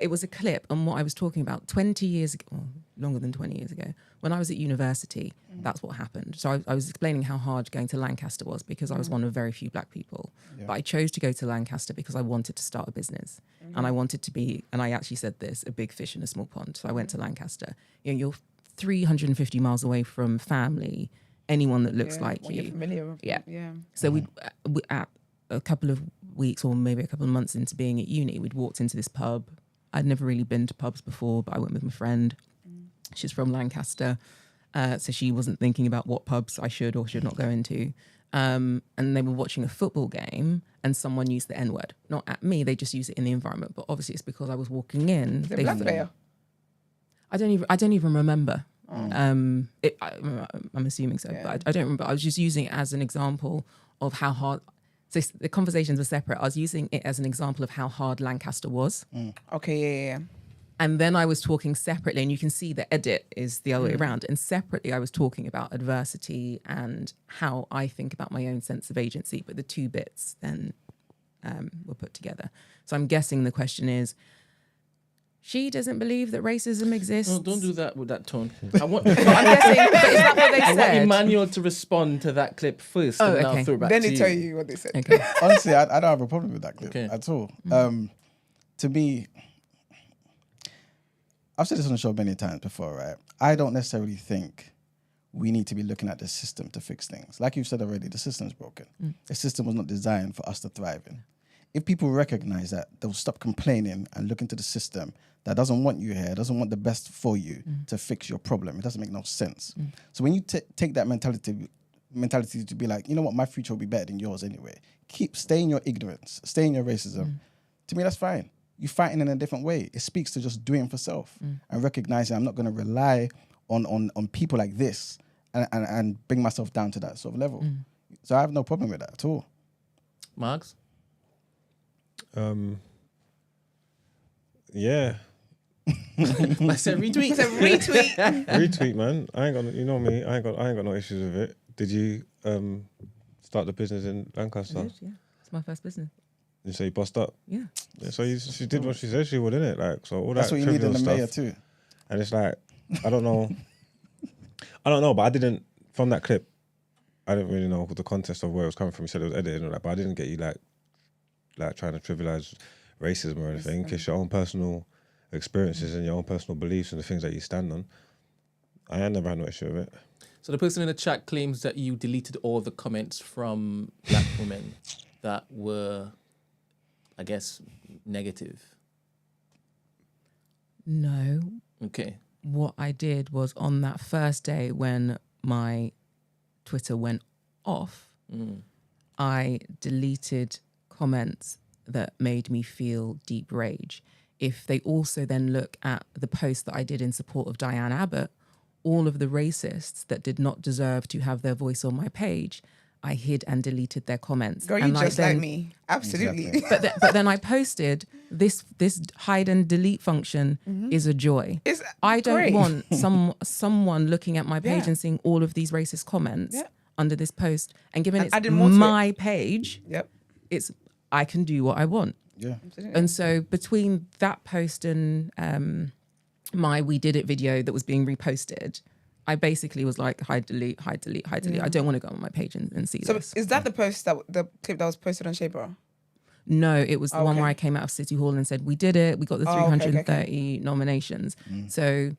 it was a clip on what I was talking about 20 years ago, well, longer than 20 years ago, when I was at university. That's what happened. So I was explaining how hard going to Lancaster was because I was one of very few black people. But I chose to go to Lancaster because I wanted to start a business. And I wanted to be, and I actually said this, a big fish in a small pond. So I went to Lancaster. You know, you're 350 miles away from family, anyone that looks like you. You're familiar with yeah. Yeah. So we at a couple of weeks or maybe a couple of months into being at uni, we'd walked into this pub. I'd never really been to pubs before, but I went with my friend. She's from Lancaster. So she wasn't thinking about what pubs I should or should not go into. And they were watching a football game and someone used the N-word. Not at me, they just use it in the environment. But obviously it's because I was walking in. Is it black player? I don't even remember. I'm assuming so, but I don't remember. I was just using it as an example of how hard. So the conversations were separate. I was using it as an example of how hard Lancaster was. Okay, yeah. And then I was talking separately, and you can see the edit is the other way around. And separately, I was talking about adversity and how I think about my own sense of agency. But the two bits then were put together. So I'm guessing the question is, she doesn't believe that racism exists. No, don't do that with that tone. I'm guessing, but is that what they I said? want Emmanuel to respond to that clip first, and then I'll throw it back Then to they you. tell you what they said. Okay. Honestly, I don't have a problem with that clip Okay. at all. To me, I've said this on the show many times before, right? I don't necessarily think we need to be looking at the system to fix things. Like you've said already, the system's broken. The system was not designed for us to thrive in. If people recognize that, they'll stop complaining and look into the system that doesn't want you here, doesn't want the best for you to fix your problem. It doesn't make no sense. So when you take that mentality to be like, you know what, my future will be better than yours anyway. Stay in your ignorance, stay in your racism. To me, that's fine. You're fighting in a different way. It speaks to just doing for self and recognizing I'm not going to rely on people like this and bring myself down to that sort of level. So I have no problem with that at all. Marks? Yeah. I said retweet. Retweet, man. I ain't got, you know me. I ain't got no issues with it. Did you start the business in Lancaster? I did, yeah. It's my first business. You say you bust up? Yeah. So she did what she said she would, innit? Like, so all That's that what you need in trivial the mayor stuff. too. And it's like, I don't know, but I didn't, from that clip, I didn't really know the context of where it was coming from. You said it was edited and all that, but I didn't get you like trying to trivialize racism or anything. It's your own personal experiences and your own personal beliefs and the things that you stand on. I ain't never had no issue with it. So the person in the chat claims that you deleted all the comments from black women that were, I guess, negative. No. Okay. What I did was on that first day when my Twitter went off, I deleted comments that made me feel deep rage. If they also then look at the post that I did in support of Diane Abbott, all of the racists that did not deserve to have their voice on my page, I hid and deleted their comments. Girl, you and just like me. Absolutely. Exactly. But then I posted this hide and delete function is a joy. It's I don't great. want someone looking at my page Yeah. and seeing all of these racist comments under this post and given And it's adding more to my page. Yep. It's I can do what I want. Yeah. And so between that post and my We Did It video that was being reposted, I basically was like, hide, delete, hide, delete, hide, delete. I don't want to go on my page and see So this. is that the clip that was posted on Shaper? No, it was the one okay. where I came out of City Hall and said, we did it. We got the Oh, okay, 330 nominations. So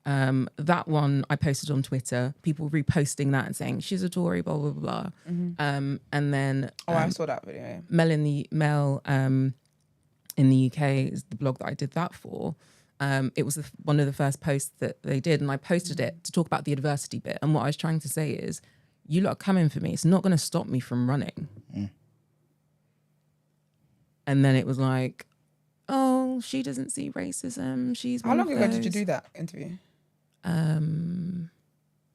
that one I posted on Twitter, people reposting that and saying, she's a Tory, blah, blah, blah. And then I saw that video. Yeah. Mel in the UK is the blog that I did that for. It was one of the first posts that they did, and I posted it to talk about the adversity bit. And what I was trying to say is, you lot are coming for me. It's not going to stop me from running. And then it was like, oh, she doesn't see racism. She's How long ago did you do that interview?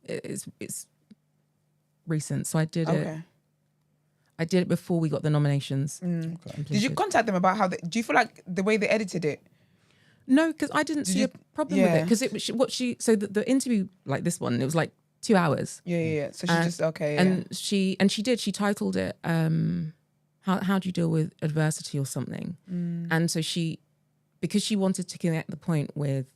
It's recent, so I did it. Okay. I did it before we got the nominations. Did you contact them about do you feel like the way they edited it? No, because I didn't see a problem with it. Because the interview, like this one, it was like 2 hours. Yeah. So she just and she titled it how do you deal with adversity or something. And so because she wanted to connect the point with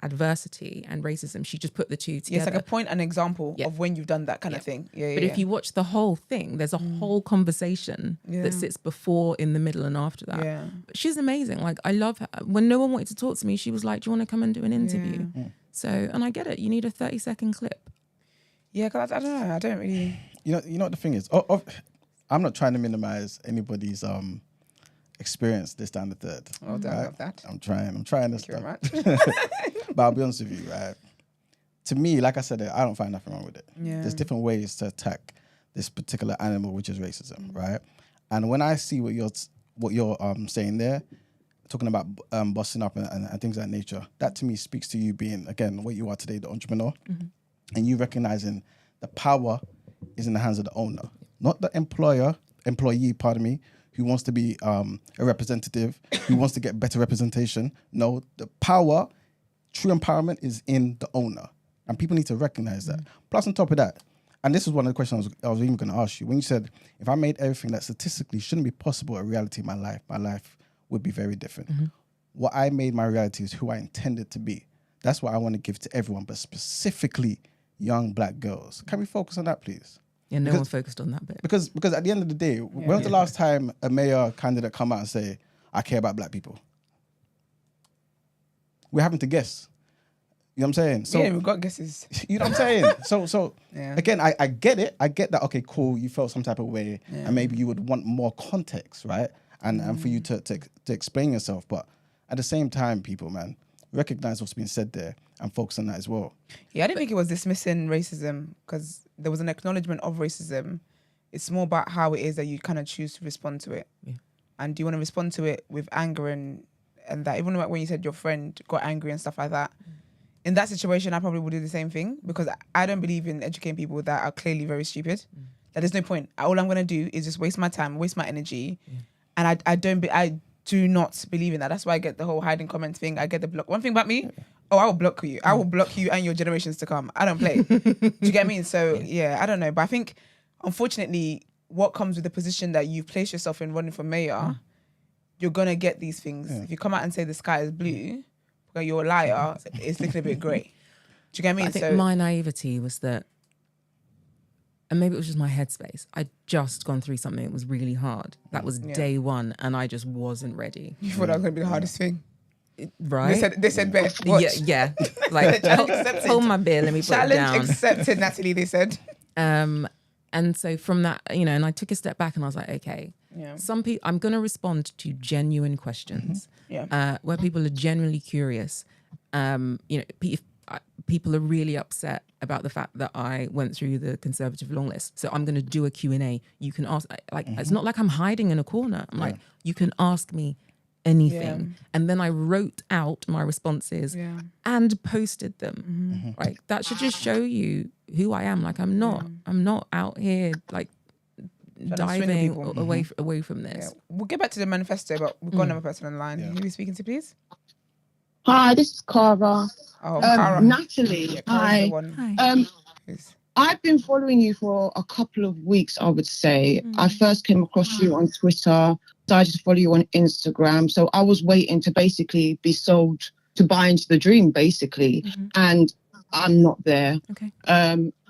adversity and racism, she just put the two together. It's like a point and example of when you've done that kind of thing. But if you watch the whole thing, there's a whole conversation that sits before, in the middle, and after that. Yeah. But she's amazing. Like, I love her. When no one wanted to talk to me, she was like, do you want to come and do an interview? So, and I get it. You need a 30-second clip. Yeah, because I don't know. I don't really... You know what the thing is? I'm not trying to minimize anybody's experience, this, down the third. Oh, damn, I love that. I'm trying this Thank you stuff. very much. But I'll be honest with you, right? To me, like I said, I don't find nothing wrong with it. Yeah. There's different ways to attack this particular animal, which is racism, right? And when I see what you're saying there, talking about bossing up and things of that nature, that to me speaks to you being, again, what you are today, the entrepreneur, and you recognizing the power is in the hands of the owner, not the employee, who wants to be a representative, who wants to get better representation. No, the power, true empowerment is in the owner. And people need to recognize that. Plus, on top of that, and this is one of the questions I was even going to ask you, when you said, if I made everything that statistically shouldn't be possible a reality in my life would be very different. What I made my reality is who I intended to be. That's what I want to give to everyone, but specifically young black girls. Can we focus on that, please? Yeah, no one focused on that bit. Because at the end of the day, when was the last time a mayor candidate come out and say, I care about black people? We're having to guess. You know what I'm saying? So, yeah, we've got guesses. You know what I'm saying? So again, I get it. I get that, okay, cool, you felt some type of way and maybe you would want more context, right? And for you to explain yourself. But at the same time, people, man, recognize what's been said there and focus on that as well. Yeah, I didn't think it was dismissing racism because there was an acknowledgement of racism. It's more about how it is that you kind of choose to respond to it. Yeah. And do you want to respond to it with anger and that, even when you said your friend got angry and stuff like that, in that situation, I probably would do the same thing because I don't believe in educating people that are clearly very stupid. That there's no point. All I'm going to do is just waste my time, waste my energy. And I do not believe in that. That's why I get the whole hiding comments thing. I get the block. One thing about me, I will block you. I will block you and your generations to come. I don't play. Do you get me? So yeah, I don't know. But I think, unfortunately, what comes with the position that you've placed yourself in running for mayor, you're going to get these things. If you come out and say the sky is blue, because you're a liar, it's looking a bit grey. Do you get me? I think my naivety was that, and maybe it was just my headspace, I'd just gone through something that was really hard. That was day one, and I just wasn't ready. You thought that was going to be the hardest thing? Right? They said Beth, watch. Yeah. Like, hold my beer, let me put it down. Challenge accepted, Natalie, they said. And so from that, and I took a step back and I was like, okay, some people, I'm going to respond to genuine questions where people are genuinely curious. People are really upset about the fact that I went through the Conservative long list. So I'm going to do a Q&A. You can ask, it's not like I'm hiding in a corner. I'm like, you can ask me anything. And then I wrote out my responses and posted them. Like that should just show you who I am. Like I'm not out here like diving away from this. Yeah. We'll get back to the manifesto, but we've got another person online. Who are we speaking to, please? Hi, this is Cara. Oh, Cara. Natalie. Hi. I've been following you for a couple of weeks, I would say. I first came across you on Twitter, started to follow you on Instagram. So I was waiting to basically be sold to buy into the dream, basically. And I'm not there. Okay.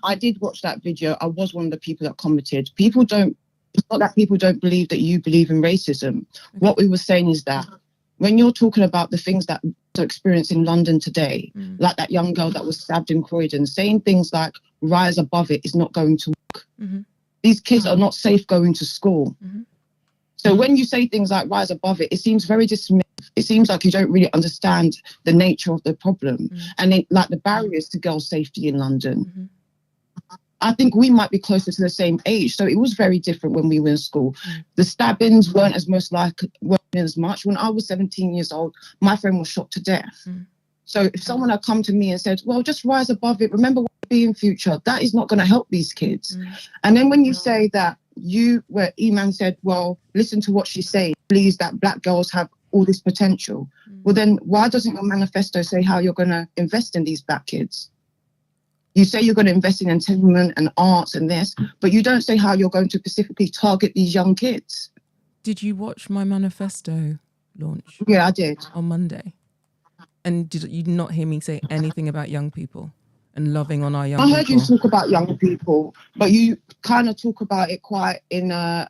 I did watch that video. I was one of the people that commented. It's not that people don't believe that you believe in racism. What we were saying is that when you're talking about the things that are experienced in London today, like that young girl that was stabbed in Croydon, saying things like rise above it is not going to work. These kids are not safe going to school. So when you say things like rise above it seems very dismissive. It seems like you don't really understand the nature of the problem and like the barriers to girls' safety in London. I think we might be closer to the same age. So it was very different when we were in school. The stabbings weren't as much. When I was 17 years old, my friend was shot to death. So if someone had come to me and said, well, just rise above it, remember what will be in future, that is not going to help these kids. And then when you say that where Iman said, well, listen to what she's saying, please, that black girls have all this potential. Well, then why doesn't your manifesto say how you're going to invest in these black kids? You say you're going to invest in entertainment and arts and this, but you don't say how you're going to specifically target these young kids. Did you watch my manifesto launch? Yeah, I did. On Monday. And did you not hear me say anything about young people and loving on our young people? I heard you talk about young people, but you kind of talk about it quite in a,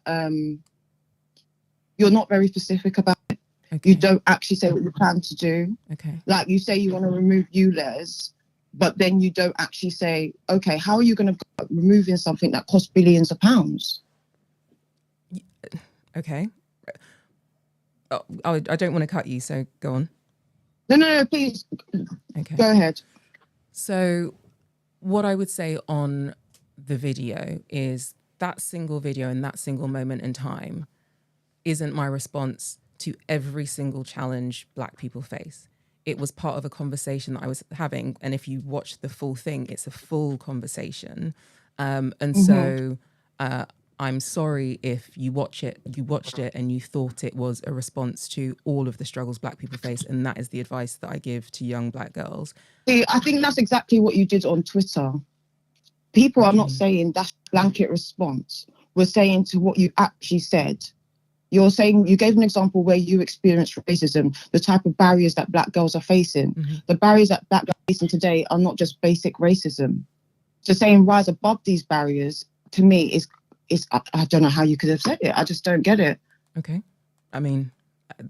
you're not very specific about it. Okay. You don't actually say what you plan to do. Okay. Like you say you want to remove ULEZ, but then you don't actually say, okay, how are you going to go removing something that costs billions of pounds? Okay. Oh, I don't want to cut you, so go on. No, please. Okay. Go ahead. So what I would say on the video is that single video and that single moment in time isn't my response to every single challenge black people face. It was part of a conversation that I was having. And if you watch the full thing, it's a full conversation. So I'm sorry if you watched it and you thought it was a response to all of the struggles black people face. And that is the advice that I give to young black girls. See, I think that's exactly what you did on Twitter. People are not saying that's a blanket response. We're saying to what you actually said. You're saying, you gave an example where you experienced racism, the type of barriers that black girls are facing. The barriers that black girls are facing today are not just basic racism. So saying rise above these barriers, to me, is I don't know how you could have said it. I just don't get it. Okay. I mean,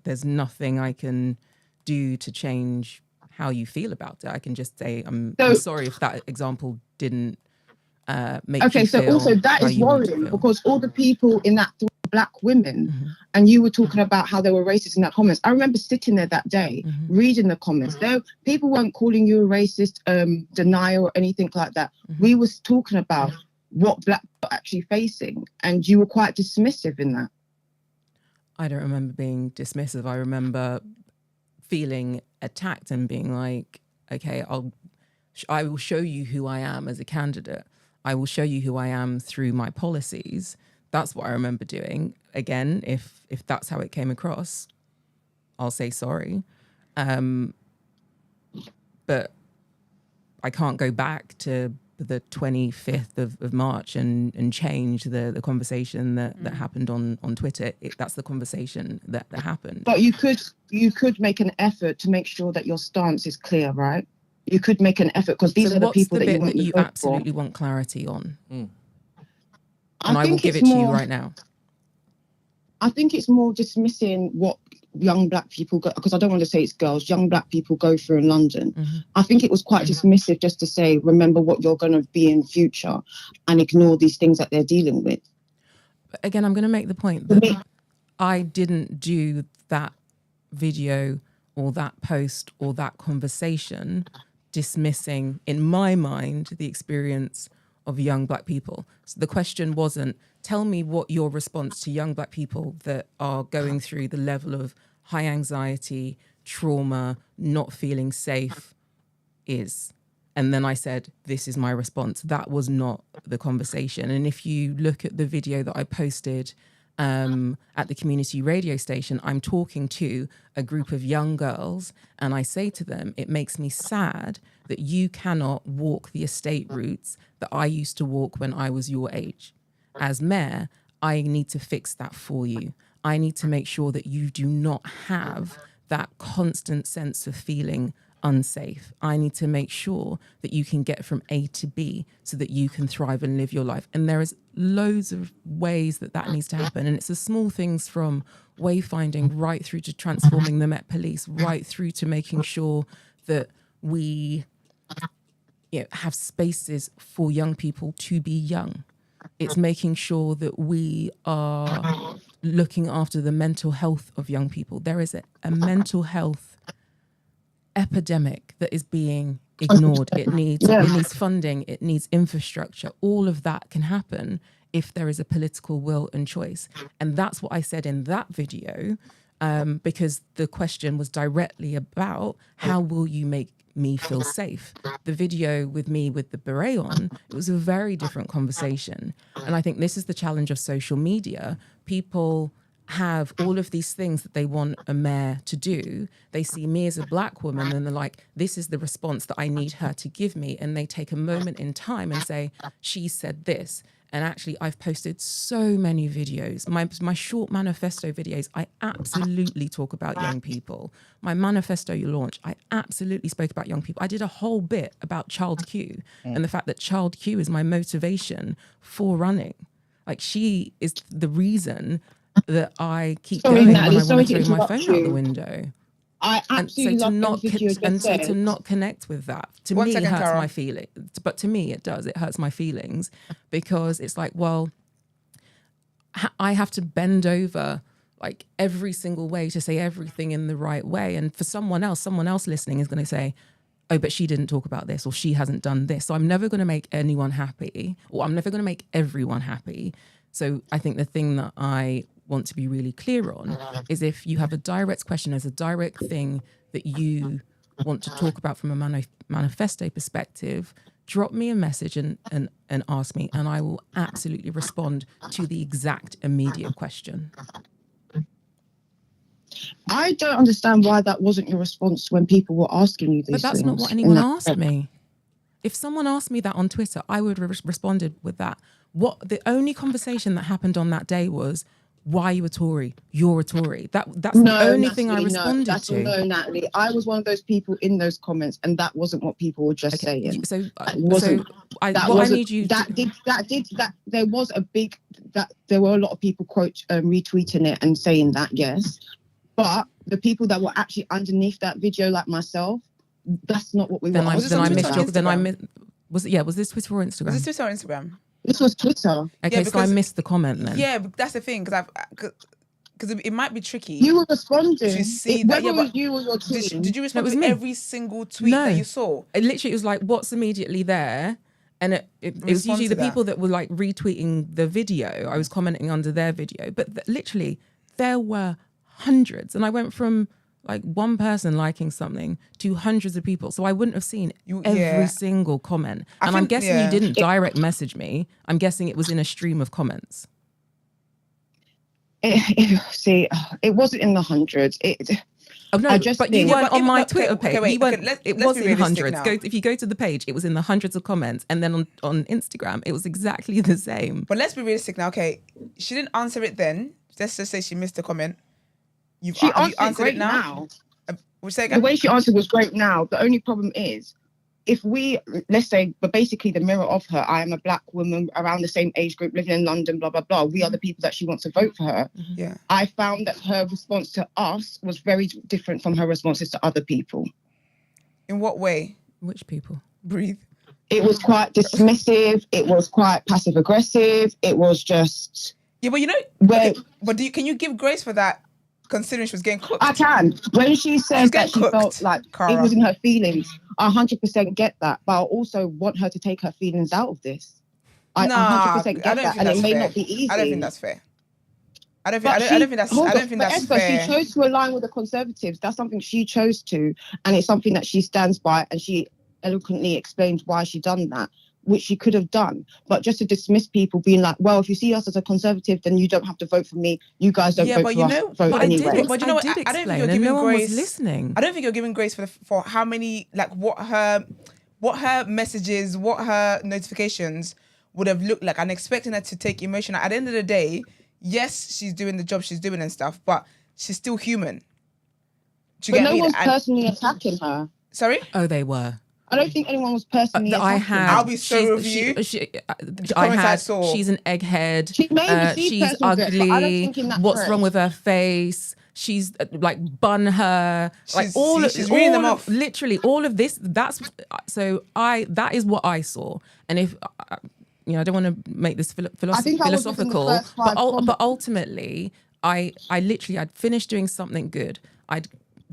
there's nothing I can do to change how you feel about it. I can just say, I'm sorry if that example didn't make you feel. Okay, so also that is worrying because all the people in that black women, and you were talking about how they were racist in that comments. I remember sitting there that day, reading the comments. People weren't calling you a racist, denial or anything like that. We was talking about what black people are actually facing, and you were quite dismissive in that. I don't remember being dismissive. I remember feeling attacked and being like, okay, I will show you who I am as a candidate. I will show you who I am through my policies. That's what I remember doing. Again, if that's how it came across, I'll say sorry. But I can't go back to the 25th of March and change the conversation that happened on Twitter. That's the conversation that happened. But you could make an effort to make sure that your stance is clear, right? You could make an effort because these are the people that you absolutely want clarity on. And I will give it to you right now. I think it's more dismissing what young black people go, because I don't want to say it's girls, young black people go through in London. I think it was quite dismissive just to say, remember what you're going to be in future and ignore these things that they're dealing with. But again, I'm going to make the point that I didn't do that video or that post or that conversation dismissing, in my mind, the experience of young black people. So the question wasn't, tell me what your response to young black people that are going through the level of high anxiety, trauma, not feeling safe is. And then I said, this is my response. That was not the conversation. And if you look at the video that I posted at the community radio station, I'm talking to a group of young girls and I say to them, it makes me sad that you cannot walk the estate routes that I used to walk when I was your age. As mayor, I need to fix that for you. I need to make sure that you do not have that constant sense of feeling unsafe. I need to make sure that you can get from A to B so that you can thrive and live your life. And there is loads of ways that needs to happen. And it's the small things from wayfinding right through to transforming the Met Police, right through to making sure that we have spaces for young people to be young. It's making sure that we are looking after the mental health of young people. There is a mental health epidemic that is being ignored. It needs funding, it needs infrastructure. All of that can happen if there is a political will and choice. And that's what I said in that video, because the question was directly about how will you make me feel safe. The video with me with the beret on, it was a very different conversation. And I think this is the challenge of social media. People have all of these things that they want a mayor to do. They see me as a black woman and they're like, this is the response that I need her to give me. And they take a moment in time and say, she said this. And actually, I've posted so many videos. My short manifesto videos, I absolutely talk about young people. My manifesto launch, I absolutely spoke about young people. I did a whole bit about Child Q and the fact that Child Q is my motivation for running. Like, she is the reason that I keep going when I want to throw my phone out the window. I absolutely love the video to not connect with that, to me, it hurts my feelings. But to me, it does. It hurts my feelings because it's like, well, I have to bend over like every single way to say everything in the right way. And for someone else listening is going to say, oh, but she didn't talk about this or she hasn't done this. So I'm never going to make anyone happy, or I'm never going to make everyone happy. So I think the thing that I want to be really clear on is if you have a direct question, as a direct thing that you want to talk about from a manifesto perspective, drop me a message and ask me, and I will absolutely respond to the exact immediate question. I don't understand why that wasn't your response when people were asking you these things. But that's not what anyone asked me. If someone asked me that on Twitter, I would have responded with that. The only conversation that happened on that day was, why are you a Tory? You're a Tory. That's the only thing I responded to. No, Natalie. I was one of those people in those comments, and that wasn't what people were just saying. So there were a lot of people retweeting it and saying that, yes. But the people that were actually underneath that video, like myself, that's not what we were. Was this Twitter or Instagram? Was this Twitter or Instagram? This was Twitter. Okay, so I missed the comment then. Yeah, but that's the thing, because it might be tricky. You were responding to see that. Whether it was you or your team. Did you respond to every single tweet that you saw? It was like, what's immediately there? And it was usually the people that were like retweeting the video. I was commenting under their video. But literally, there were hundreds. And I went from like one person liking something to hundreds of people. So I wouldn't have seen every single comment. And I'm guessing you didn't direct message me. I'm guessing it was in a stream of comments. It wasn't in the hundreds. But you weren't on my Twitter page. It was in hundreds. If you go to the page, it was in the hundreds of comments. And then on Instagram, it was exactly the same. But let's be realistic now. Okay, she didn't answer it then. Let's just say she missed the comment. She answered it now. The way she answered was great now. The only problem is, if we, let's say, but basically the mirror of her, I am a black woman around the same age group, living in London, blah, blah, blah. We are the people that she wants to vote for her. Yeah. I found that her response to us was very different from her responses to other people. In what way? Which people? Breathe. It was quite dismissive. It was quite passive aggressive. It was just... Yeah, but can you give grace for that? Considering she was getting cooked. I can. When she said that she felt like it was in her feelings, I 100% get that. But I also want her to take her feelings out of this. I 100% get that. And it may not be easy. I don't think that's fair. I don't think that's Esther, fair. she chose to align with the Conservatives. That's something she chose to, and it's something that she stands by, and she eloquently explains why she done that, which she could have done. But just to dismiss people being like, well, if you see us as a Conservative, then you don't have to vote for me. You guys don't vote for us. Vote anyway. But you know what? I don't think you're giving no one grace. was listening. I don't think you're giving grace for how many, like what her messages, what her notifications would have looked like, and expecting her to take emotion. At the end of the day, yes, she's doing the job she's doing and stuff, but she's still human. Do you get But no me? one's personally attacking her. Sorry? Oh, they were. I don't think anyone was personally attacking her. I'll be so with you. She's an egghead. She may receive she's personal grief, but I don't ugly. think in that What's press. wrong with her face? She's like bun her. She's reading them off. Literally all of this. That is what I saw. And if I don't want to make this philosophical, but ultimately, I'd finished doing something good. I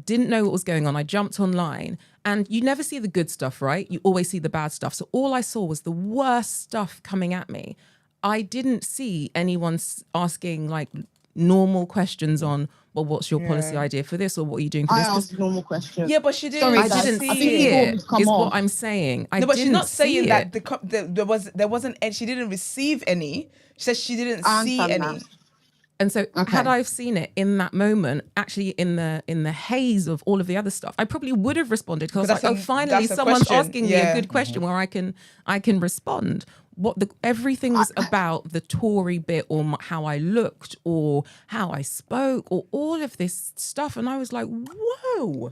didn't know what was going on. I jumped online, and you never see the good stuff, right? You always see the bad stuff. So all I saw was the worst stuff coming at me. I didn't see anyone asking like normal questions on, well, what's your policy idea for this, or what are you doing for this? I asked normal questions. Yeah, but she didn't. Sorry, I didn't see see it. it. Is what I'm saying. No, but she's not saying that there wasn't, and she didn't receive any. She said she didn't see any. And so had I seen it in that moment, actually in the haze of all of the other stuff, I probably would have responded, because I was like, finally someone's asking me a good question where I can respond. Everything was about the Tory bit, or how I looked, or how I spoke, or all of this stuff, and I was like, whoa,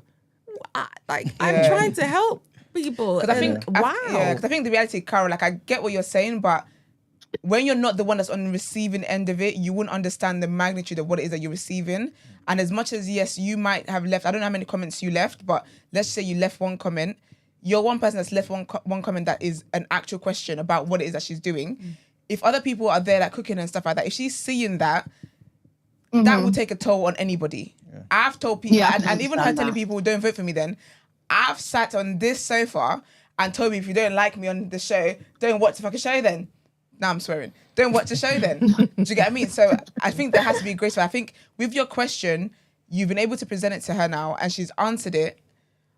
I'm trying to help people. Because I think the reality, Carol, like I get what you're saying, but when you're not the one that's on the receiving end of it, you wouldn't understand the magnitude of what it is that you're receiving. And as much as, yes, you might have left, I don't know how many comments you left, but let's say you left one comment. You're one person that's left one comment that is an actual question about what it is that she's doing. If other people are there like cooking and stuff like that, if she's seeing that, that will take a toll on anybody. Yeah. I've told people, and even her telling people, don't vote for me then, I've sat on this sofa and told me, if you don't like me on the show, don't watch the fucking show then. Now I'm swearing. Don't watch the show then. Do you get what I mean? So I think there has to be graceful. I think with your question, you've been able to present it to her now, and she's answered it,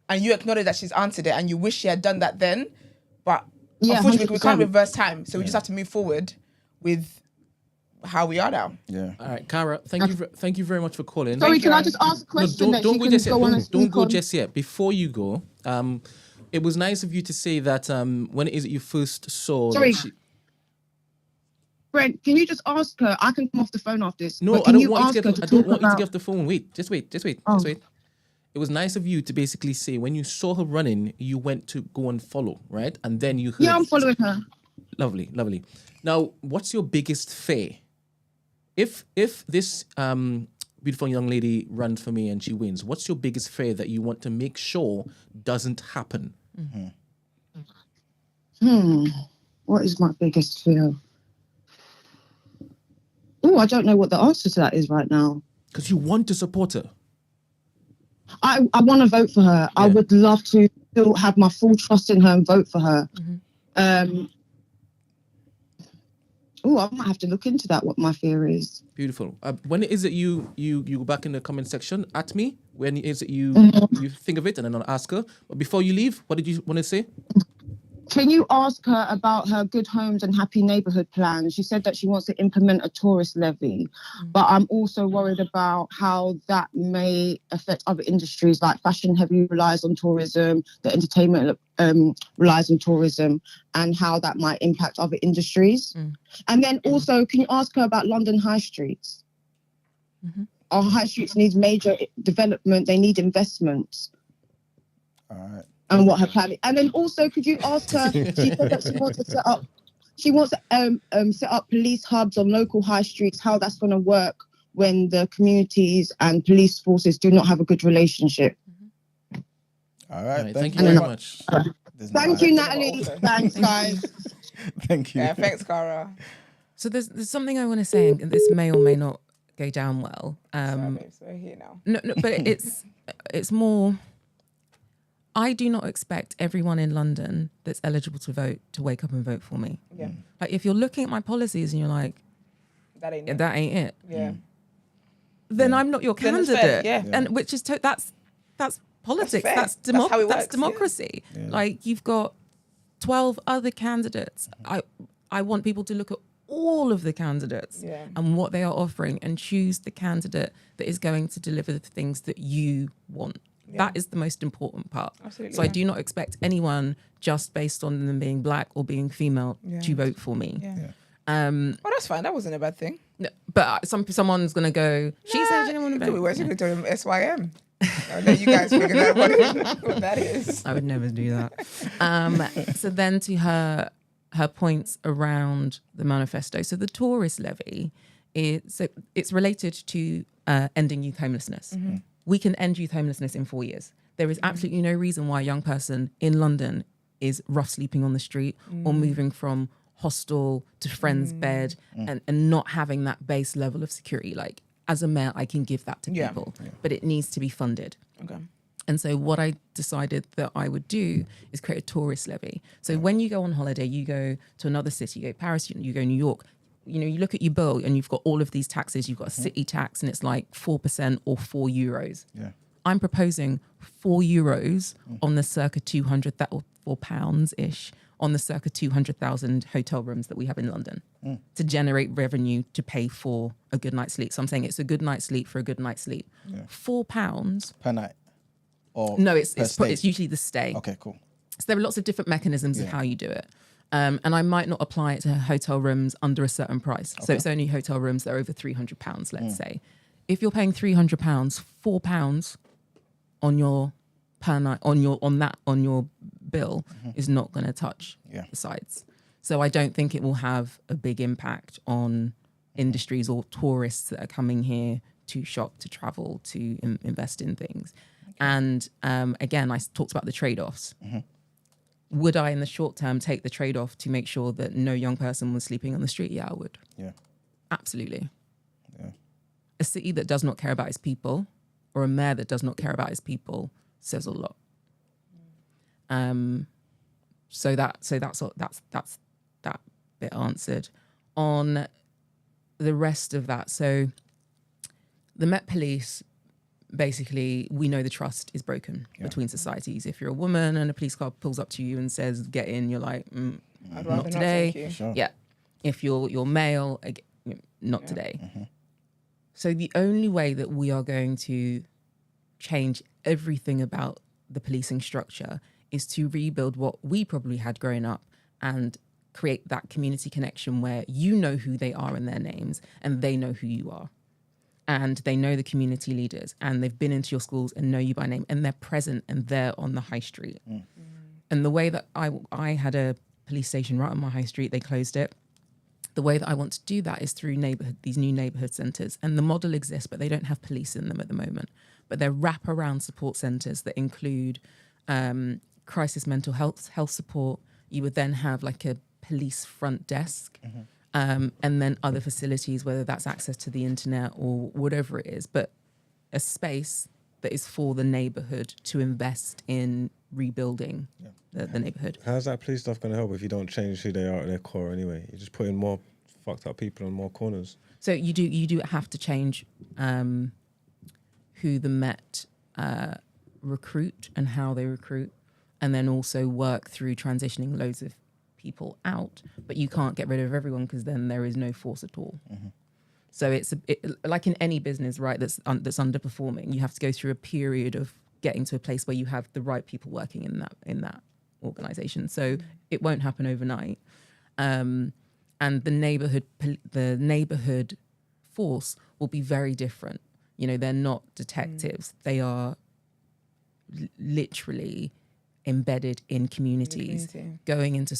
and you acknowledge that she's answered it, and you wish she had done that then. But unfortunately, we can't reverse time. So we just have to move forward with how we are now. Yeah. All right, Cara, thank you very much for calling. Sorry, can I just ask a question? No, don't go just yet. Don't go just yet. Before you go, it was nice of you to say that when it is that you first saw. Sorry. Brent, can you just ask her? I can come off the phone after this. No, I don't want you to get off the phone. Wait, just wait. It was nice of you to basically say when you saw her running, you went to go and follow, right? And then you heard. Yeah, I'm following her. Lovely. Now, what's your biggest fear? If this beautiful young lady runs for me and she wins, what's your biggest fear that you want to make sure doesn't happen? What is my biggest fear? Oh, I don't know what the answer to that is right now. Because you want to support her. I want to vote for her. Yeah. I would love to still have my full trust in her and vote for her. I might have to look into that, what my fear is. Beautiful. When is it you go back in the comment section at me? When is it you think of it, and then I'll ask her. But before you leave, what did you want to say? Can you ask her about her Good Homes and Happy Neighbourhood plan? She said that she wants to implement a tourist levy, but I'm also worried about how that may affect other industries, like fashion heavy relies on tourism, the entertainment relies on tourism, and how that might impact other industries. And then also, can you ask her about London high streets? Our high streets need major development, they need investments. All right. And what her plan is. And then also, could you ask her, she said that she wants to set up police hubs on local high streets, how that's going to work when the communities and police forces do not have a good relationship. All right. Thank you very much. Thank you, Natalie. Thanks, guys. Thank you. Yeah, thanks, Cara. So there's something I want to say, and this may or may not go down well. Sorry, we're here now. No, but it's more... I do not expect everyone in London that's eligible to vote to wake up and vote for me. Yeah. Like, if you're looking at my policies and you're like, that ain't it. That ain't it. Yeah. then I'm not your Then it's fair, candidate. yeah. And which is that's politics. fair. That's That's how it that's works, democracy. Like you've got 12 other candidates. I want people to look at all of the candidates and what they are offering and choose the candidate that is going to deliver the things that you want. That is the most important part. Absolutely, so I do not expect anyone just based on them being black or being female to vote for me. Well, that's fine. That wasn't a bad thing. No, but someone's going to go, she said she didn't want to vote. We're going to do SYM. I'll let you guys figure out what that is. I would never do that. So then to her points around the manifesto. So the tourist levy, it's related to ending youth homelessness. We can end youth homelessness in 4 years. There is absolutely no reason why a young person in London is rough sleeping on the street or moving from hostel to friend's bed and not having that base level of security. Like, as a mayor, I can give that to people, but it needs to be funded. Okay. And so what I decided that I would do is create a tourist levy. So when you go on holiday, you go to another city, you go Paris, you go New York, you look at your bill and you've got all of these taxes. You've got a city tax and it's like 4% or €4. Yeah. I'm proposing €4 on the circa 200,000 or £4-ish on the circa 200,000 hotel rooms that we have in London to generate revenue to pay for a good night's sleep. So I'm saying it's a good night's sleep for a good night's sleep. Yeah. £4 per night. Or no, it's usually the stay. Okay, cool. So there are lots of different mechanisms of how you do it. And I might not apply it to hotel rooms under a certain price. Okay. So it's only hotel rooms that are over £300, let's say. If you're paying £300, £4 on your per night on your bill is not going to touch the sides. So I don't think it will have a big impact on industries or tourists that are coming here to shop, to travel, to invest in things. Okay. And again, I talked about the trade-offs. Would I, in the short term, take the trade-off to make sure that no young person was sleeping on the street? Yeah, I would. Yeah. Absolutely. Yeah. A city that does not care about its people, or a mayor that does not care about his people, says a lot. So that's that bit answered. On the rest of that, so the Met Police, basically, we know the trust is broken between societies. If you're a woman and a police car pulls up to you and says, get in, you're like, not today. Sure. Yeah. If you're male, not today. So the only way that we are going to change everything about the policing structure is to rebuild what we probably had growing up and create that community connection where you know who they are and their names and they know who you are. And they know the community leaders and they've been into your schools and know you by name and they're present and they're on the high street. And the way that I had a police station right on my high street, they closed it. The way that I want to do that is through these new neighbourhood centres. And the model exists, but they don't have police in them at the moment. But they're wraparound support centres that include crisis mental health support. You would then have like a police front desk. And then other facilities, whether that's access to the internet or whatever it is, but a space that is for the neighbourhood to invest in rebuilding the neighbourhood. How's that police stuff going to help if you don't change who they are at their core anyway? You're just putting more fucked up people on more corners. So you do have to change who the Met recruit and how they recruit, and then also work through transitioning loads of people out, but you can't get rid of everyone because then there is no force at all. So it's like in any business, right? That's underperforming. You have to go through a period of getting to a place where you have the right people working in that organization. So it won't happen overnight. And the neighborhood force will be very different. They're not detectives. They are literally embedded in communities, going into,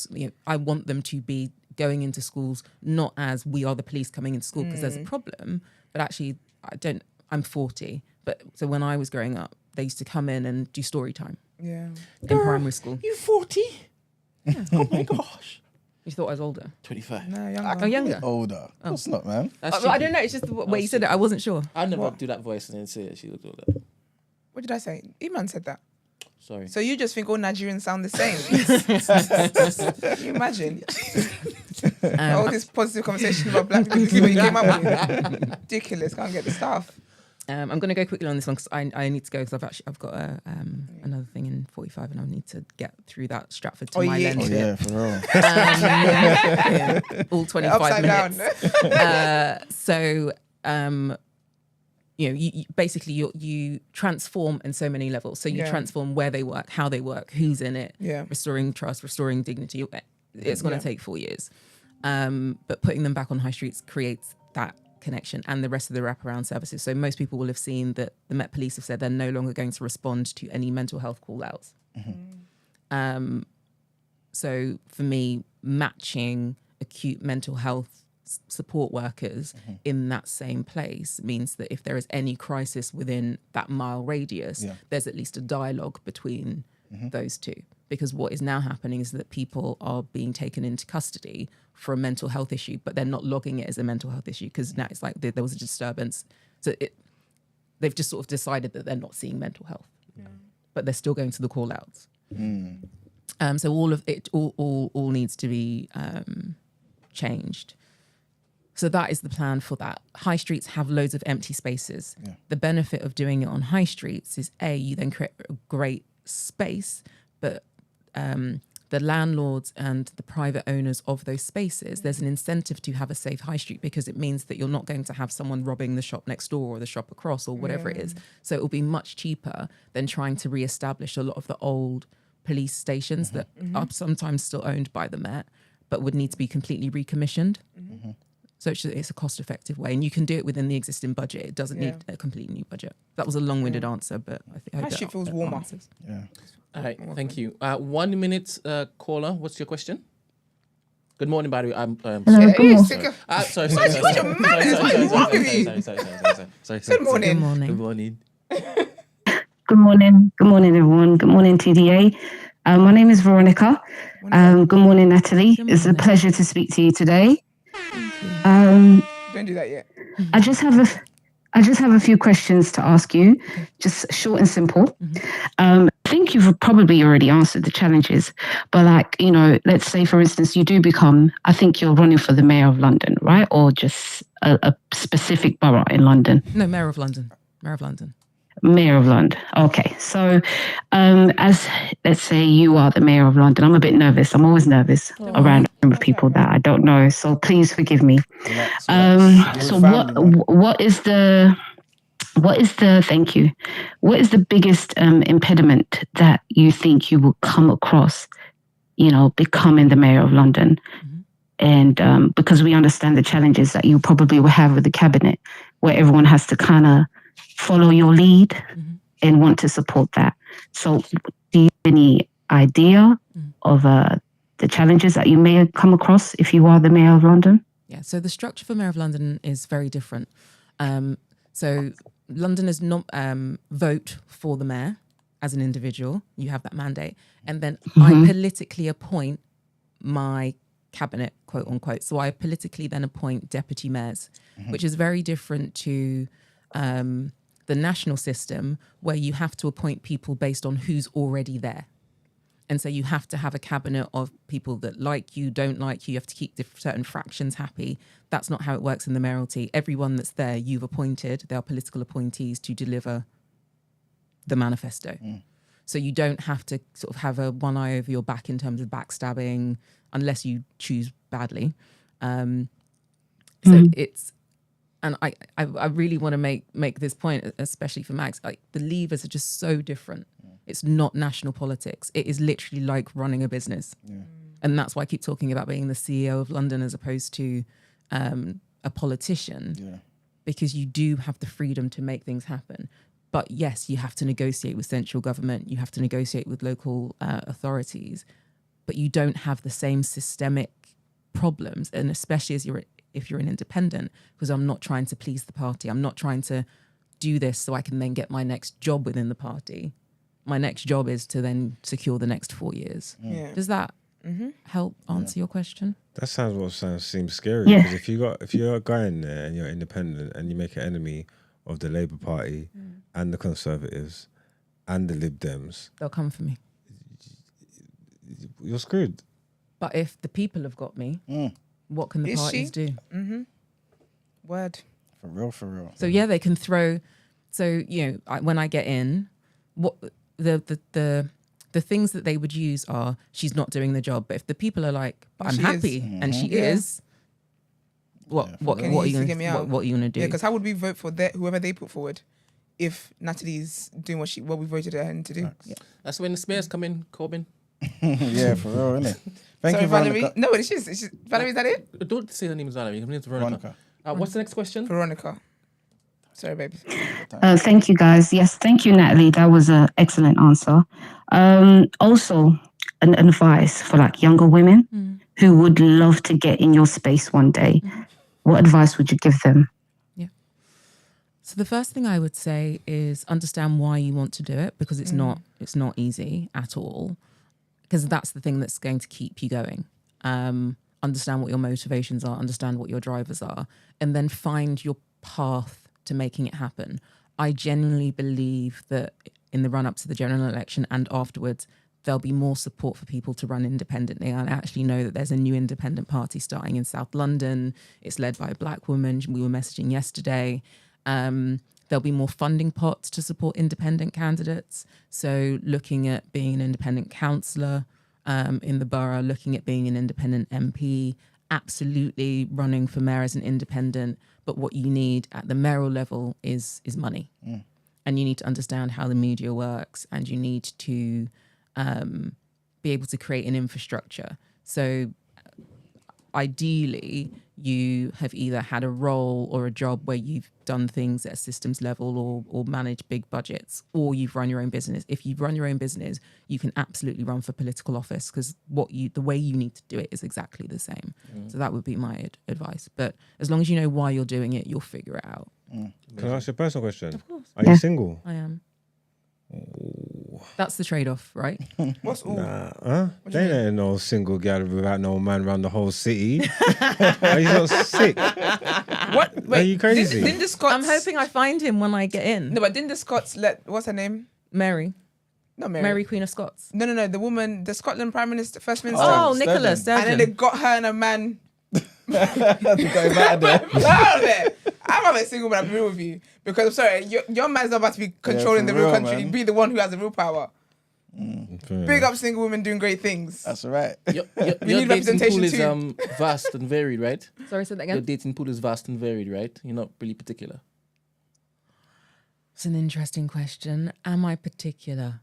I want them to be going into schools, not as we are the police coming into school because there's a problem, but actually I'm 40. But so when I was growing up, they used to come in and do story time. Yeah. In primary school. You 40? Yeah. Oh my gosh. You thought I was older? 25. No, younger. Oh, younger? Older. That's not, man. I don't know. It's just the way you said it. I wasn't sure. I never do that voice and then say it. She would do that. What did I say? Iman said that. Sorry. So you just think all Nigerians sound the same? Can you imagine? All this positive conversation about black people you came up with. Ridiculous. Can't get the staff. I'm going to go quickly on this one because I need to go because I've got another thing in 45 and I need to get through that Stratford to my lens. Yeah, for real. All 25 minutes. So you basically you transform in so many levels. So you transform where they work, how they work, who's in it, restoring trust, restoring dignity. It's going to take 4 years. But putting them back on high streets creates that connection and the rest of the wraparound services. So most people will have seen that the Met Police have said they're no longer going to respond to any mental health call-outs. So for me, matching acute mental health support workers in that same place means that if there is any crisis within that mile radius, there's at least a dialogue between those two. Because what is now happening is that people are being taken into custody for a mental health issue, but they're not logging it as a mental health issue because now it's like there was a disturbance. So they've just sort of decided that they're not seeing mental health, but they're still going to the call outs. So all of it all needs to be changed. So that is the plan for that. High streets have loads of empty spaces. The benefit of doing it on high streets is you then create a great space, but the landlords and the private owners of those spaces, there's an incentive to have a safe high street because it means that you're not going to have someone robbing the shop next door or the shop across or whatever it is. So it will be much cheaper than trying to reestablish a lot of the old police stations that are sometimes still owned by the Met, but would need to be completely recommissioned. So it's a cost-effective way, and you can do it within the existing budget. It doesn't need a completely new budget. That was a long-winded answer, but I hope it feels warmer. All right, thank you. 1 minute, caller. What's your question? Good morning, by the way. Sorry. Good morning. Good morning. Good morning. Good morning, everyone. Good morning, TDA. My name is Veronica. Good morning, Natalie. It's a pleasure to speak to you today. Don't do that yet. I just have a few questions to ask you, just short and simple. I think you've probably already answered the challenges, but let's say, for instance, you do become, I think you're running for the Mayor of London, right? Or just a specific borough in London? No, Mayor of London. Mayor of London. Mayor of London. Okay. So as let's say you are the Mayor of London, I'm a bit nervous. I'm always nervous around a number of people that I don't know. So please forgive me. So what is the thank you. What is the biggest impediment that you think you will come across, becoming the Mayor of London? And because we understand the challenges that you probably will have with the cabinet, where everyone has to kind of follow your lead and want to support that. So do you have any idea of the challenges that you may come across if you are the Mayor of London? Yeah, so the structure for Mayor of London is very different. So Londoners vote for the mayor as an individual. You have that mandate. And then I politically appoint my cabinet, quote unquote. So I politically then appoint deputy mayors, which is very different to the national system where you have to appoint people based on who's already there. And so you have to have a cabinet of people that like you, don't like you. You have to keep certain fractions happy. That's not how it works in the mayoralty. Everyone that's there, you've appointed. They are political appointees to deliver the manifesto. So you don't have to sort of have a one eye over your back in terms of backstabbing unless you choose badly. So it's, and I really want to make this point, especially for Max, like the levers are just so different. It's not national politics. It is literally like running a business. And that's why I keep talking about being the CEO of London as opposed to a politician, because you do have the freedom to make things happen. But yes, you have to negotiate with central government. You have to negotiate with local authorities, but you don't have the same systemic problems. And especially if you're an independent, because I'm not trying to please the party. I'm not trying to do this so I can then get my next job within the party. My next job is to then secure the next 4 years. Does that help answer your question? That seems scary, because if you're a guy in there and you're independent and you make an enemy of the Labour Party and the Conservatives and the Lib Dems, they'll come for me. You're screwed. But if the people have got me, what can the parties do? Word. For real. So yeah, they can throw So, when I get in, what the things that they would use are, she's not doing the job. But if the people are like, but I'm happy and she is, what are you gonna do? Yeah, because how would we vote for whoever they put forward if Natalie's doing what we voted her in to do? Yeah. That's when the smears come in, Corbyn. Yeah, for real, isn't it? Thank you, Valerie. Veronica. No, she's Valerie. Is that it? Don't say the name is Valerie. Her name's Veronica. What's the next question? Veronica. Sorry, babe. Thank you, guys. Yes, thank you, Natalie. That was an excellent answer. Also, an advice for like younger women who would love to get in your space one day. What advice would you give them? Yeah. So the first thing I would say is understand why you want to do it, because it's not easy at all. Because that's the thing that's going to keep you going. Understand what your motivations are, understand what your drivers are, and then find your path to making it happen. I genuinely believe that in the run-up to the general election and afterwards, there'll be more support for people to run independently. And I actually know that there's a new independent party starting in South London. It's led by a black woman. We were messaging yesterday. There'll be more funding pots to support independent candidates. So looking at being an independent councillor in the borough, looking at being an independent MP, absolutely running for mayor as an independent. But what you need at the mayoral level is money. And you need to understand how the media works, and you need to be able to create an infrastructure. So ideally, you have either had a role or a job where you've done things at a systems level or managed big budgets, or you've run your own business. If you've run your own business, you can absolutely run for political office, because the way you need to do it is exactly the same. So that would be my advice. But as long as you know why you're doing it, you'll figure it out. Can I ask you a personal question? Of course. Are you single? I am. That's the trade-off, right? What's all? They ain't no single girl without no man around the whole city. Are you not sick? What? Wait, are you crazy? Didn't the Scots... I'm hoping I find him when I get in. No, but didn't the Scots what's her name? Mary. Not Mary. Mary, Queen of Scots. No, the woman, the Scotland Prime Minister, First Minister. Oh, Nicola Sturgeon. And then they got her and a man. Had to go back there. Out of there. I'm not a single, but I'm real with you. Because I'm sorry, your man's not about to be controlling the real country. Man. Be the one who has the real power. Big up single women doing great things. That's right. Your need representation dating pool is vast and varied, right? Sorry, say that again? Your dating pool is vast and varied, right? You're not really particular. It's an interesting question. Am I particular?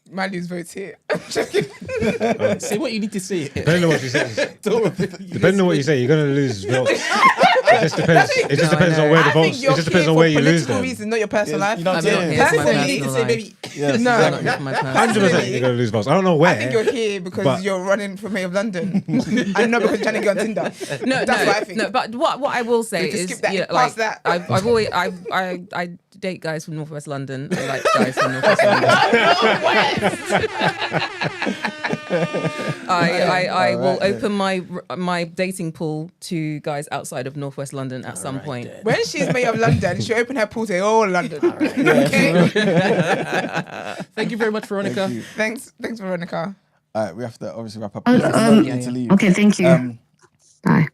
Malu's votes here. I'm joking. Say what you need to say. Depending on what you say. Depending on what you say, you're gonna lose votes. It just depends. It just depends on where the votes. It just depends on where you lose them. Reason, not your personal life. You know what I'm saying? Personally, you can say maybe. Yes, No, exactly. 100% you're gonna lose votes. I don't know where. I think you're here because but- you're running for mayor of London, and not because you're trying to get on Tinder. That's what I think. No, but what I will say We can is, skip that. yeah, Pass like, that. I've always I date guys from Northwest London. I like guys from Northwest London. I will open my dating pool to guys outside of Northwest London at some point. When she's mayor of London, she'll open her pool to all London. Okay. Thank you very much, Veronica. Thanks, Veronica. All right, we have to obviously wrap up. To leave. Okay, thank you. Bye.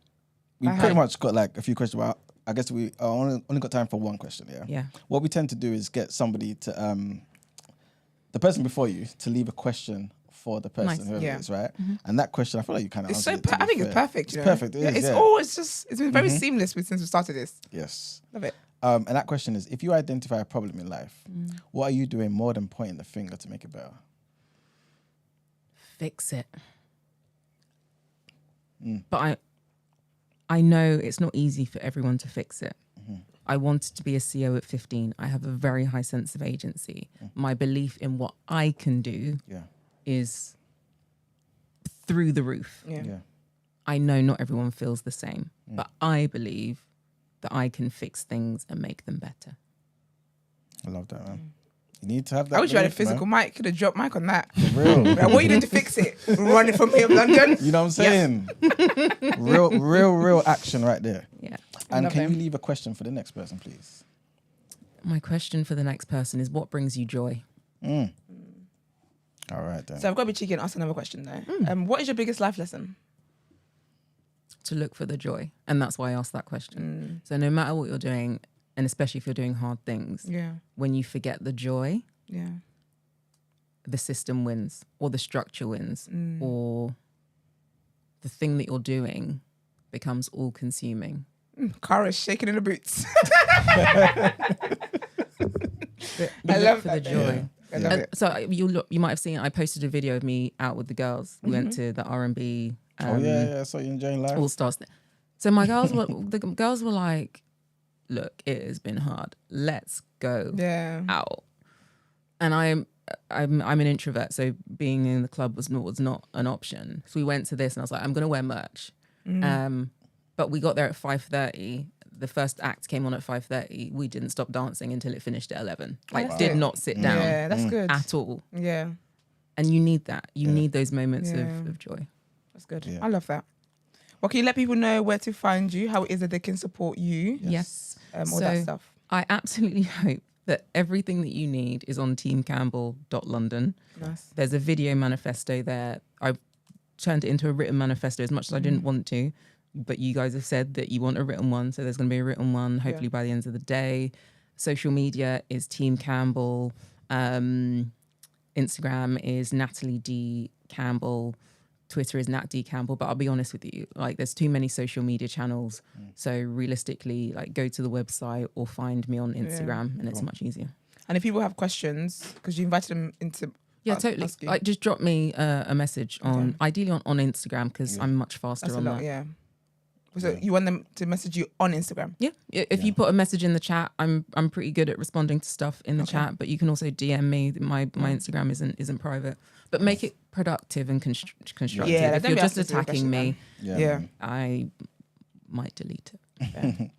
We pretty much got like a few questions. Well, I guess we only got time for one question. Yeah. What we tend to do is get somebody to the person before you to leave a question for the person whoever it is, right? And that question, I feel like you kind of It's answered so. it, I think it's perfect. It's you know? perfect. It's been very seamless since we started this. Yes. Love it. And that question is: if you identify a problem in life, what are you doing more than pointing the finger to make it better? Fix it. But I know it's not easy for everyone to fix it. I wanted to be a CEO at 15. I have a very high sense of agency. My belief in what I can do is through the roof. Yeah. I know not everyone feels the same, but I believe that I can fix things and make them better. I love that, man. You need to have that. I wish you had a belief, physical man. mic. Could have dropped mic on that. For real. Like, what are you doing to fix it? Running from here, London. You know what I'm saying? Real action right there. Yeah. And Love can him. you leave a question for the next person, please? My question for the next person is, what brings you joy? All right, then. So I've got to be cheeky and ask another question though. What is your biggest life lesson? To look for the joy. And that's why I asked that question. So no matter what you're doing, and especially if you're doing hard things, when you forget the joy, the system wins, or the structure wins, or the thing that you're doing becomes all-consuming. Cara's shaking in the boots. I love the joy. Yeah. I love it. So you might have seen, I posted a video of me out with the girls. We went to the R&B. So you're enjoying life. All Stars. So the girls were like, look, it has been hard. Let's go out. And I'm an introvert, so being in the club was not an option. So we went to this, and I was like, I'm gonna wear merch. But we got there at 5:30. The first act came on at 5:30. We didn't stop dancing until it finished at 11. Did not sit down. Yeah, that's good. At all. Yeah. And you need that. You need those moments of joy. That's good. Yeah. I love that. Well, can you let people know where to find you, how it is that they can support you? Yes. All that stuff. I absolutely hope that everything that you need is on teamcampbell.london. Nice. There's a video manifesto there. I've turned it into a written manifesto as much as I didn't want to, but you guys have said that you want a written one, so there's going to be a written one hopefully by the end of the day. Social media is Team Campbell. Instagram is Natalie D. Campbell. Twitter is Nat D. Campbell. But I'll be honest with you, there's too many social media channels. So realistically, go to the website or find me on Instagram, and it's much easier. And if people have questions, because you invited them into... Yeah, totally. Just drop me a message on, ideally on Instagram, because I'm much faster on that. Yeah. So you want them to message you on Instagram? Yeah. If you put a message in the chat, I'm pretty good at responding to stuff in the chat. But you can also DM me. My Instagram isn't private, but make it productive and constructive. Yeah, if you're just attacking me, I might delete it.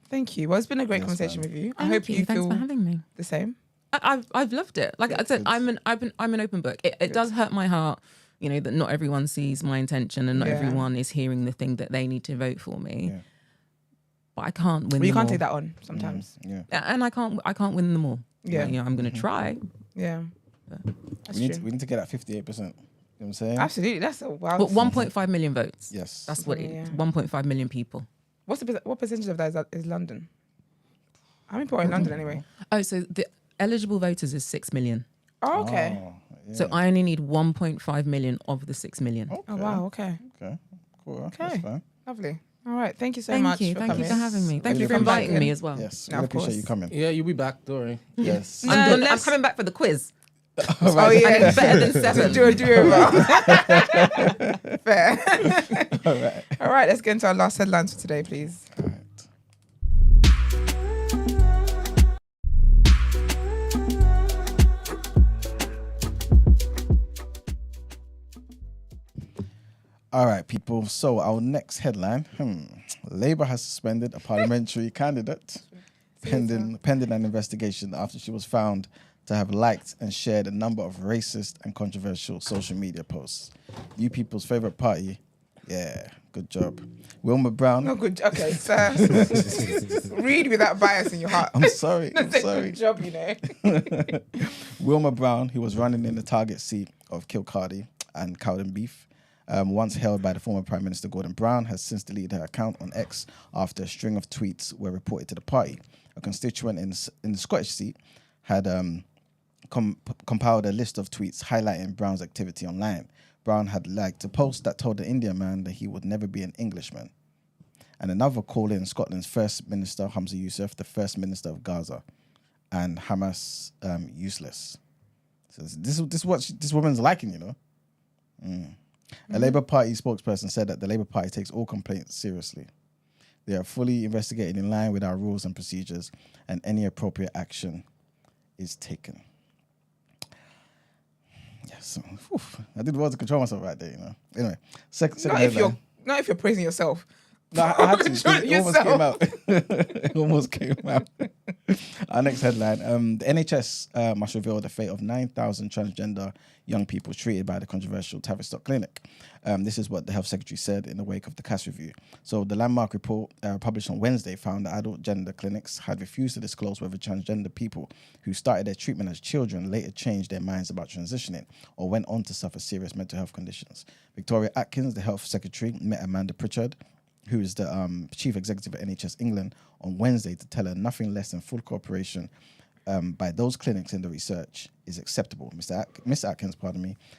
Thank you. Well, it's been a great conversation with you. I hope you Thanks feel for having me. the same. I've loved it. Like I said, I'm an open book. It does hurt my heart, that not everyone sees my intention and not everyone is hearing the thing that they need to vote for me. Yeah. But I can't win. Well, you can't all. take that on sometimes. And I can't win them all. Yeah. I'm going to try. Yeah. We need to get at 58%. You know what I'm saying? Absolutely. That's a wild. But 1.5 million votes. Yes. That's what it is. 1.5 million people. What percentage of that is London? How many people are in London anyway? Oh, so the eligible voters is 6 million. Oh, okay. So I only need 1.5 million of the 6 million. Okay. Oh, wow. Okay. Okay. Cool. Okay. That's fine. Lovely. All right. Thank you so much. Thank you for having me. Thank you for inviting me as well. Yes. No, We of appreciate course. you coming. Yeah, you'll be back, don't worry. Yes. I'm coming back for the quiz. Oh, yeah. And it's better than 7. Do it Fair. All right. Let's get into our last headlines for today, please. All right. All right, people. So our next headline: Labour has suspended a parliamentary candidate pending an investigation after she was found to have liked and shared a number of racist and controversial social media posts. You people's favourite party, good job. Wilma Brown. No good. Okay, sir. Read with that bias in your heart. I'm sorry. Good job, Wilma Brown, who was running in the target seat of Kilcardy and Cowden Beef, once held by the former Prime Minister Gordon Brown, has since deleted her account on X after a string of tweets were reported to the party. A constituent in the Scottish seat had compiled a list of tweets highlighting Brown's activity online. Brown had liked a post that told the Indian man that he would never be an Englishman. And another called in Scotland's First Minister, Humza Yousaf, the First Minister of Gaza, and Hamas useless. So this is what this woman's liking, A Labour Party spokesperson said that the Labour Party takes all complaints seriously. They are fully investigated in line with our rules and procedures, and any appropriate action is taken. Yes, I did well to control myself right there, Anyway, second headline. Not if you're praising yourself. No, I had to. It almost Yourself. came out. It almost came out. Our next headline. The NHS must reveal the fate of 9,000 transgender young people treated by the controversial Tavistock Clinic. This is what the Health Secretary said in the wake of the CAS review. So the landmark report published on Wednesday found that adult gender clinics had refused to disclose whether transgender people who started their treatment as children later changed their minds about transitioning or went on to suffer serious mental health conditions. Victoria Atkins, the Health Secretary, met Amanda Pritchard, who is the chief executive at NHS England, on Wednesday to tell her nothing less than full cooperation by those clinics in the research is acceptable. Miss Atkins,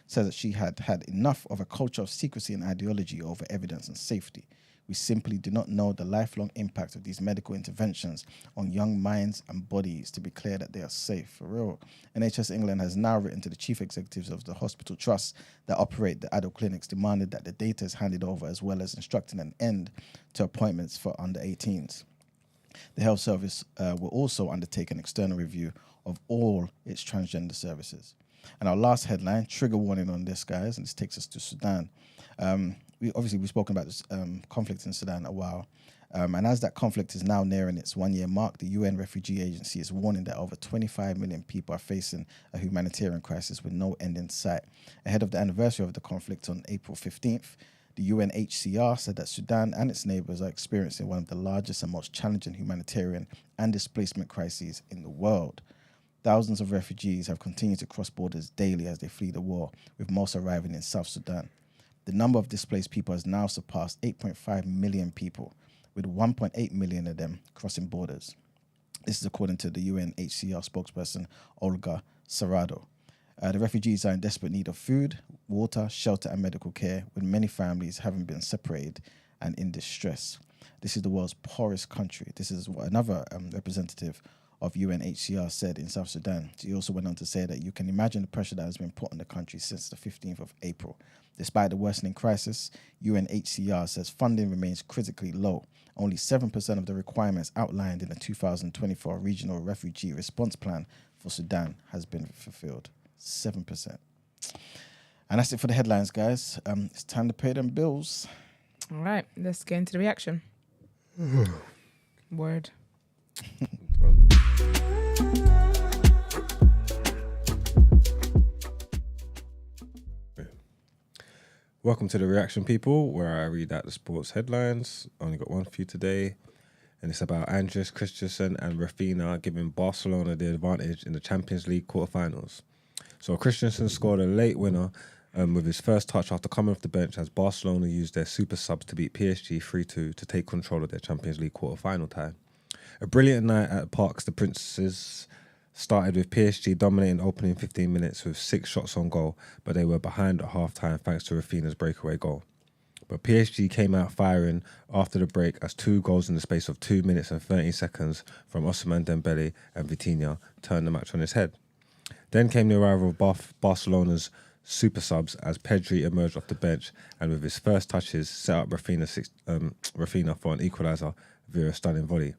said that she had had enough of a culture of secrecy and ideology over evidence and safety. We simply do not know the lifelong impact of these medical interventions on young minds and bodies to be clear that they are safe. For real. NHS England has now written to the chief executives of the hospital trusts that operate the adult clinics, demanded that the data is handed over, as well as instructing an end to appointments for under 18s. The health service will also undertake an external review of all its transgender services. And our last headline, trigger warning on this, guys, and this takes us to Sudan. We've spoken about this conflict in Sudan a while. And as that conflict is now nearing its 1 year mark, the UN Refugee Agency is warning that over 25 million people are facing a humanitarian crisis with no end in sight. Ahead of the anniversary of the conflict on April 15th, the UNHCR said that Sudan and its neighbours are experiencing one of the largest and most challenging humanitarian and displacement crises in the world. Thousands of refugees have continued to cross borders daily as they flee the war, with most arriving in South Sudan. The number of displaced people has now surpassed 8.5 million people, with 1.8 million of them crossing borders. This is according to the UNHCR spokesperson, Olga Sarado. The refugees are in desperate need of food, water, shelter, and medical care, with many families having been separated and in distress. This is the world's poorest country. This is what another representative of UNHCR said in South Sudan. He also went on to say that you can imagine the pressure that has been put on the country since the 15th of April. Despite the worsening crisis, UNHCR says funding remains critically low. Only 7% of the requirements outlined in the 2024 Regional Refugee Response Plan for Sudan has been fulfilled. 7%. And that's it for the headlines, guys. It's time to pay them bills. All right, let's get into the reaction. Word. Welcome to the reaction, people, where I read out the sports headlines. Only got one for you today, and it's about Andreas Christensen and Raphinha giving Barcelona the advantage in the Champions League quarterfinals. So Christensen scored a late winner with his first touch after coming off the bench as Barcelona used their super subs to beat PSG 3-2 to take control of their Champions League quarter-final tie. A brilliant night at Parcs the Princes started with PSG dominating opening 15 minutes with 6 shots on goal, but they were behind at half-time thanks to Raphinha's breakaway goal. But PSG came out firing after the break as 2 goals in the space of 2 minutes and 30 seconds from Ousmane Dembele and Vitinha turned the match on its head. Then came the arrival of Barcelona's super subs as Pedri emerged off the bench and with his first touches set up Raphinha for an equaliser via a stunning volley.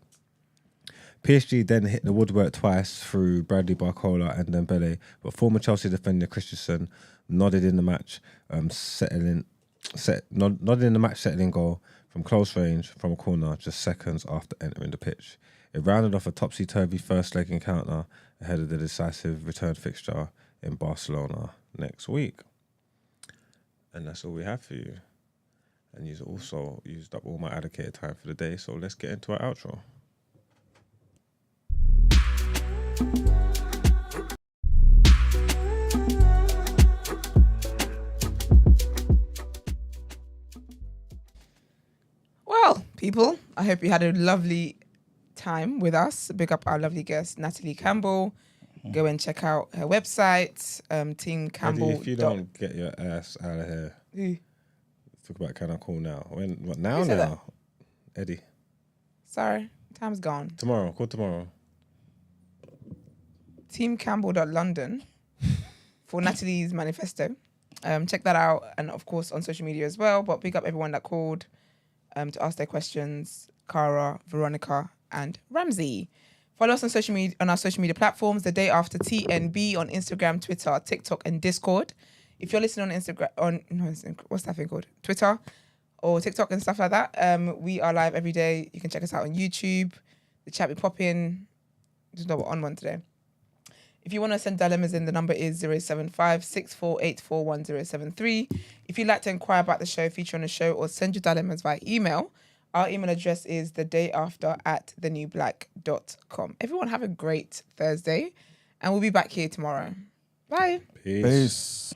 PSG then hit the woodwork twice through Bradley Barcola and Dembele, but former Chelsea defender Christensen nodded in the match settling goal from close range from a corner just seconds after entering the pitch. It rounded off a topsy-turvy first leg encounter ahead of the decisive return fixture in Barcelona next week. And that's all we have for you. And you've also used up all my allocated time for the day, so let's get into our outro. Well, people, I hope you had a lovely time with us. Big up our lovely guest, Natalie Campbell. Go and check out her website, Team Campbell. Eddie, if you don't get your ass out of here, talk about can I call now? When? What now? Now, Eddie. Sorry, time's gone. Tomorrow, call tomorrow. teamcampbell.london for Natalie's manifesto. Check that out, and of course on social media as well. But big up everyone that called to ask their questions: Cara, Veronica, and Ramsey. Follow us on social media, on our social media platforms. The Day After TNB on Instagram, Twitter, TikTok, and Discord. If you're listening on Instagram, what's that thing called? Twitter or TikTok and stuff like that. We are live every day. You can check us out on YouTube. The chat be popping. Just know we're on one today. If you want to send dilemmas in, the number is 075-6484-1073. If you'd like to inquire about the show, feature on the show, or send your dilemmas via email, our email address is thedayafter@thenewblack.com. Everyone have a great Thursday, and we'll be back here tomorrow. Bye. Peace.